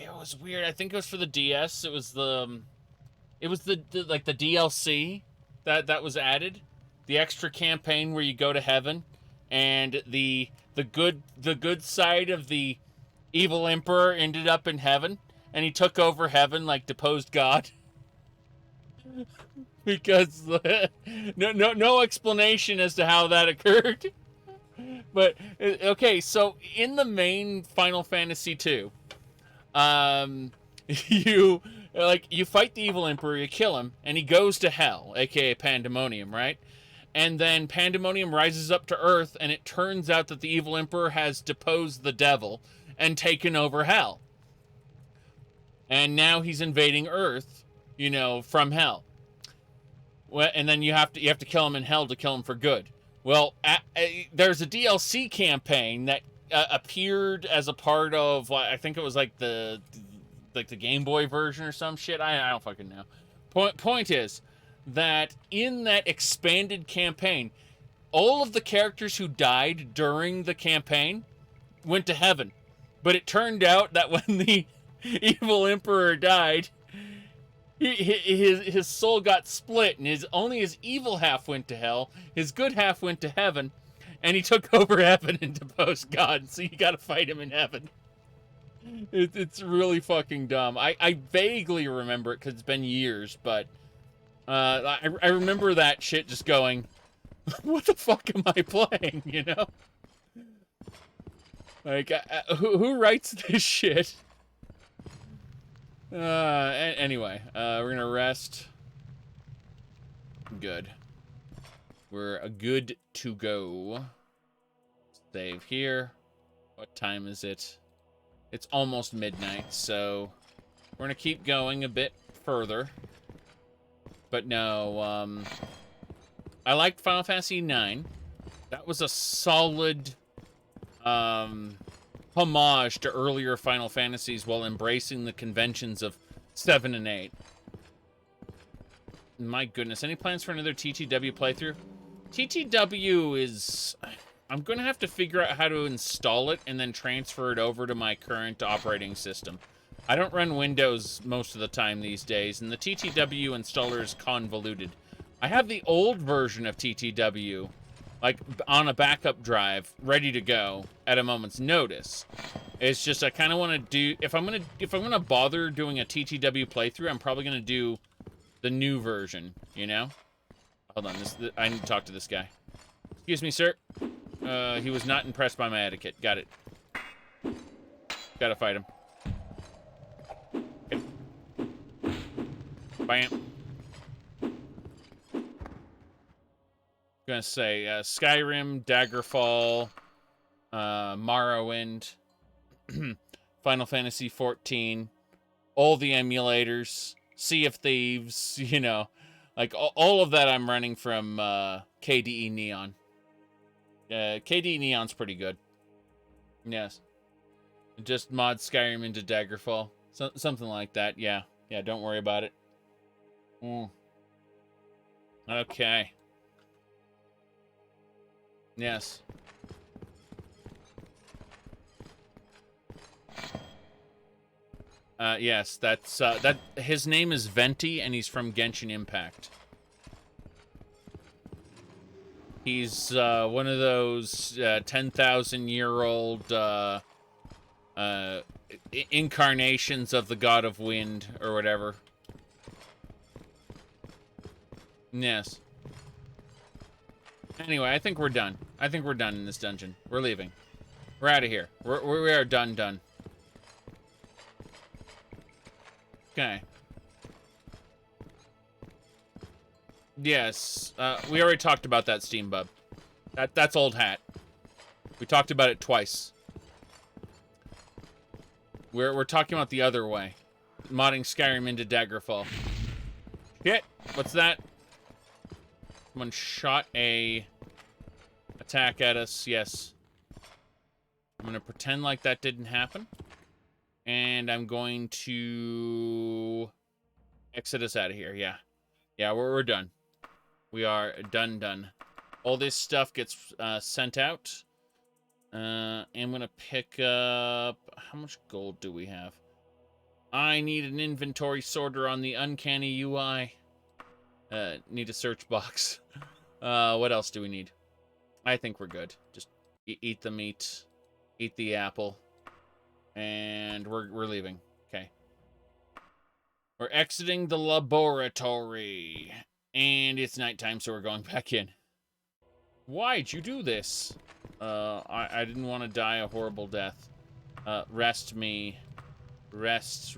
was weird. I think it was for the DS. It was the DLC that was added. The extra campaign where you go to heaven, and the good side of the evil emperor ended up in heaven, and he took over heaven like deposed God. Because no explanation as to how that occurred. But okay, so in the main Final Fantasy 2, you fight the evil emperor, you kill him, and he goes to hell, aka Pandemonium, right? And then Pandemonium rises up to Earth, and it turns out that the evil emperor has deposed the devil and taken over hell. And now he's invading Earth, from hell. Well, and then you have to kill him in hell to kill him for good. Well, there's a DLC campaign that appeared as a part of, I think it was like the Game Boy version or some shit. I don't fucking know. Point is that in that expanded campaign, all of the characters who died during the campaign went to heaven. But it turned out that when the evil emperor died, his soul got split, and only his evil half went to hell, his good half went to heaven, and he took over heaven and deposed God, so you gotta fight him in heaven. It's really fucking dumb. I vaguely remember it, because it's been years, but I remember that shit just going, what the fuck am I playing, Like, who writes this shit? Anyway, we're gonna rest. Good. We're good to go. Save here. What time is it? It's almost midnight, so we're gonna keep going a bit further. But no, I liked Final Fantasy IX. That was a solid, homage to earlier Final Fantasies while embracing the conventions of 7 and 8. My goodness, any plans for another TTW playthrough? TTW is... I'm going to have to figure out how to install it and then transfer it over to my current operating system. I don't run Windows most of the time these days, and the TTW installer is convoluted. I have the old version of TTW, like on a backup drive, ready to go at a moment's notice. It's just I kind of want to do if I'm gonna bother doing a TTW playthrough, I'm probably gonna do the new version. You know? Hold on, I need to talk to this guy. Excuse me, sir. He was not impressed by my etiquette. Got it. Gotta fight him. Okay. Bam. Gonna say Skyrim, Daggerfall, Morrowind, Final Fantasy 14, all the emulators, Sea of Thieves, you know, like all of that I'm running from KDE Neon. KDE Neon's pretty good. Yes. Just mod Skyrim into Daggerfall. Something like that, yeah. Yeah, don't worry about it. Okay. Yes. Yes, that's, his name is Venti, and he's from Genshin Impact. He's, one of those, 10,000-year-old, incarnations of the God of Wind, or whatever. Yes. Anyway, I think we're done. I think we're done in this dungeon. We're leaving. We're out of here. We are done. Okay. Yes. We already talked about that, Steam Bub. That's old hat. We talked about it twice. We're talking about the other way. Modding Skyrim into Daggerfall. Shit! What's that? Someone shot a attack at us. Yes. I'm gonna pretend like that didn't happen. And I'm going to exit us out of here. Yeah. Yeah, we're done. We are done. All this stuff gets sent out. I'm gonna pick up... How much gold do we have? I need an inventory sorter on the uncanny UI. Need a search box. What else do we need? I think we're good. Just eat the meat. Eat the apple. And we're leaving. Okay. We're exiting the laboratory. And it's nighttime, so we're going back in. Why'd you do this? I didn't want to die a horrible death. Rest me. Rest.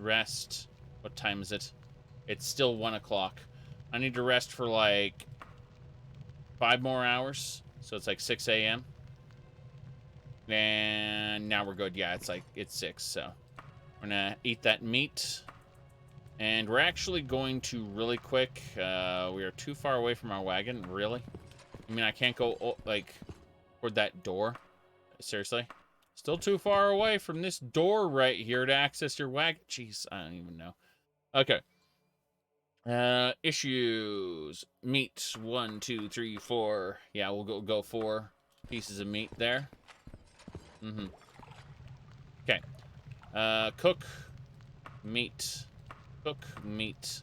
What time is it? It's still 1 o'clock. I need to rest for like 5 more hours. So it's like 6 a.m. And now we're good. Yeah, it's 6. So we're gonna eat that meat. And we're actually going to really quick. We are too far away from our wagon. Really? I mean, I can't go like toward that door. Seriously? Still too far away from this door right here to access your wagon. Jeez, I don't even know. Okay. Issues. Meat. 1, 2, 3, 4. Yeah, we'll go 4 pieces of meat there. Okay. Cook. Meat. Cook. Meat.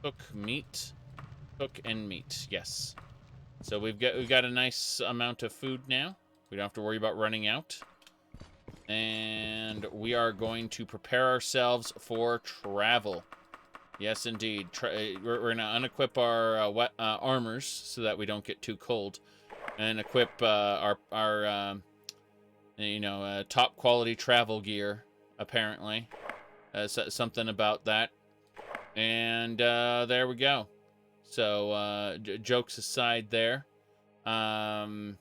Cook. Meat. Cook and meat. Yes. So we've got a nice amount of food now. We don't have to worry about running out. And we are going to prepare ourselves for travel. Yes, indeed. We're going to unequip our armors so that we don't get too cold, and equip our top quality travel gear. Apparently, something about that. And there we go. So jokes aside, there. I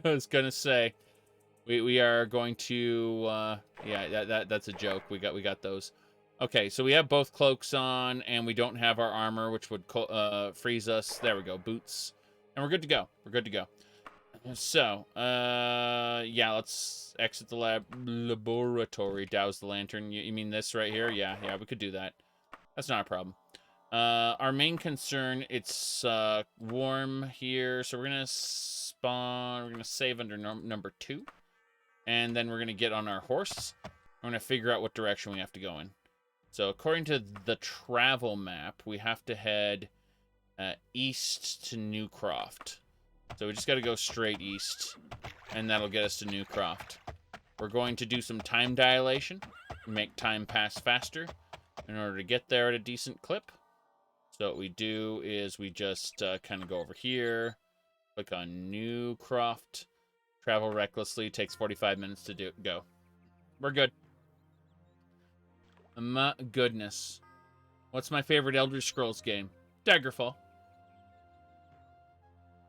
was gonna say. We are going to yeah, that's a joke. We got those. Okay, so we have both cloaks on, and we don't have our armor, which would freeze us. There we go, boots, and we're good to go. We're good to go. So yeah, let's exit the laboratory. Douse the lantern. You mean this right here? Yeah, we could do that. That's not a problem. Our main concern, it's warm here, so we're gonna spawn. We're gonna save under number 2. And then we're going to get on our horse. We're going to figure out what direction we have to go in. So according to the travel map, we have to head east to Newcroft. So we just got to go straight east, and that'll get us to New Croft. We're going to do some time dilation, make time pass faster in order to get there at a decent clip. So what we do is we just kind of go over here, click on New Croft, travel recklessly, takes 45 minutes to go. We're good. My goodness. What's my favorite Elder Scrolls game? Daggerfall.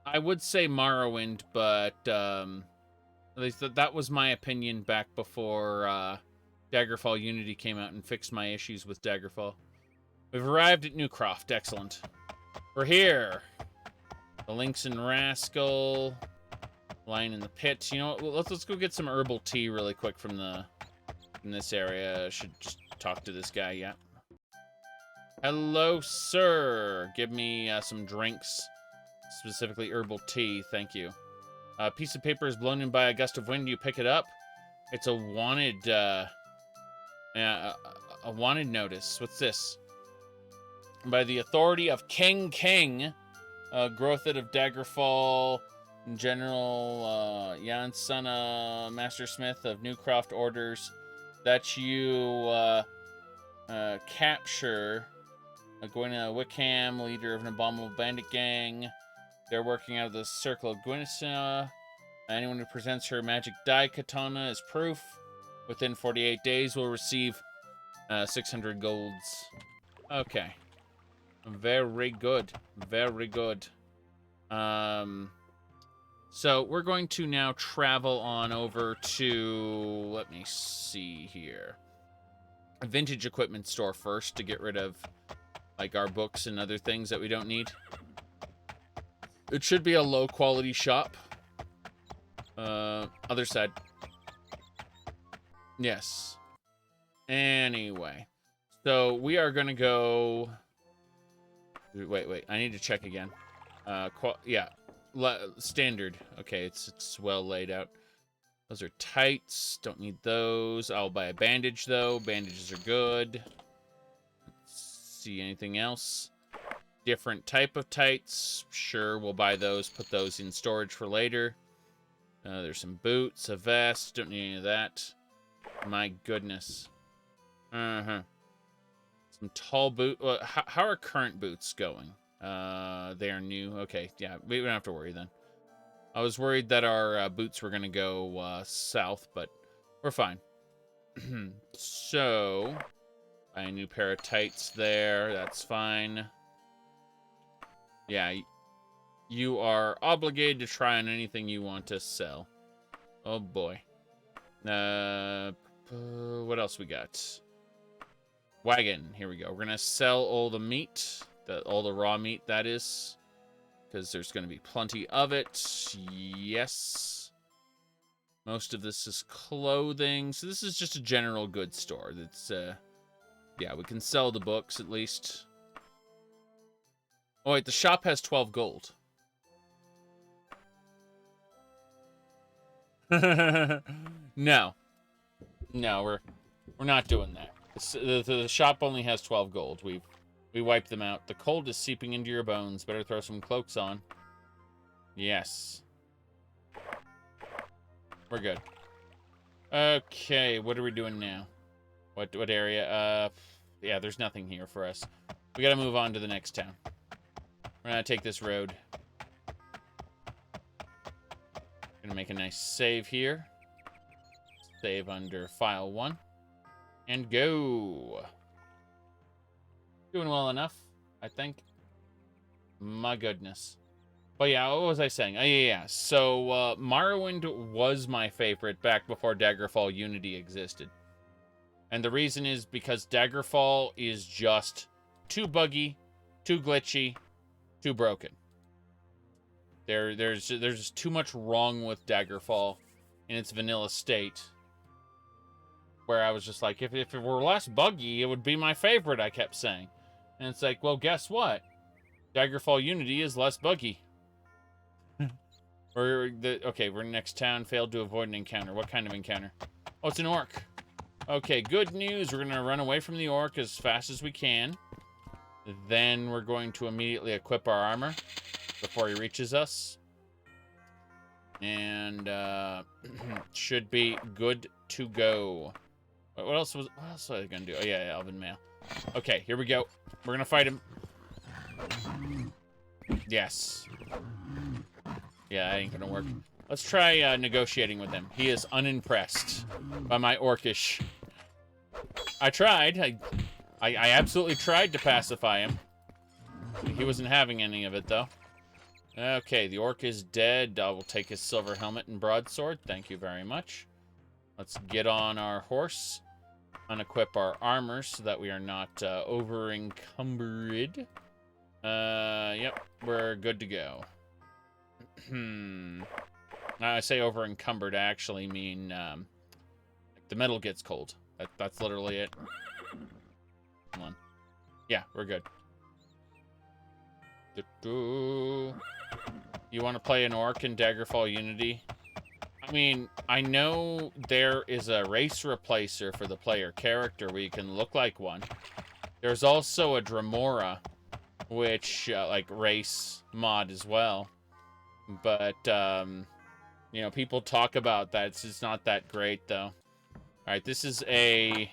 I would say Morrowind, but at least that was my opinion back before Daggerfall Unity came out and fixed my issues with Daggerfall. We've arrived at New Croft. Excellent. We're here. The Lynx and Rascal lying in the pit. You know what? Let's go get some herbal tea really quick from this area. I should just talk to this guy. Yeah. Hello, sir. Give me some drinks. Specifically herbal tea, thank you. A piece of paper is blown in by a gust of wind. You pick it up. It's a wanted, a wanted notice. What's this? By the authority of King, Growthit of Daggerfall, General Jansana, Master Smith of Newcroft orders that you capture Gwynna Wickham, leader of an abominable bandit gang. They're working out of the Circle of Gwynna. Anyone who presents her magic dye katana as proof within 48 days will receive 600 golds. Okay. Very good. Very good. So we're going to now travel on over to, let me see here, a vintage equipment store first to get rid of like our books and other things that we don't need. It should be a low quality shop. Other side. Yes. Anyway. So we are going to go... Wait. I need to check again. Yeah. Standard. Okay, it's well laid out. Those are tights. Don't need those. I'll buy a bandage, though. Bandages are good. Let's see anything else. Different type of tights. Sure, we'll buy those. Put those in storage for later. There's some boots, a vest. Don't need any of that. My goodness. Some tall boot. How are current boots going? They are new. Okay, yeah, we don't have to worry then. I was worried that our boots were going to go south, but we're fine. So, buy a new pair of tights there. That's fine. Yeah, you are obligated to try on anything you want to sell. Oh boy. What else we got? Wagon. Here we go. We're gonna sell all the meat, all the raw meat, that is, because there's gonna be plenty of it. Yes. Most of this is clothing, so this is just a general goods store. That's yeah, we can sell the books at least. Oh wait, the shop has 12 gold. No, we're not doing that. The shop only has 12 gold. We wiped them out. The cold is seeping into your bones. Better throw some cloaks on. Yes. We're good. Okay, what are we doing now? What area? Yeah, there's nothing here for us. We gotta move on to the next town. We're gonna take this road. Gonna make a nice save here. Save under file 1. And go. Doing well enough, I think. My goodness. But yeah, what was I saying? Yeah. So, Morrowind was my favorite back before Daggerfall Unity existed. And the reason is because Daggerfall is just too buggy, too glitchy, too broken. There's just too much wrong with Daggerfall in its vanilla state. Where I was just like, if it were less buggy, it would be my favorite, I kept saying. And it's like, well, guess what? Daggerfall Unity is less buggy. Okay, we're next town. Failed to avoid an encounter. What kind of encounter? Oh, it's an orc. Okay, good news. We're going to run away from the orc as fast as we can. Then we're going to immediately equip our armor before he reaches us. And should be good to go. What else was I gonna do? Oh yeah, Elven Mail. Okay, here we go. We're gonna fight him. Yes. Yeah, that ain't gonna work. Let's try negotiating with him. He is unimpressed by my orcish. I tried. I absolutely tried to pacify him. He wasn't having any of it, though. Okay, the orc is dead. I will take his silver helmet and broadsword. Thank you very much. Let's get on our horse. Unequip our armor so that we are not over-encumbered. Yep, we're good to go. I say over-encumbered, I actually mean, the metal gets cold. That's literally it. Come on. Yeah, we're good. You want to play an orc in Daggerfall Unity? I mean, I know there is a race replacer for the player character where you can look like one. There's also a Dremora, which, like, race mod as well. But, you know, people talk about that. It's just not that great, though. Alright, this is a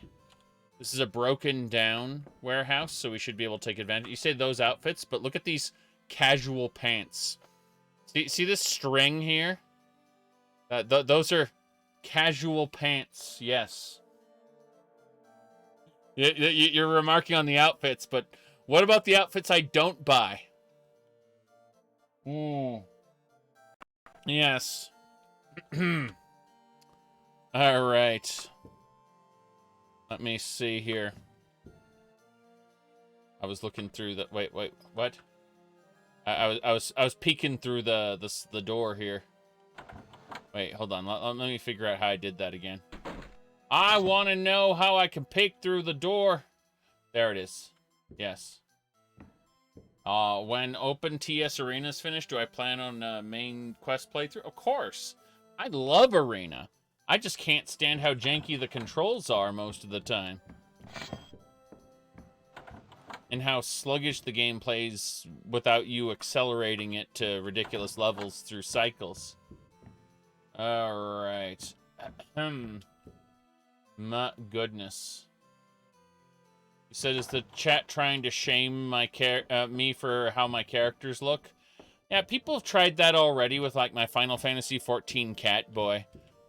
broken down warehouse, so we should be able to take advantage. You say those outfits, but look at these casual pants. See this string here? Those are casual pants, yes. You're remarking on the outfits, but what about the outfits I don't buy? Yes. Alright. Let me see here. I was looking through the... Wait, what? I was peeking through the door here. Wait, hold on. Let me figure out how I did that again. I want to know how I can peek through the door. There it is. Yes. When Open TS Arena is finished, do I plan on a main quest playthrough? Of course. I love Arena. I just can't stand how janky the controls are most of the time. And how sluggish the game plays without you accelerating it to ridiculous levels through cycles. Alright. My goodness. You said, is the chat trying to shame my me for how my characters look? Yeah, people have tried that already with, like, my Final Fantasy XIV cat boy.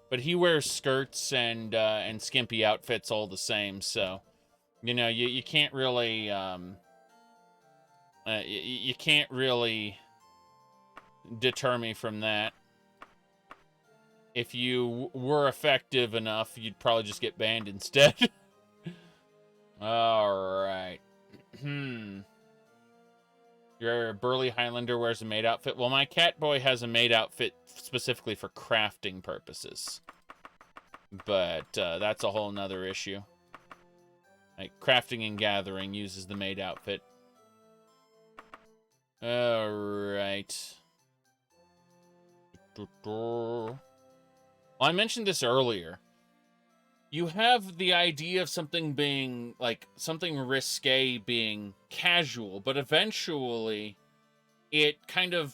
But he wears skirts and skimpy outfits all the same, so... You know, you can't really, you can't really deter me from that. If you were effective enough, you'd probably just get banned instead. Alright. Your burly Highlander wears a maid outfit. Well, my cat boy has a maid outfit specifically for crafting purposes. But, that's a whole nother issue. Like, crafting and gathering uses the maid outfit. Alright. Well, I mentioned this earlier. You have the idea of something being, like, something risque being casual, but eventually it kind of...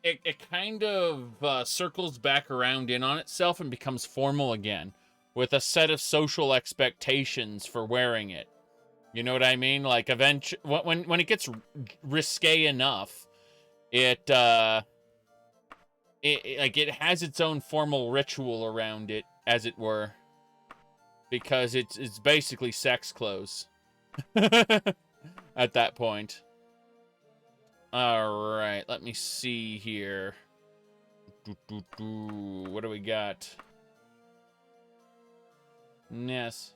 It kind of circles back around in on itself and becomes formal again, with a set of social expectations for wearing it. You know what I mean? Like, when it gets risque enough, it has its own formal ritual around it, as it were, because it's basically sex clothes at that point. All right, let me see here. What do we got? Yes.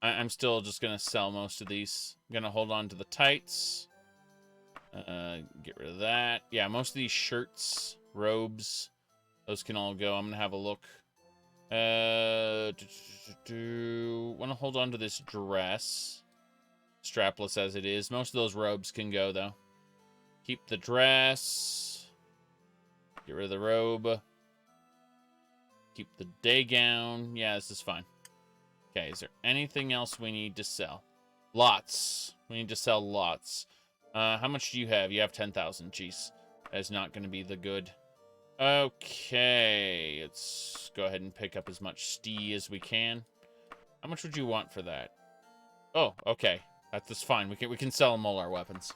I'm still just going to sell most of these. I'm going to hold on to the tights. Get rid of that. Yeah, most of these shirts, robes, those can all go. I'm going to have a look. Want to hold on to this dress. Strapless as it is. Most of those robes can go, though. Keep the dress. Get rid of the robe. Keep the day gown. Yeah, this is fine. Okay, is there anything else we need to sell? Lots. We need to sell lots. How much do you have? You have 10,000. Jeez. That's not going to be the good. Okay. Let's go ahead and pick up as much stee as we can. How much would you want for that? Oh, okay. That's fine. We can sell them all our weapons.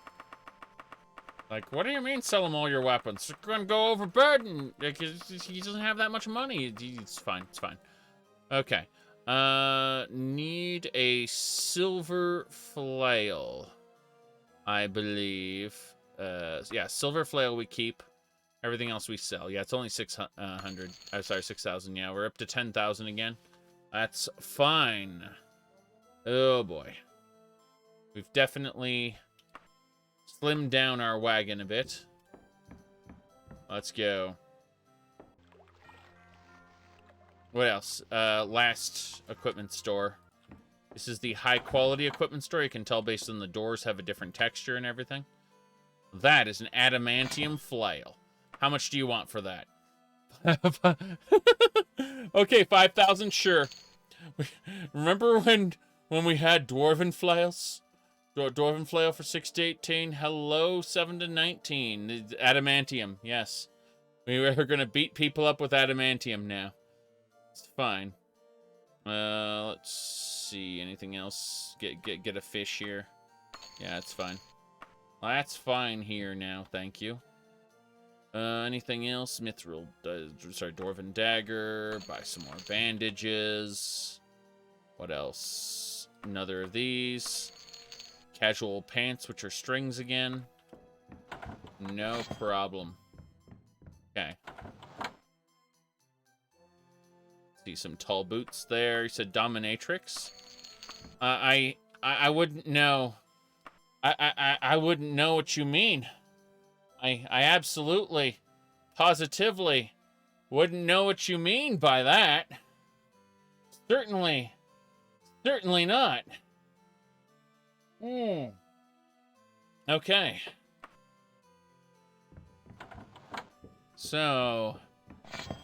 Like, what do you mean sell him all your weapons? You're gonna go overboard, and like, he doesn't have that much money. It's fine, it's fine. Okay. Need a silver flail, I believe. Yeah, silver flail we keep. Everything else we sell. Yeah, it's only 600. Sorry, 6,000. Yeah, we're up to 10,000 again. That's fine. Oh, boy. We've definitely slimmed down our wagon a bit. Let's go. What else? Last equipment store. This is the high-quality equipment store. You can tell based on the doors have a different texture and everything. That is an adamantium flail. How much do you want for that? Okay, 5,000, sure. Remember when we had dwarven flails? Dwarven flail for 6 to 18. Hello, 7 to 19. Adamantium, yes. We are gonna beat people up with adamantium now. It's fine. Let's see. Anything else? Get a fish here. Yeah, it's fine. That's fine here now, thank you. Anything else? Mithril, sorry, Dwarven Dagger. Buy some more bandages. What else? Another of these. Casual pants, which are strings again. No problem. Okay. See some tall boots there. You said dominatrix. I wouldn't know. I wouldn't know what you mean. I absolutely, positively wouldn't know what you mean by that. Certainly not. Okay. So,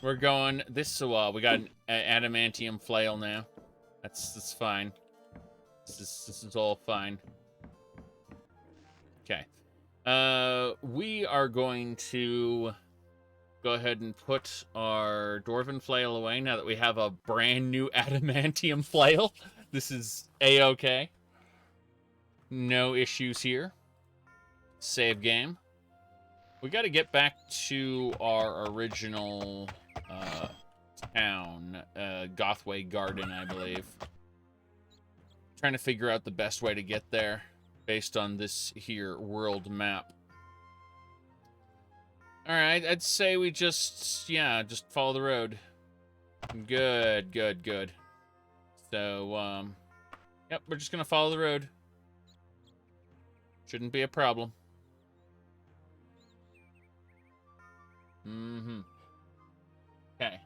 we're going this way. We got an adamantium flail now. That's fine. This is all fine. Okay. We are going to go ahead and put our dwarven flail away now that we have a brand new adamantium flail. This is a-okay. No issues here. Save game. We got to get back to our original town, Gothway Garden, I believe. Trying to figure out the best way to get there based on this here world map. All right, I'd say we just follow the road. Good. So, yep, we're just gonna follow the road. Shouldn't be a problem. Okay.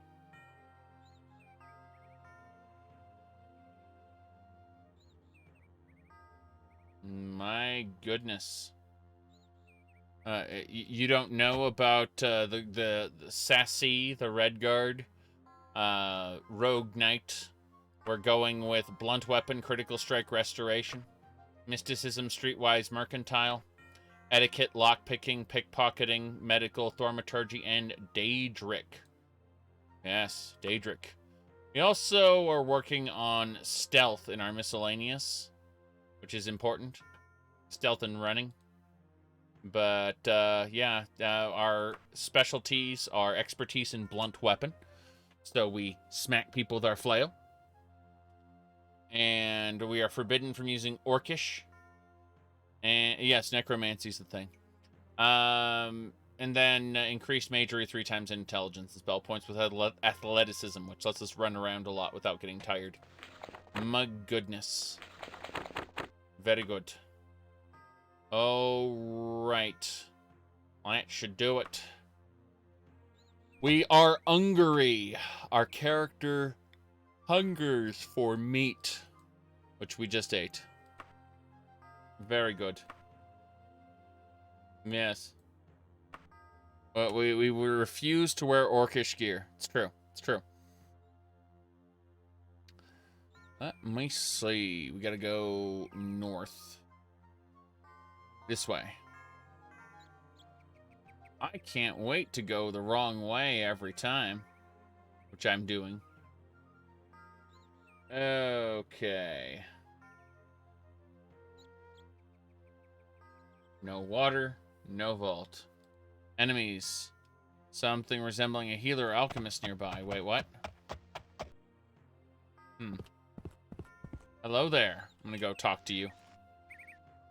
My goodness. You don't know about the Sas-i, the Redguard, Rogue Knight. We're going with Blunt Weapon, Critical Strike, Restoration, Mysticism, Streetwise, Mercantile, Etiquette, Lockpicking, Pickpocketing, Medical, Thaumaturgy, and Daedric. Yes, Daedric. We also are working on Stealth in our Miscellaneous, which is important. Stealth and Running. But, yeah, our specialties are expertise in Blunt Weapon. So we smack people with our flail. And we are forbidden from using Orcish. And, yes, Necromancy's the thing. And then increased magery 3 times intelligence. The spell points with athleticism, which lets us run around a lot without getting tired. My goodness. Very good. All right. That should do it. We are hungry. Our character hungers for meat, which we just ate. Very good. Yes. But we refuse to wear Orcish gear. It's true. It's true. Let me see. We gotta go north. This way. I can't wait to go the wrong way every time, which I'm doing. Okay. No water, no vault. Enemies. Something resembling a healer or alchemist nearby. Wait, what? Hello there. I'm gonna go talk to you.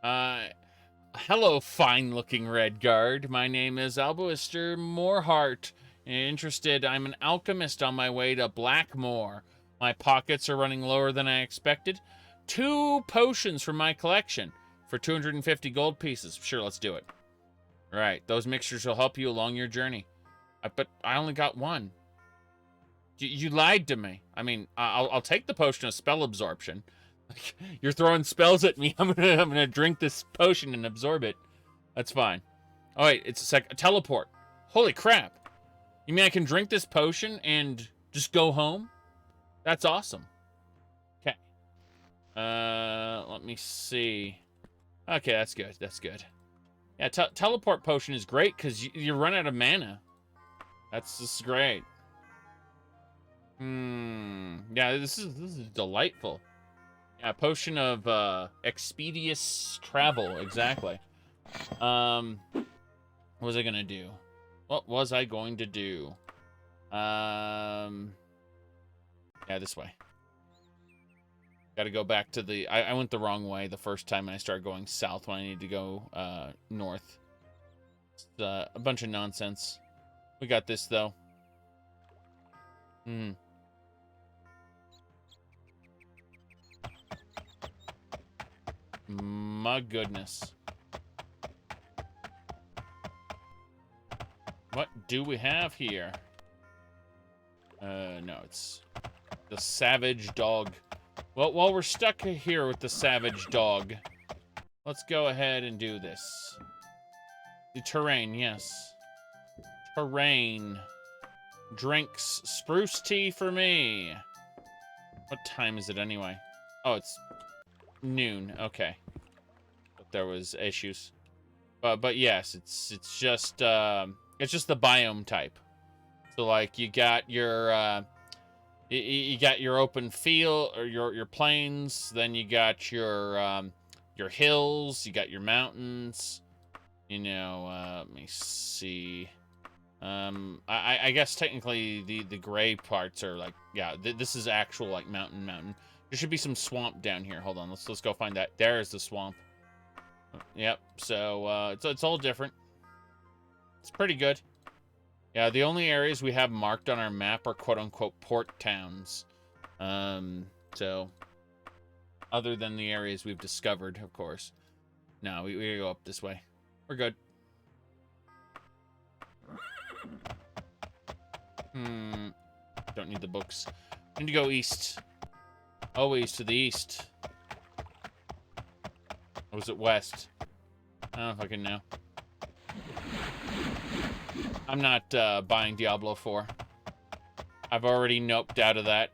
Hello, fine-looking Redguard. My name is Alboister Moorheart. Interested, I'm an alchemist on my way to Blackmoor. My pockets are running lower than I expected. 2 potions from my collection for 250 gold pieces. Sure, let's do it. Right, those mixtures will help you along your journey. But I only got 1. You lied to me. I mean, I'll take the potion of spell absorption. You're throwing spells at me. I'm gonna drink this potion and absorb it. That's fine. Oh wait, it's a teleport. Holy crap! You mean I can drink this potion and just go home? That's awesome. Okay. Let me see. Okay, that's good. That's good. Yeah, teleport potion is great because you run out of mana. This is great. Yeah, this is delightful. Yeah, potion of expeditious travel, exactly. What was I gonna do? What was I going to do? Yeah, this way. Gotta go back to the... I went the wrong way the first time and I started going south when I needed to go north. It's a bunch of nonsense. We got this, though. My goodness. What do we have here? No, it's the savage dog. Well, while we're stuck here with the savage dog, let's go ahead and do this. The terrain, yes. Terrain. Drinks. Spruce tea for me. What time is it anyway? Oh, it's noon. Okay. But there was issues. But yes, it's just the biome type. So like you got your you got your open field or your plains, then you got your hills, you got your mountains. You know, let me see. I guess technically the gray parts are like, yeah, this is actual like mountain. There should be some swamp down here. Hold on, let's go find that. There's the swamp. Yep. So it's all different. It's pretty good. Yeah, the only areas we have marked on our map are quote-unquote port towns. So other than the areas we've discovered, of course. No, we gotta go up this way. We're good. Don't need the books. Need to go east. Always to the east. Or was it west? I don't know if I can know. I'm not buying Diablo 4. I've already noped out of that.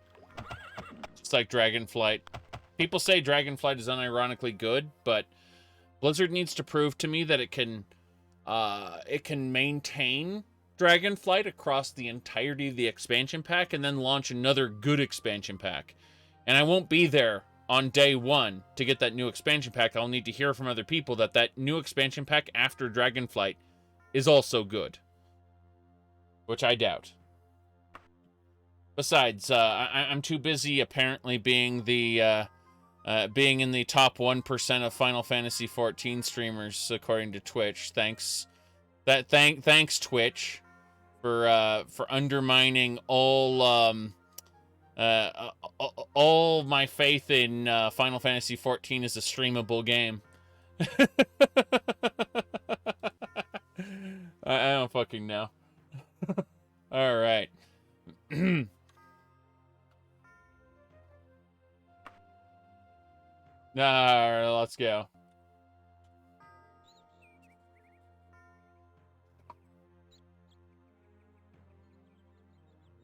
It's like Dragonflight. People say Dragonflight is unironically good, but Blizzard needs to prove to me that it can maintain Dragonflight across the entirety of the expansion pack and then launch another good expansion pack. And I won't be there on day 1 to get that new expansion pack. I'll need to hear from other people that that new expansion pack after Dragonflight is also good. Which I doubt. Besides, I'm too busy apparently being in the top 1% of Final Fantasy XIV streamers according to Twitch. Thanks Twitch for undermining all my faith in Final Fantasy XIV as a streamable game. I don't fucking know. All right. All right, let's go.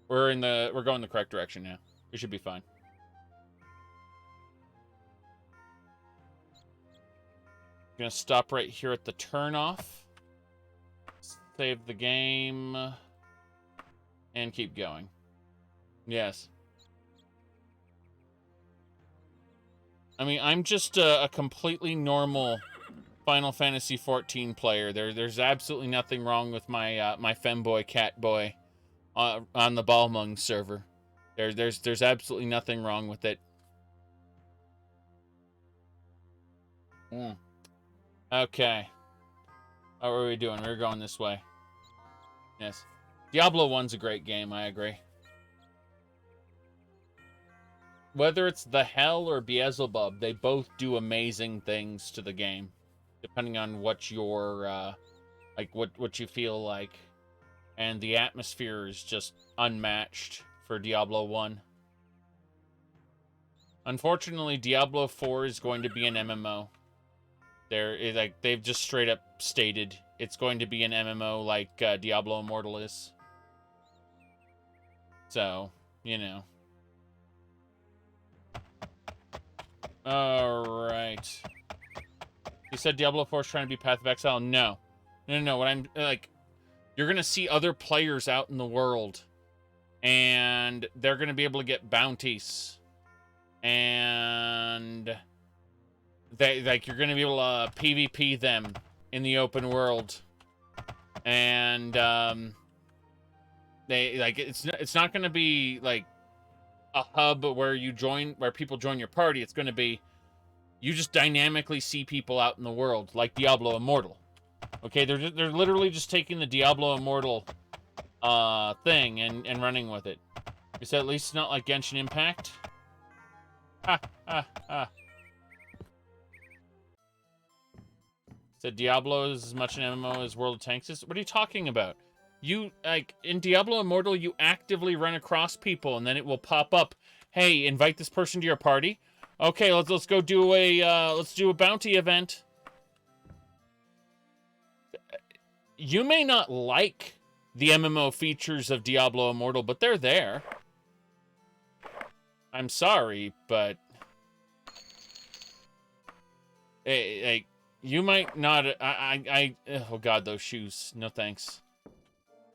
We're going the correct direction now. We should be fine. Gonna stop right here at the turnoff. Save the game. And keep going. Yes. I mean, I'm just a completely normal Final Fantasy XIV player. There's absolutely nothing wrong with my my femboy catboy on the Balmung server. There's absolutely nothing wrong with it. Okay. How are we doing? We're going this way. Yes. Diablo 1's a great game, I agree. Whether it's the Hell or Beelzebub, they both do amazing things to the game, depending on what your, like, what you feel like. And the atmosphere is just unmatched for Diablo 1. Unfortunately, Diablo 4 is going to be an MMO. They've just straight up stated it's going to be an MMO like Diablo Immortal is. So, you know. Alright. You said Diablo 4 is trying to be Path of Exile? No. No. What I'm, like, you're going to see other players out in the world. And they're going to be able to get bounties. And you're going to be able to PvP them in the open world. And, it's not going to be, like, a hub where people join your party. It's going to be, you just dynamically see people out in the world, like Diablo Immortal. Okay, they're literally just taking the Diablo Immortal thing and running with it. Is that at least not like Genshin Impact? Said Diablo is as much an MMO as World of Tanks is. What are you talking about? You, like, in Diablo Immortal, you actively run across people, and then it will pop up. Hey, invite this person to your party. Okay, let's go do a bounty event. You may not like the MMO features of Diablo Immortal, but they're there. I'm sorry, but hey, you might not. Oh God, those shoes. No thanks.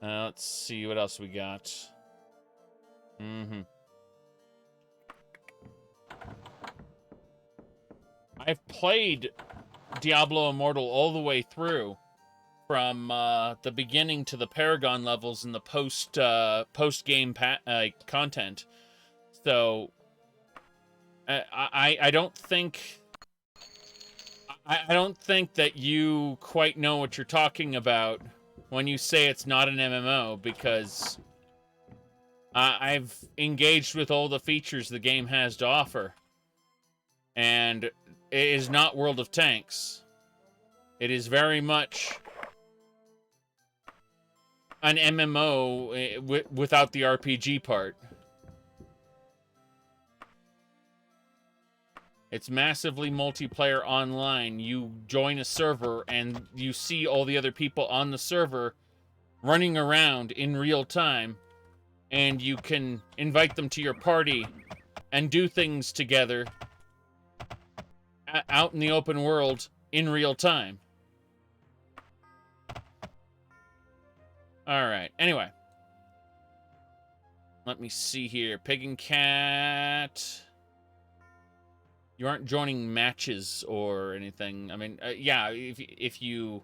Let's see what else we got. I've played Diablo Immortal all the way through, from the beginning to the Paragon levels and the post-game content. So I don't think that you quite know what you're talking about when you say it's not an MMO, because I've engaged with all the features the game has to offer. And it is not World of Tanks. It is very much an MMO without the RPG part. It's massively multiplayer online. You join a server and you see all the other people on the server running around in real time, and you can invite them to your party and do things together out in the open world in real time. Alright, anyway. Let me see here. Pig and Cat. You aren't joining matches or anything. I mean, yeah, if you...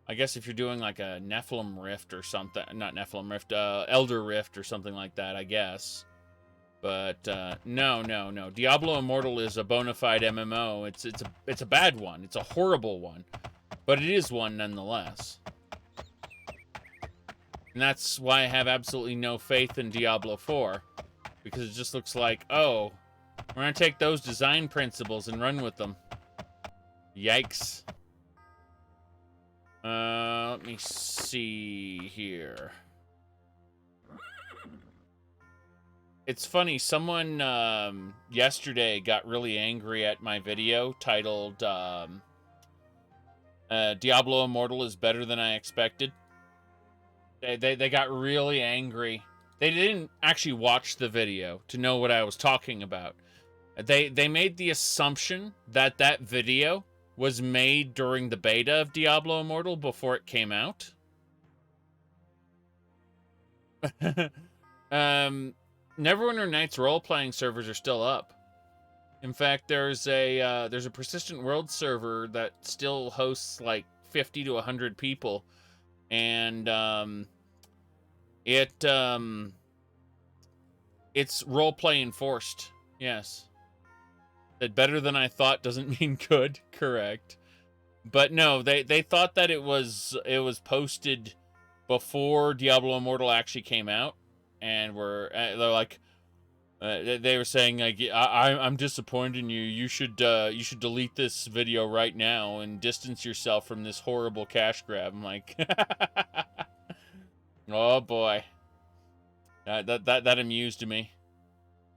I guess if you're doing like a Nephilim Rift or something... Not Nephilim Rift, Elder Rift or something like that, I guess. But, no. Diablo Immortal is a bona fide MMO. It's a bad one. It's a horrible one. But it is one nonetheless. And that's why I have absolutely no faith in Diablo 4. Because it just looks like, oh, we're going to take those design principles and run with them. Yikes. Let me see here. It's funny, someone yesterday got really angry at my video titled Diablo Immortal is better than I expected. They got really angry. They didn't actually watch the video to know what I was talking about. They made the assumption that that video was made during the beta of Diablo Immortal before it came out. Neverwinter Nights role-playing servers are still up. In fact, there's a persistent world server that still hosts like 50 to 100 people, and it's role-play enforced. Yes. That better than I thought doesn't mean good. Correct. But no, they thought that it was posted before Diablo Immortal actually came out, and they're like, they were saying like, I'm disappointed in you. You should delete this video right now and distance yourself from this horrible cash grab. I'm like, oh boy, that amused me.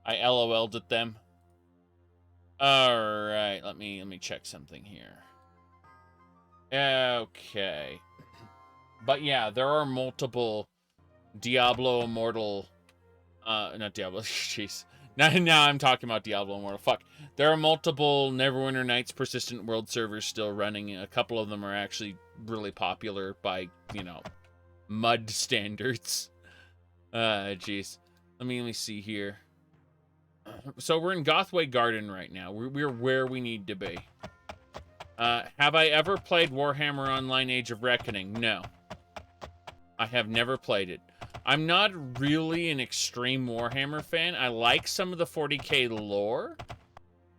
I LOL'd at them. All right, let me check something here. Okay, but yeah, there are multiple Diablo Immortal. Not Diablo, jeez. Now I'm talking about Diablo Immortal. Fuck. There are multiple Neverwinter Nights persistent world servers still running. A couple of them are actually really popular by, mud standards. Jeez. Let me see here. So we're in Gothway Garden right now. We're where we need to be. Have I ever played Warhammer Online Age of Reckoning? No. I have never played it. I'm not really an extreme Warhammer fan. I like some of the 40k lore,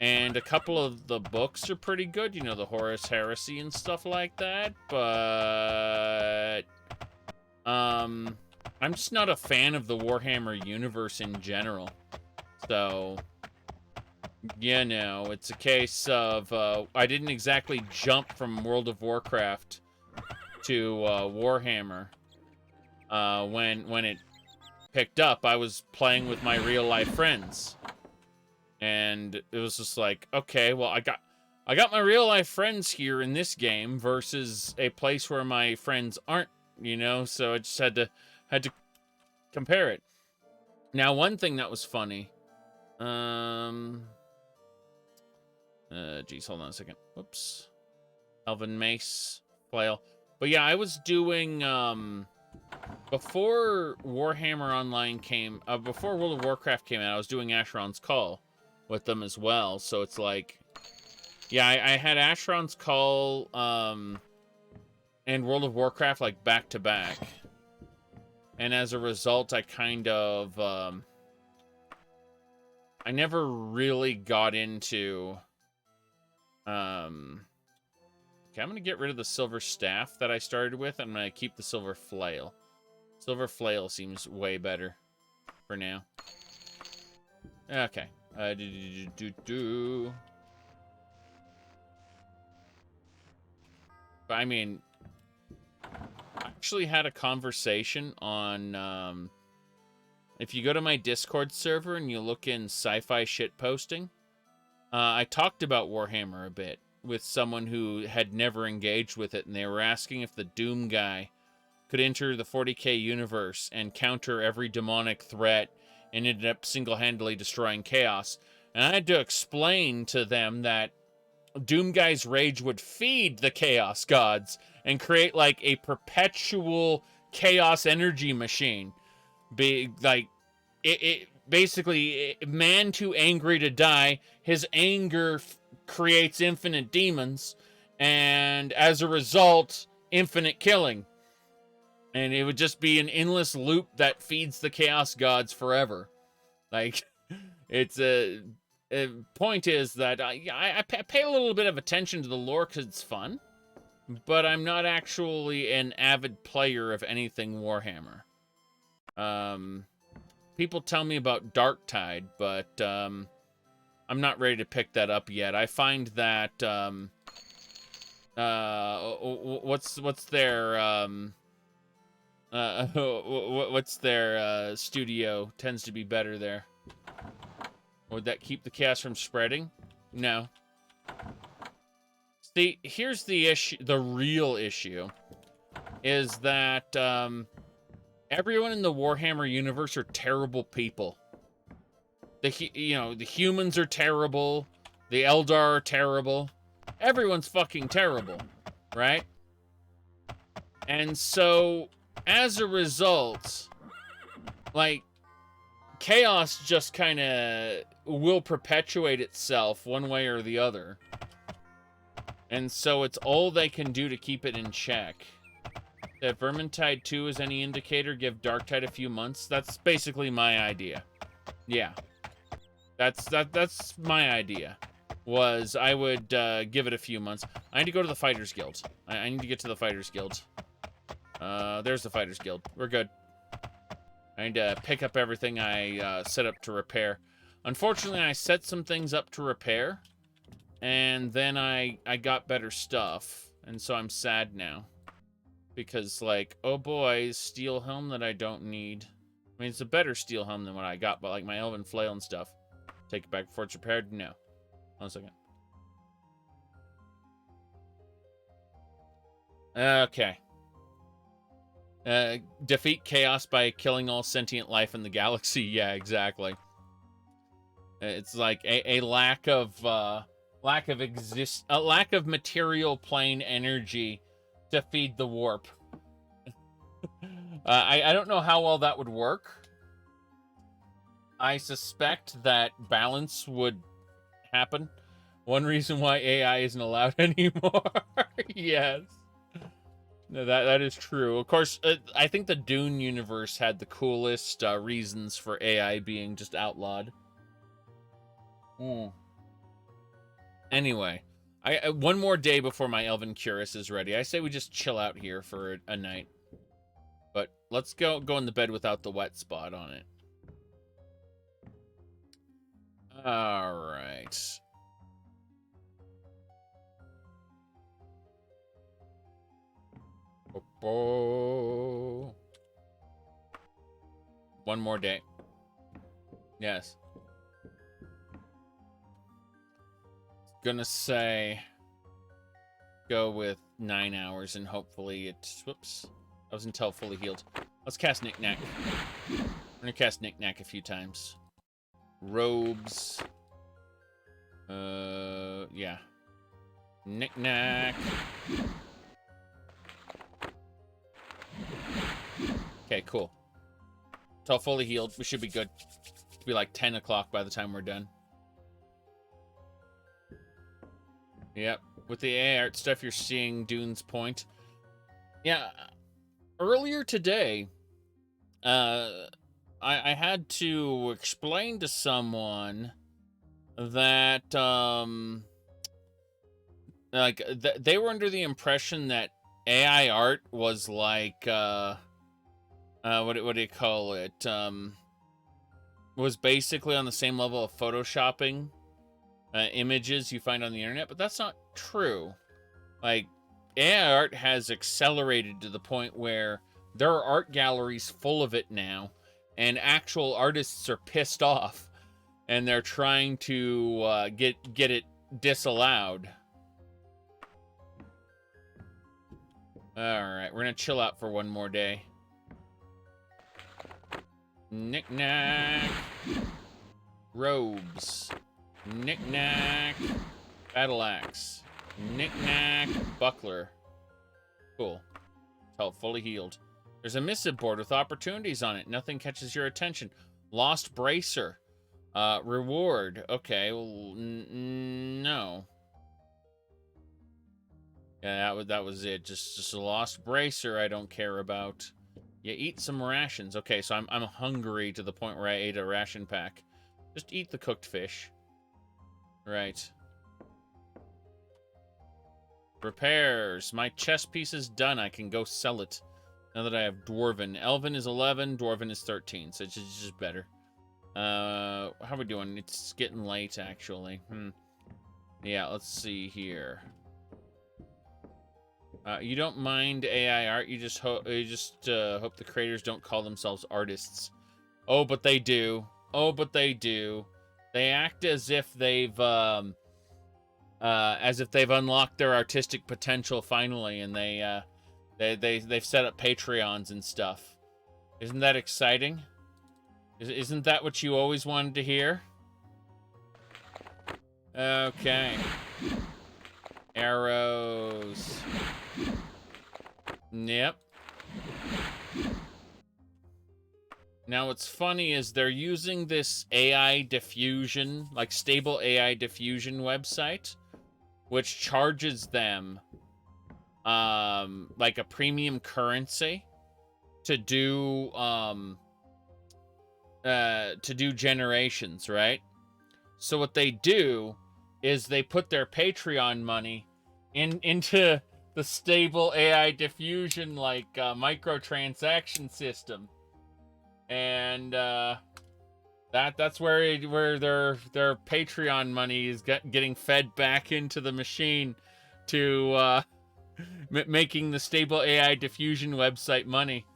and a couple of the books are pretty good. The Horus Heresy and stuff like that, but I'm just not a fan of the Warhammer universe in general. So, it's a case of I didn't exactly jump from World of Warcraft to Warhammer. When it picked up, I was playing with my real life friends, and it was just like, okay, well, I got my real life friends here in this game versus a place where my friends aren't, so I just had to compare it. Now, one thing that was funny, geez, hold on a second. Whoops. Elven Mace, flail. But yeah, I was doing, before Warhammer Online before World of Warcraft came out, I was doing Asheron's Call with them as well. So it's like, yeah, I had Asheron's Call, and World of Warcraft, like, back to back. And as a result, I kind of, I never really got into, okay, I'm going to get rid of the silver staff that I started with. I'm going to keep the silver flail. Silver flail seems way better for now. Okay. But I mean, I actually had a conversation on, if you go to my Discord server and you look in sci-fi shitposting, I talked about Warhammer a bit with someone who had never engaged with it, and they were asking if the Doom guy could enter the 40k universe and counter every demonic threat and ended up single-handedly destroying chaos. And I had to explain to them that Doom guy's rage would feed the chaos gods and create like a perpetual chaos energy machine. Basically, man too angry to die, his anger creates infinite demons, and as a result, infinite killing. And it would just be an endless loop that feeds the chaos gods forever. Like, it's a point is that I pay a little bit of attention to the lore because it's fun, but I'm not actually an avid player of anything Warhammer. People tell me about Darktide, but I'm not ready to pick that up yet. I find that what's their studio tends to be better there. Would that keep the chaos from spreading? No. See, here's the issue. The real issue is that everyone in the Warhammer universe are terrible people. The humans are terrible. The Eldar are terrible. Everyone's fucking terrible, right? And so, as a result, like, chaos just kind of will perpetuate itself one way or the other. And so it's all they can do to keep it in check. If Vermintide 2 is any indicator, give Darktide a few months. That's basically my idea. Yeah. That's my idea. Was I would give it a few months. I need to go to the Fighters Guild. I need to get to the Fighters Guild. There's the Fighters Guild. We're good. I need to pick up everything I set up to repair. Unfortunately, I set some things up to repair, and then I got better stuff, and so I'm sad now. Because, like, oh boy, steel helm that I don't need. I mean, it's a better steel helm than what I got, but, like, my elven flail and stuff. Take it back before it's repaired? No. 1 second. Okay. Defeat chaos by killing all sentient life in the galaxy. Yeah, exactly. It's like a lack of material plane energy to feed the warp. I don't know how well that would work. I suspect that balance would happen. One reason why AI isn't allowed anymore. Yes. No, that is true. Of course, I think the Dune universe had the coolest reasons for AI being just outlawed. Anyway, one more day before my Elven Curus is ready. I say we just chill out here for a night. But let's go in the bed without the wet spot on it. All right. One more day. Yes. Gonna say go with 9 hours and hopefully it's whoops. I was until fully healed. Let's cast Knick-Knack. We're gonna cast Knick-Knack a few times. Robes. Yeah. Knick-Knack. Okay, cool. Until fully healed, we should be good. It'll be like 10 o'clock by the time we're done. Yep. With the AI art stuff, you're seeing Dune's point. Yeah. Earlier today, I had to explain to someone that, they were under the impression that AI art was like, what do you call it? Was basically on the same level of photoshopping images you find on the internet, but that's not true. Like, AI art has accelerated to the point where there are art galleries full of it now, and actual artists are pissed off, and they're trying to get it disallowed. Alright, we're gonna chill out for one more day. Knick-Knack. Robes. Knick-Knack. Battle Axe. Knick-Knack. Buckler. Cool. Until fully healed. There's a missive board with opportunities on it. Nothing catches your attention. Lost Bracer. Reward. Okay, well, no. Yeah, that was it. Just a Lost Bracer I don't care about. You eat some rations. Okay, so I'm hungry to the point where I ate a ration pack. Just eat the cooked fish. Right. Repairs. My chest piece is done. I can go sell it. Now that I have Dwarven. Elven is 11. Dwarven is 13. So it's just better. How are we doing? It's getting late, actually. Yeah, let's see here. You don't mind AI art. You just hope the creators don't call themselves artists. Oh, but they do. Oh, but they do. They act as if they've unlocked their artistic potential finally, and they've set up Patreons and stuff. Isn't that exciting? Isn't that what you always wanted to hear? Okay. Arrows. Yep. Now, what's funny is they're using this AI diffusion, like stable AI diffusion website, which charges them like a premium currency to do generations, right? So what they do is they put their Patreon money into the stable AI diffusion like microtransaction system. And that's where their Patreon money is getting fed back into the machine to making the stable AI diffusion website money.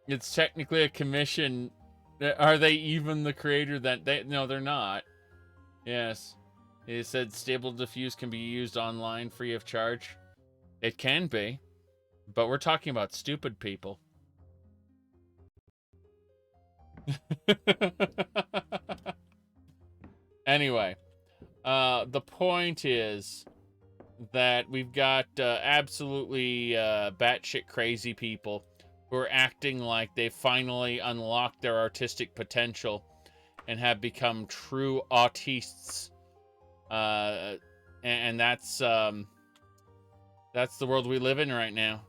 It's technically a commission. Are they even the creator that they? No, they're not. Yes, it said stable diffuse can be used online free of charge. It can be, but we're talking about stupid people. Anyway, the point is that we've got absolutely batshit crazy people who are acting like they finally unlocked their artistic potential and have become true autists. And that's the world we live in right now.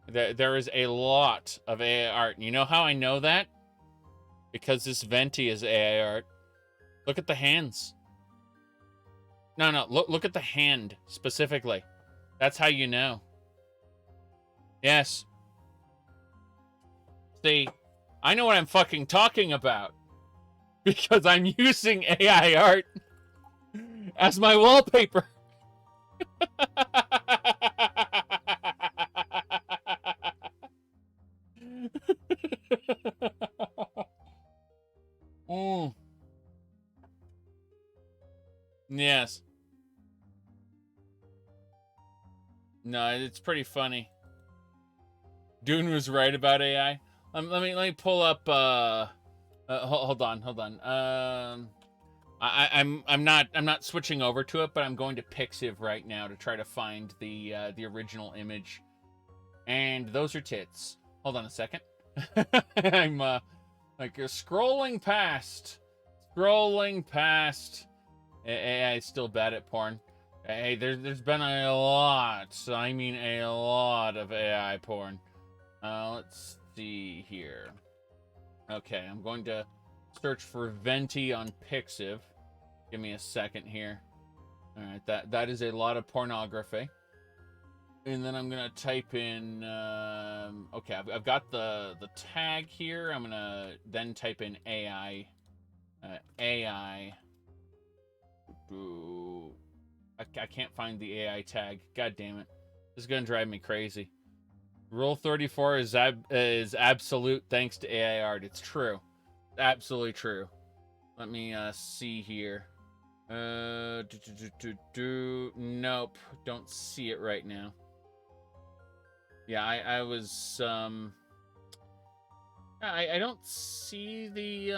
There is a lot of AI art. And you know how I know that? Because this Venti is AI art. Look at the hands. No, look at the hand specifically. That's how you know. Yes. See, I know what I'm fucking talking about. Because I'm using AI art as my wallpaper. Yes. No, it's pretty funny. Dune was right about AI. Let me pull up. Hold on. I'm not switching over to it, but I'm going to Pixiv right now to try to find the original image. And those are tits. Hold on a second. I'm like scrolling past. AI is still bad at porn. Hey, there's been a lot. I mean a lot of AI porn. Let's see here. Okay, I'm going to search for Venti on Pixiv. Give me a second here. All right, that is a lot of pornography. And then I'm gonna type in. Okay, I've got the tag here. I'm gonna then type in AI. AI. Ooh, I can't find the AI tag. God damn it! This is gonna drive me crazy. Rule 34 is absolute thanks to AI art. It's true, absolutely true. Let me see here. Nope, don't see it right now. Yeah, I was I don't see the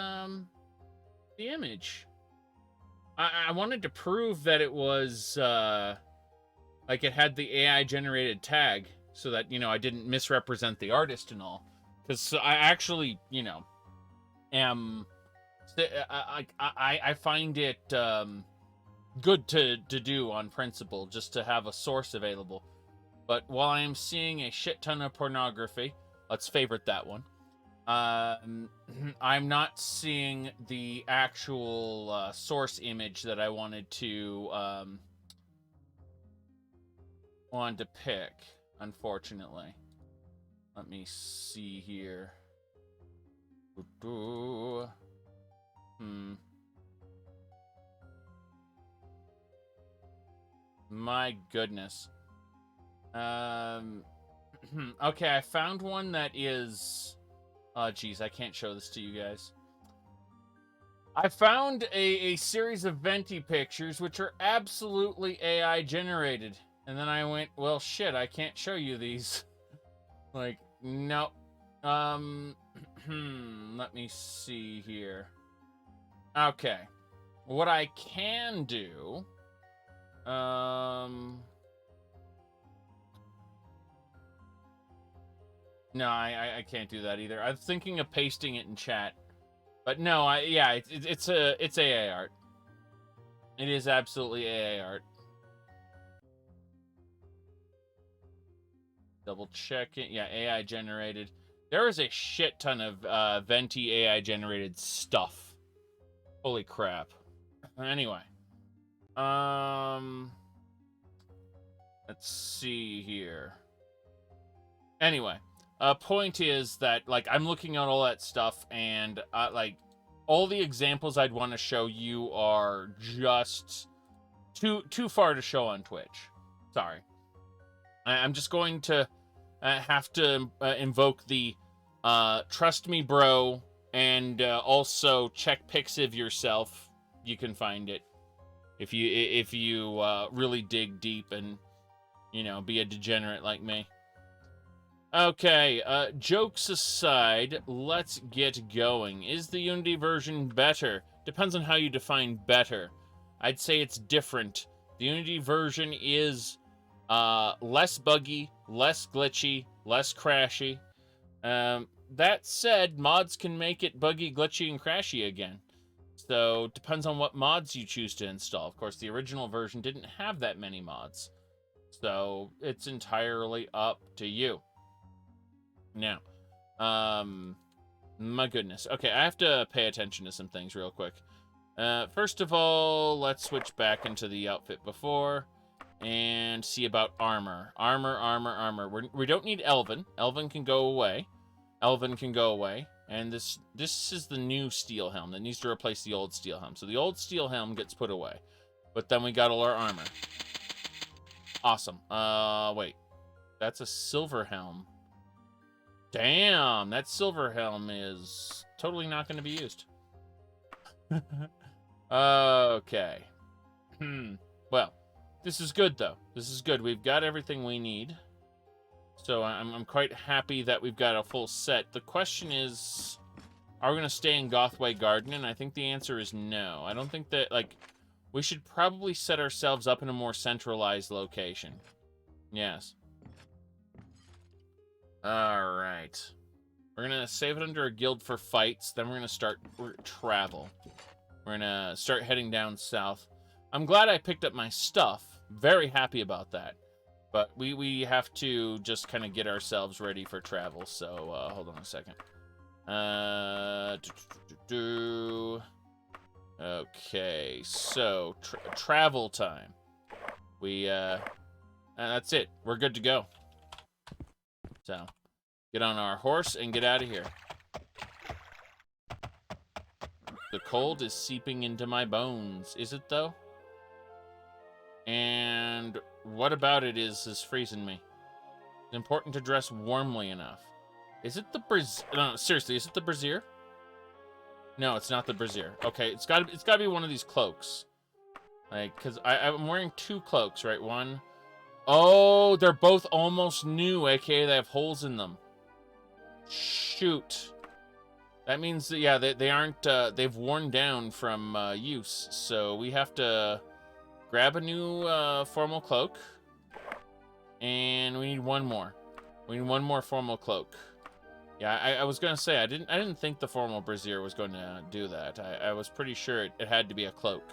image. I wanted to prove that it was like it had the AI generated tag so that, you know, I didn't misrepresent the artist and all, because I actually, you know, am I find it good to do on principle, just to have a source available. But while I am seeing a shit ton of pornography, let's favorite that one. I'm not seeing the actual source image that I wanted to pick, unfortunately. Let me see here. My goodness. Okay, I found one that is... Oh, geez, I can't show this to you guys. I found a series of Venti pictures which are absolutely AI generated. And then I went, well, shit, I can't show you these. Like, no. Let me see here. Okay. What I can do... No, I can't do that either. I'm thinking of pasting it in chat, but no, it's AA art. It is absolutely AA art. Double check it. Yeah, AI generated. There is a shit ton of Venti AI generated stuff. Holy crap. Anyway. Let's see here. Anyway, point is that, like, I'm looking at all that stuff, and, like, all the examples I'd want to show you are just too far to show on Twitch. Sorry. I'm just going to have to invoke the trust me, bro, and also check pics of yourself. You can find it if you really dig deep and, you know, be a degenerate like me. Okay, jokes aside, let's get going. Is the Unity version better? Depends on how you define better. I'd say it's different. The Unity version is less buggy, less glitchy, less crashy. That said, mods can make it buggy, glitchy, and crashy again. So, depends on what mods you choose to install. Of course, the original version didn't have that many mods. So, it's entirely up to you. Now, my goodness. Okay, I have to pay attention to some things real quick. First of all, let's switch back into the outfit before and see about armor. Armor. We don't need Elven. Elven can go away. And this is the new steel helm that needs to replace the old steel helm. So the old steel helm gets put away. But then we got all our armor. Awesome. Wait. That's a silver helm. Damn, that silver helm is totally not going to be used. Okay. Well, this is good, though. This is good. We've got everything we need. So I'm quite happy that we've got a full set. The question is, are we going to stay in Gothway Garden? And I think the answer is no. I don't think that, like, we should probably set ourselves up in a more centralized location. Yes. Alright. We're going to save it under a guild for fights. Then we're going to start travel. We're going to start heading down south. I'm glad I picked up my stuff. Very happy about that. But we have to just kind of get ourselves ready for travel. So, hold on a second. Okay, so travel time. That's it. We're good to go. So, get on our horse and get out of here. The cold is seeping into my bones. Is it, though? And what about it is freezing me? It's important to dress warmly enough. Is it the No, seriously, is it the brazier? No, it's not the brazier. Okay, it's gotta be one of these cloaks. Like, because I'm wearing two cloaks, right? One... Oh, they're both almost new, aka they have holes in them. Shoot. That means that, yeah, they aren't, they've worn down from use. So we have to grab a new formal cloak. And we need one more. We need one more formal cloak. Yeah, I was going to say, I didn't think the formal brazier was going to do that. I was pretty sure it had to be a cloak.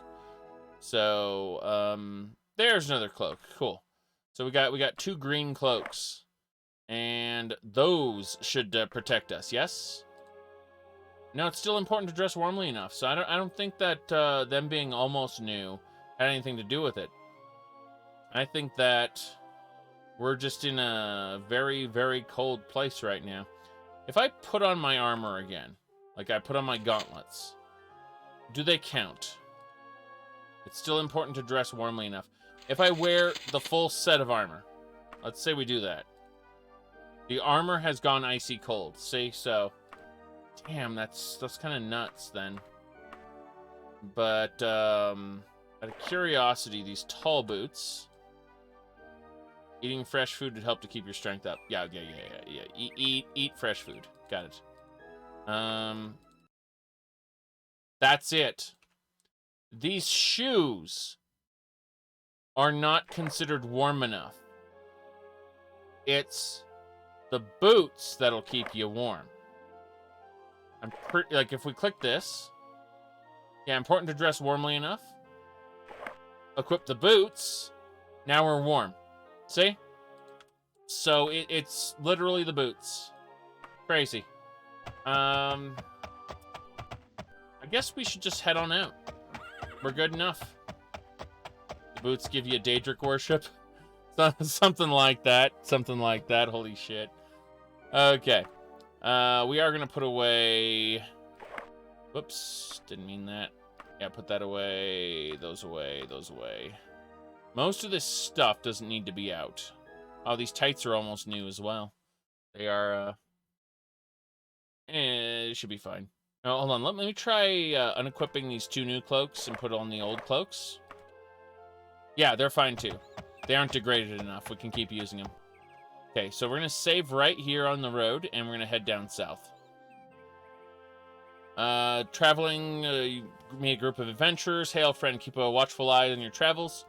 So, there's another cloak. Cool. So we got two green cloaks, and those should protect us. Yes. No, it's still important to dress warmly enough. So I don't think that them being almost new had anything to do with it. I think that we're just in a very, very cold place right now. If I put on my armor again, like I put on my gauntlets, do they count? It's still important to dress warmly enough. If I wear the full set of armor, let's say we do that. The armor has gone icy cold. See, so, damn, that's kind of nuts then. But out of curiosity, these tall boots. Eating fresh food would help to keep your strength up. Yeah. Eat fresh food. Got it. That's it. These shoes are not considered warm enough. It's the boots that'll keep you warm. I'm pretty, like, if we click this, yeah, important to dress warmly enough. Equip the boots. Now we're warm. See? So it's literally the boots. Crazy. I guess we should just head on out. We're good enough. The boots give you Daedric worship. Something like that. Something like that. Holy shit. Okay. We are going to put away... Whoops. Didn't mean that. Yeah, put that away. Those away. Those away. Most of this stuff doesn't need to be out. Oh, these tights are almost new as well. They are, it should be fine. Oh, hold on. Let me try unequipping these 2 new cloaks and put on the old cloaks. Yeah, they're fine too. They aren't degraded enough. We can keep using them. Okay, so we're going to save right here on the road, and we're going to head down south. Traveling, you meet a group of adventurers. Hail, friend, keep a watchful eye on your travels.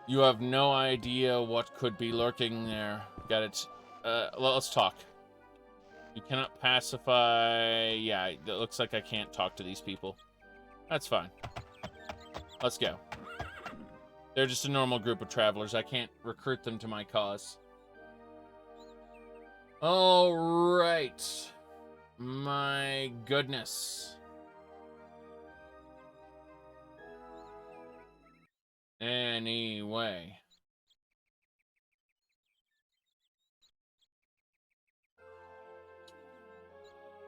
You have no idea what could be lurking there. Got it. Let's talk. You cannot pacify... Yeah, it looks like I can't talk to these people. That's fine. Let's go. They're just a normal group of travelers. I can't recruit them to my cause. All right. My goodness. Anyway.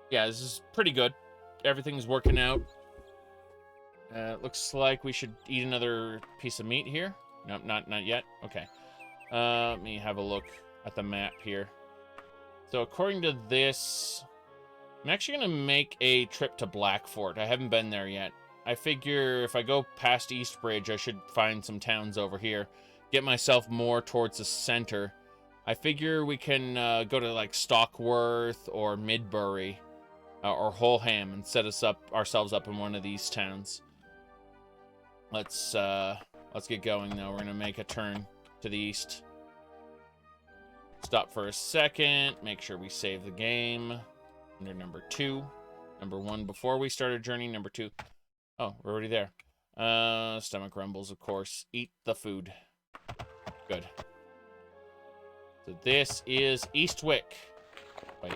Yeah, this is pretty good. Everything's working out. Looks like we should eat another piece of meat here. Nope, not yet. Okay. Let me have a look at the map here. So according to this, I'm actually going to make a trip to Blackfort. I haven't been there yet. I figure if I go past Eastbridge, I should find some towns over here. Get myself more towards the center. I figure we can go to like Stockworth or Midbury or Holham and set ourselves up in one of these towns. Let's get going though. We're gonna make a turn to the east. Stop for a second. Make sure we save the game. Under number 2. Number 1 before we start our journey. Number 2. Oh, we're already there. Stomach rumbles, of course. Eat the food. Good. So this is Eastwick. Wait.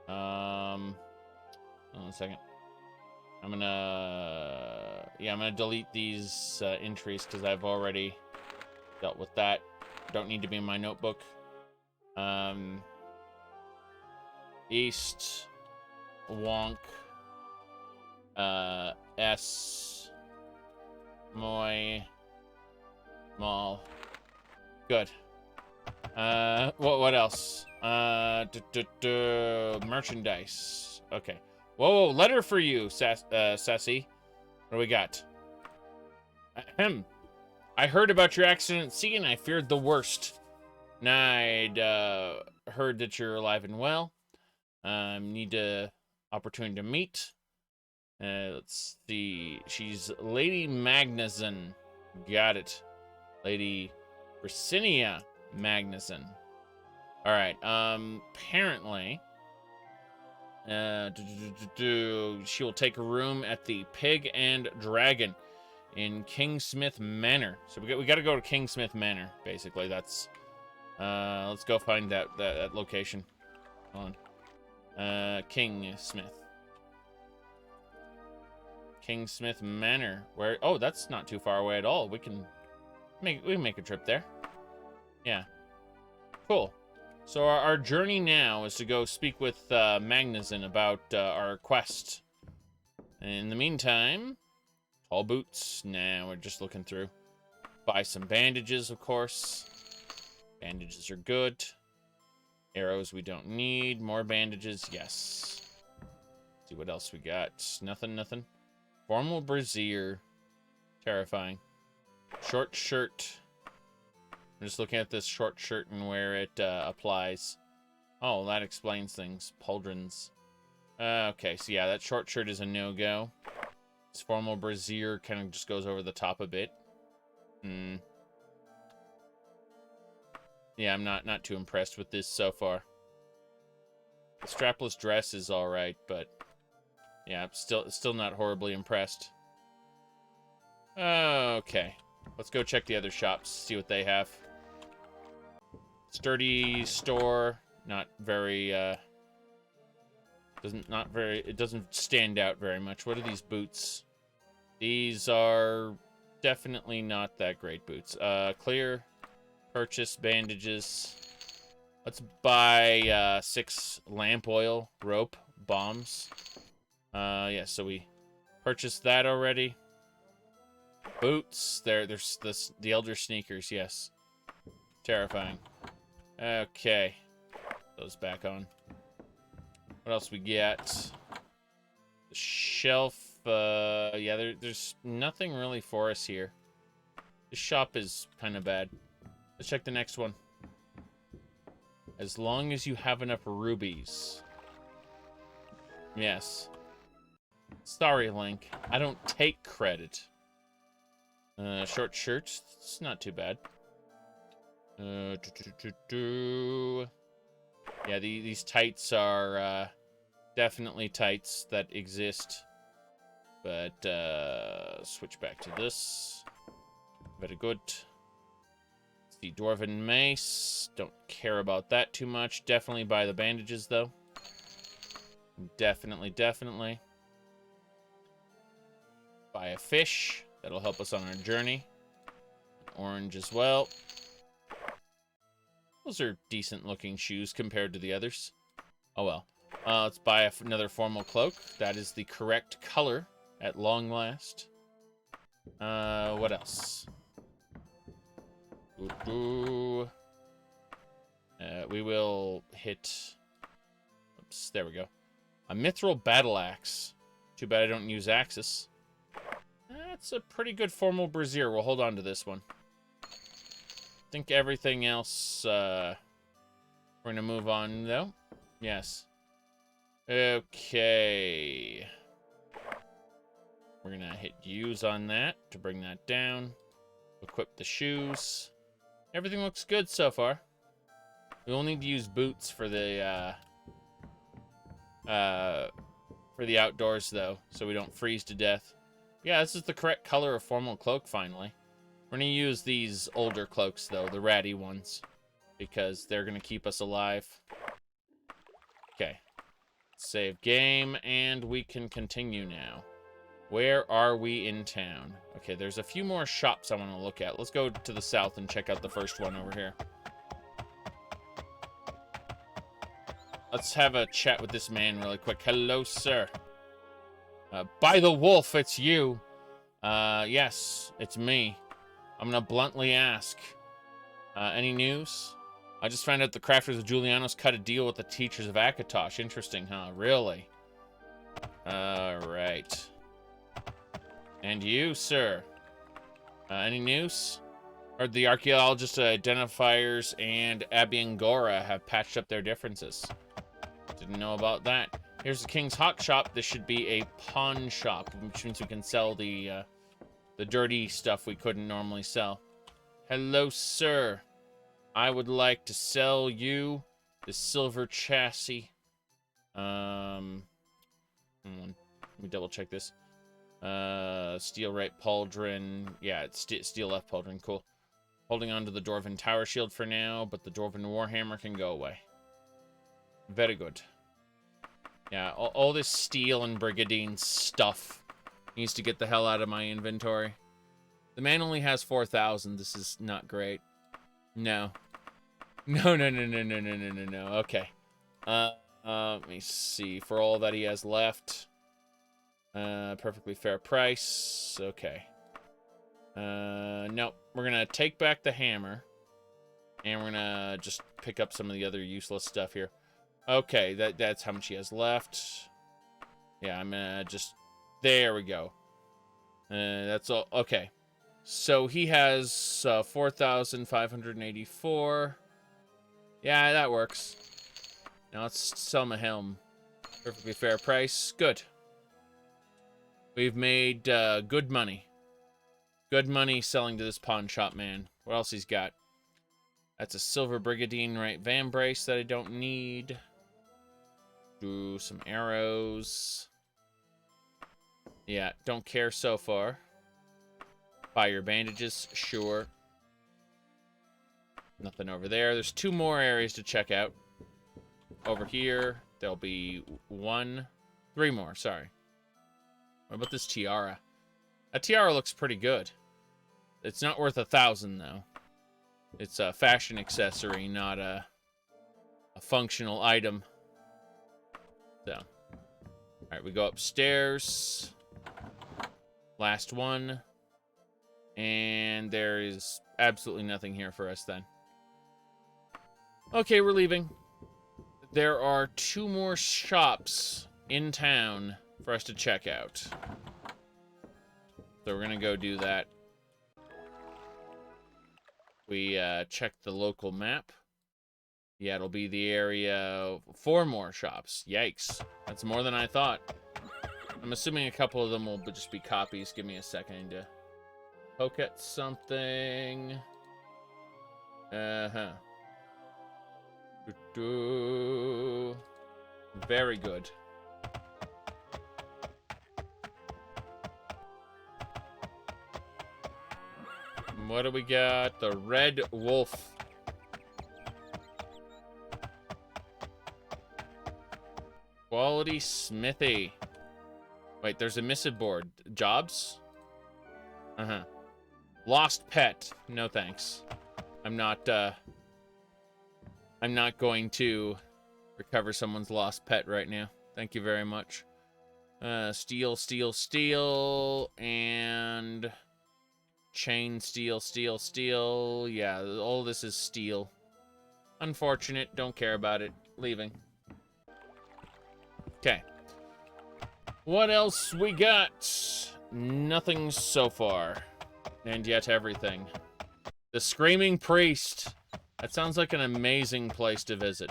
Hold on a second. I'm gonna delete these entries because I've already dealt with that. Don't need to be in my notebook. East Wonk S Moy Mall. Good. What else? Merchandise. Okay. Whoa, letter for you, Sas-i. What do we got? Ahem. I heard about your accident at sea and I feared the worst. I'd heard that you're alive and well. Need a opportunity to meet. Let's see. She's Lady Magnuson. Got it. Lady Bricinnia Magnuson. All right. Apparently, she will take a room at the Pig and Dragon in Kingsmith Manor. So we got to go to Kingsmith Manor. Basically, that's. Let's go find that location. Hold on. Kingsmith. Kingsmith Manor. Where? Oh, that's not too far away at all. We can make a trip there. Yeah. Cool. So our journey now is to go speak with Magnuson about our quest. In the meantime, tall boots. Nah, we're just looking through. Buy some bandages, of course. Bandages are good. Arrows we don't need. More bandages, yes. See what else we got. Nothing. Formal brassiere. Terrifying. Short shirt. I'm just looking at this short shirt and where it applies. Oh, that explains things. Pauldrons. Okay, so yeah, that short shirt is a no-go. This formal brassiere kind of just goes over the top a bit. Yeah, I'm not too impressed with this so far. The strapless dress is alright, but yeah, still not horribly impressed. Okay. Let's go check the other shops, see what they have. Sturdy store, not very, it doesn't stand out very much. What are these boots? These are definitely not that great boots. Clear, purchase, bandages. Let's buy 6 lamp oil, rope, bombs. Yeah, so we purchased that already. Boots, there's the Elder Sneakers, yes. Terrifying. Okay. Those back on. What else we get? The shelf, yeah, there's nothing really for us here. This shop is kind of bad. Let's check the next one. As long as you have enough rubies. Yes. Sorry, Link. I don't take credit. Short shirts. It's not too bad. Yeah, these tights are definitely tights that exist. But switch back to this. Very good. The Dwarven Mace. Don't care about that too much. Definitely buy the bandages, though. Definitely. Buy a fish. That'll help us on our journey. Orange as well. Those are decent-looking shoes compared to the others. Oh, well. Let's buy another formal cloak. That is the correct color at long last. What else? We will hit... Oops, there we go. A mithril battle axe. Too bad I don't use axes. That's a pretty good formal brazier. We'll hold on to this one. I think everything else, we're going to move on, though. Yes. Okay. We're going to hit use on that to bring that down. Equip the shoes. Everything looks good so far. We will need to use boots for the outdoors, though, so we don't freeze to death. Yeah, this is the correct color of formal cloak, finally. We're going to use these older cloaks, though, the ratty ones, because they're going to keep us alive. Okay. Save game, and we can continue now. Where are we in town? Okay, there's a few more shops I want to look at. Let's go to the south and check out the first one over here. Let's have a chat with this man really quick. Hello, sir. By the wolf, it's you. Yes, it's me. I'm gonna bluntly ask. Any news? I just found out the crafters of Julianos cut a deal with the teachers of Akatosh. Interesting, huh? Really? Alright. And you, sir? Any news? Heard the archaeologist identifiers and Abiangora have patched up their differences. Didn't know about that. Here's the King's Hawk Shop. This should be a pawn shop, which means we can sell the dirty stuff we couldn't normally sell. Hello, sir. I would like to sell you the silver chassis. Hold on. Let me double check this. Steel right pauldron. Yeah, it's steel left pauldron. Cool. Holding on to the Dwarven Tower Shield for now, but the Dwarven Warhammer can go away. Very good. Yeah, all this steel and Brigadine stuff needs to get the hell out of my inventory. The man only has 4,000. This is not great. No. No. Okay. Let me see. For all that he has left. Perfectly fair price. Okay. Nope. We're gonna take back the hammer. And we're gonna just pick up some of the other useless stuff here. Okay, that's how much he has left. Yeah, I'm gonna just... There we go. That's all. Okay. So he has 4,584. Yeah, that works. Now let's sell my helm. Perfectly fair price. Good. We've made good money. Good money selling to this pawn shop man. What else he's got? That's a silver Brigadine right vambrace that I don't need. Do some arrows. Yeah, don't care so far. Buy your bandages, sure. Nothing over there. There's 2 more areas to check out. Over here, there'll be 3 more, sorry. What about this tiara? A tiara looks pretty good. It's not worth 1,000 though. It's a fashion accessory, not a functional item. So, alright, we go upstairs. Last one. And there is absolutely nothing here for us then. Okay, we're leaving. There are 2 more shops in town for us to check out. So we're gonna go do that. We check the local map. Yeah, it'll be the area. 4 more shops. Yikes. That's more than I thought. I'm assuming a couple of them will just be copies. Give me a second to poke at something. Very good. What do we got? The Red Wolf. Quality Smithy. Wait, there's a missive board. Jobs? Lost pet. No thanks. I'm not going to recover someone's lost pet right now. Thank you very much. Steel, steel, steel, and chain, steel, steel, steel. Yeah, all this is steel. Unfortunate. Don't care about it. Leaving. Okay. What else we got? Nothing so far. And yet everything. The Screaming Priest. That sounds like an amazing place to visit.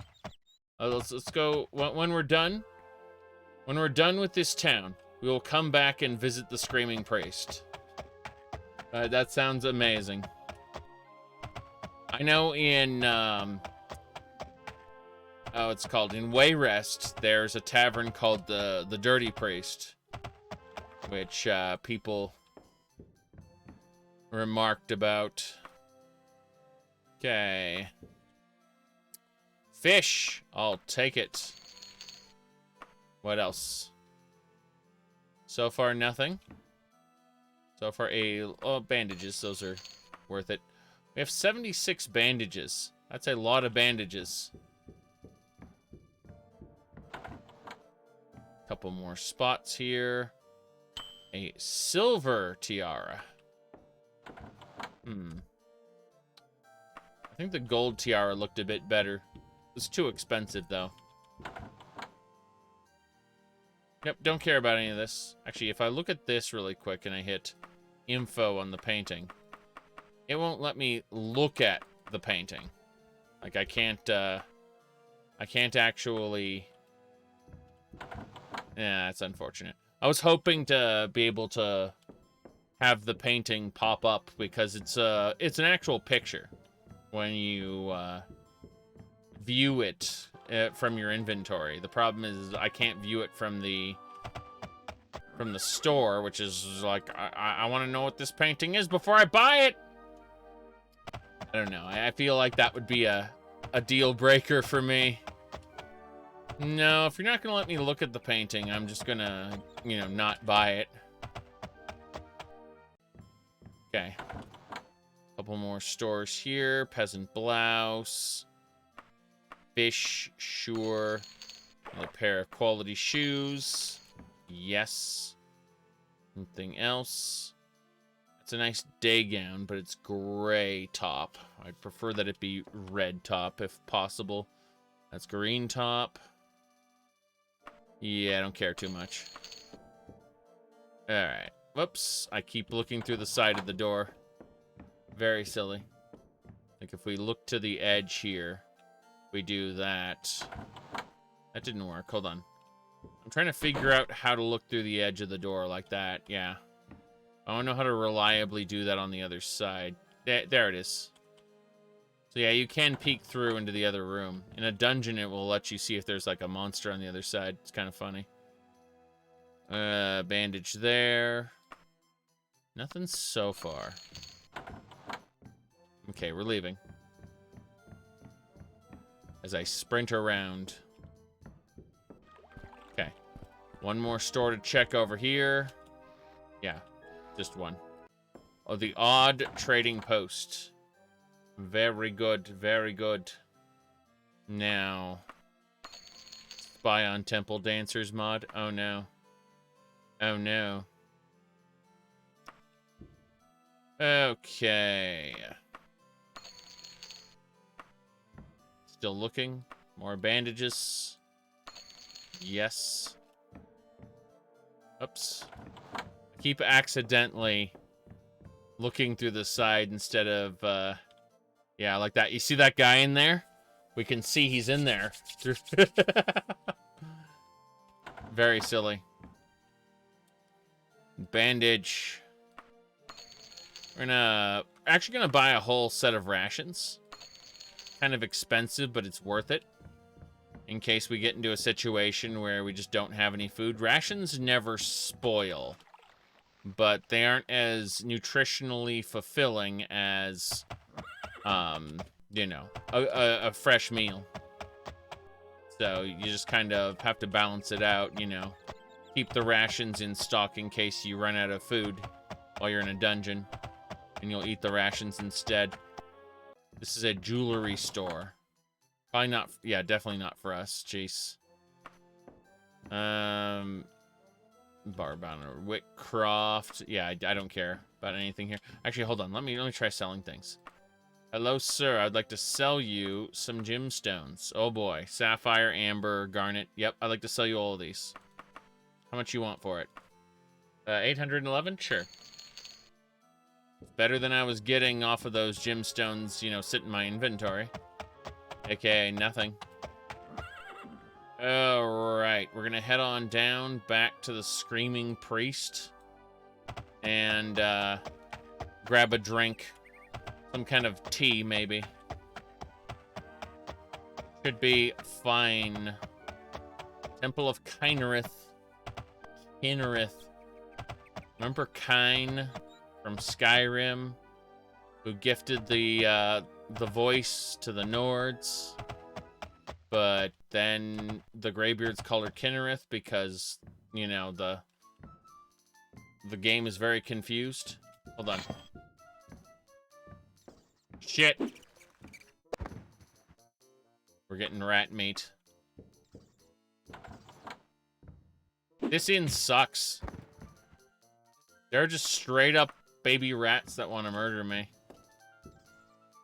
Let's go. When we're done with this town, we will come back and visit the Screaming Priest. That sounds amazing. I know in it's called in Wayrest, there's a tavern called the Dirty Priest, which people remarked about. Okay. Fish. I'll take it. What else? So far, nothing. So far, bandages. Those are worth it. We have 76 bandages. That's a lot of bandages. Couple more spots here. A silver tiara. I think the gold tiara looked a bit better. It's too expensive, though. Yep, don't care about any of this. Actually, if I look at this really quick and I hit info on the painting, it won't let me look at the painting. Like, I can't actually... Yeah, that's unfortunate. I was hoping to be able to have the painting pop up because it's an actual picture when you view it from your inventory. The problem is I can't view it from the store, which is like, I want to know what this painting is before I buy it. I don't know. I feel like that would be a deal breaker for me. No, if you're not gonna let me look at the painting, I'm just gonna, not buy it. Okay. Couple more stores here. Peasant blouse. Fish, sure. Another pair of quality shoes. Yes. Something else. It's a nice day gown, but it's gray top. I'd prefer that it be red top if possible. That's green top. Yeah, I don't care too much. Alright. Whoops. I keep looking through the side of the door. Very silly. Like if we look to the edge here, we do that. That didn't work. Hold on. I'm trying to figure out how to look through the edge of the door like that. Yeah. I don't know how to reliably do that on the other side. There it is. So yeah, you can peek through into the other room. In a dungeon, it will let you see if there's like a monster on the other side. It's kind of funny. Bandage there. Nothing so far. Okay, we're leaving. As I sprint around. Okay. One more store to check over here. Yeah, just one. Oh, the odd trading post. Very good, very good. Now, spy on temple dancers mod. Oh no. Oh no. Okay. Still looking. More bandages. Yes. Oops. Keep accidentally looking through the side instead of, yeah, like that. You see that guy in there? We can see he's in there. Very silly. Bandage. We're actually gonna buy a whole set of rations. Kind of expensive, but it's worth it. In case we get into a situation where we just don't have any food. Rations never spoil. But they aren't as nutritionally fulfilling as, you know, a fresh meal. So you just kind of have to balance it out, you know. Keep the rations in stock in case you run out of food while you're in a dungeon. And you'll eat the rations instead. This is a jewelry store. Probably not, yeah, definitely not for us. Jeez. Barbana, Whitcroft. Yeah, I don't care about anything here. Actually, hold on. Let me try selling things. Hello, sir. I'd like to sell you some gemstones. Oh boy, sapphire, amber, garnet. Yep, I'd like to sell you all of these. How much you want for it? 811? Sure. Better than I was getting off of those gemstones, you know, sit in my inventory. AKA nothing. Alright, we're gonna head on down back to the Screaming Priest. And, grab a drink. Some kind of tea, maybe. Should be fine. Temple of Kynareth. Remember Kyn from Skyrim, who gifted the voice to the Nords, but then the Greybeards call her Kynareth because, you know, the game is very confused. Hold on. Shit. We're getting rat meat. This inn sucks. They're just straight up baby rats that want to murder me.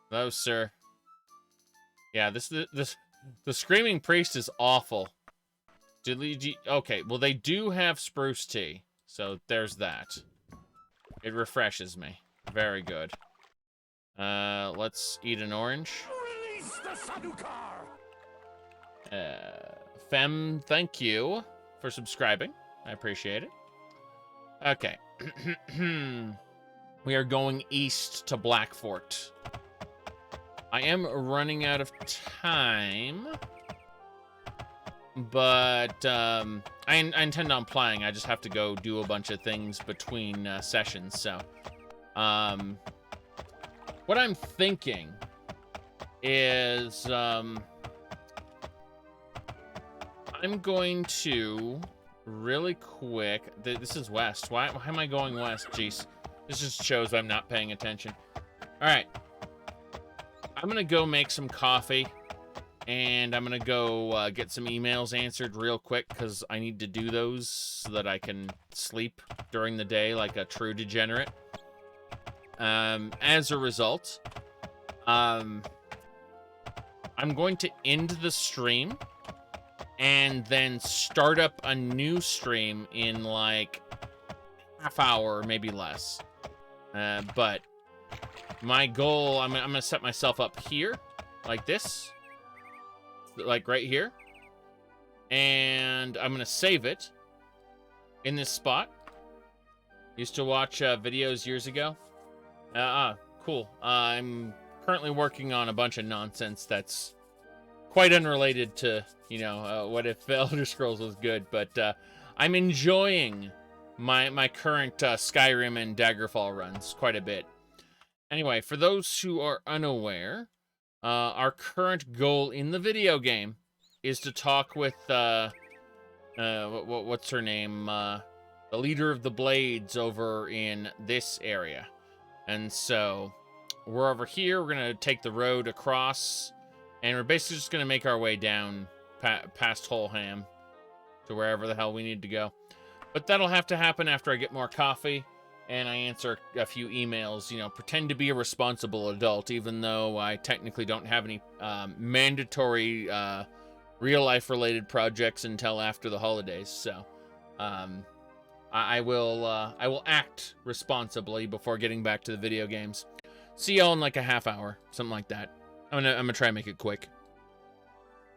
Hello, sir. Yeah, the Screaming Priest is awful. Okay, well, they do have spruce tea, so there's that. It refreshes me. Very good. Let's eat an orange. Release the Sadukar! Fem, thank you for subscribing. I appreciate it. Okay. We are going east to Blackfort. I am running out of time, but I intend on playing. I just have to go do a bunch of things between sessions. So, what I'm thinking is I'm going to really quick. This is west. Why am I going west? Jeez. This just shows I'm not paying attention. All right. I'm going to go make some coffee. And I'm going to go get some emails answered real quick. Because I need to do those so that I can sleep during the day like a true degenerate. As a result, I'm going to end the stream. And then start up a new stream in like half hour, maybe less. But my goal, I'm gonna set myself up here, like this, like right here, and I'm gonna save it in this spot. Used to watch videos years ago. Cool. I'm currently working on a bunch of nonsense that's quite unrelated to, you know, what if Elder Scrolls was good, but I'm enjoying my current Skyrim and Daggerfall runs quite a bit. Anyway, for those who are unaware, our current goal in the video game is to talk with, what's her name? The leader of the Blades over in this area. And so, we're over here, we're going to take the road across, and we're basically just going to make our way down past Holham to wherever the hell we need to go. But that'll have to happen after I get more coffee and I answer a few emails, you know, pretend to be a responsible adult, even though I technically don't have any mandatory real-life related projects until after the holidays. So I will act responsibly before getting back to the video games. See y'all in like a half hour, something like that. I'm gonna try and make it quick.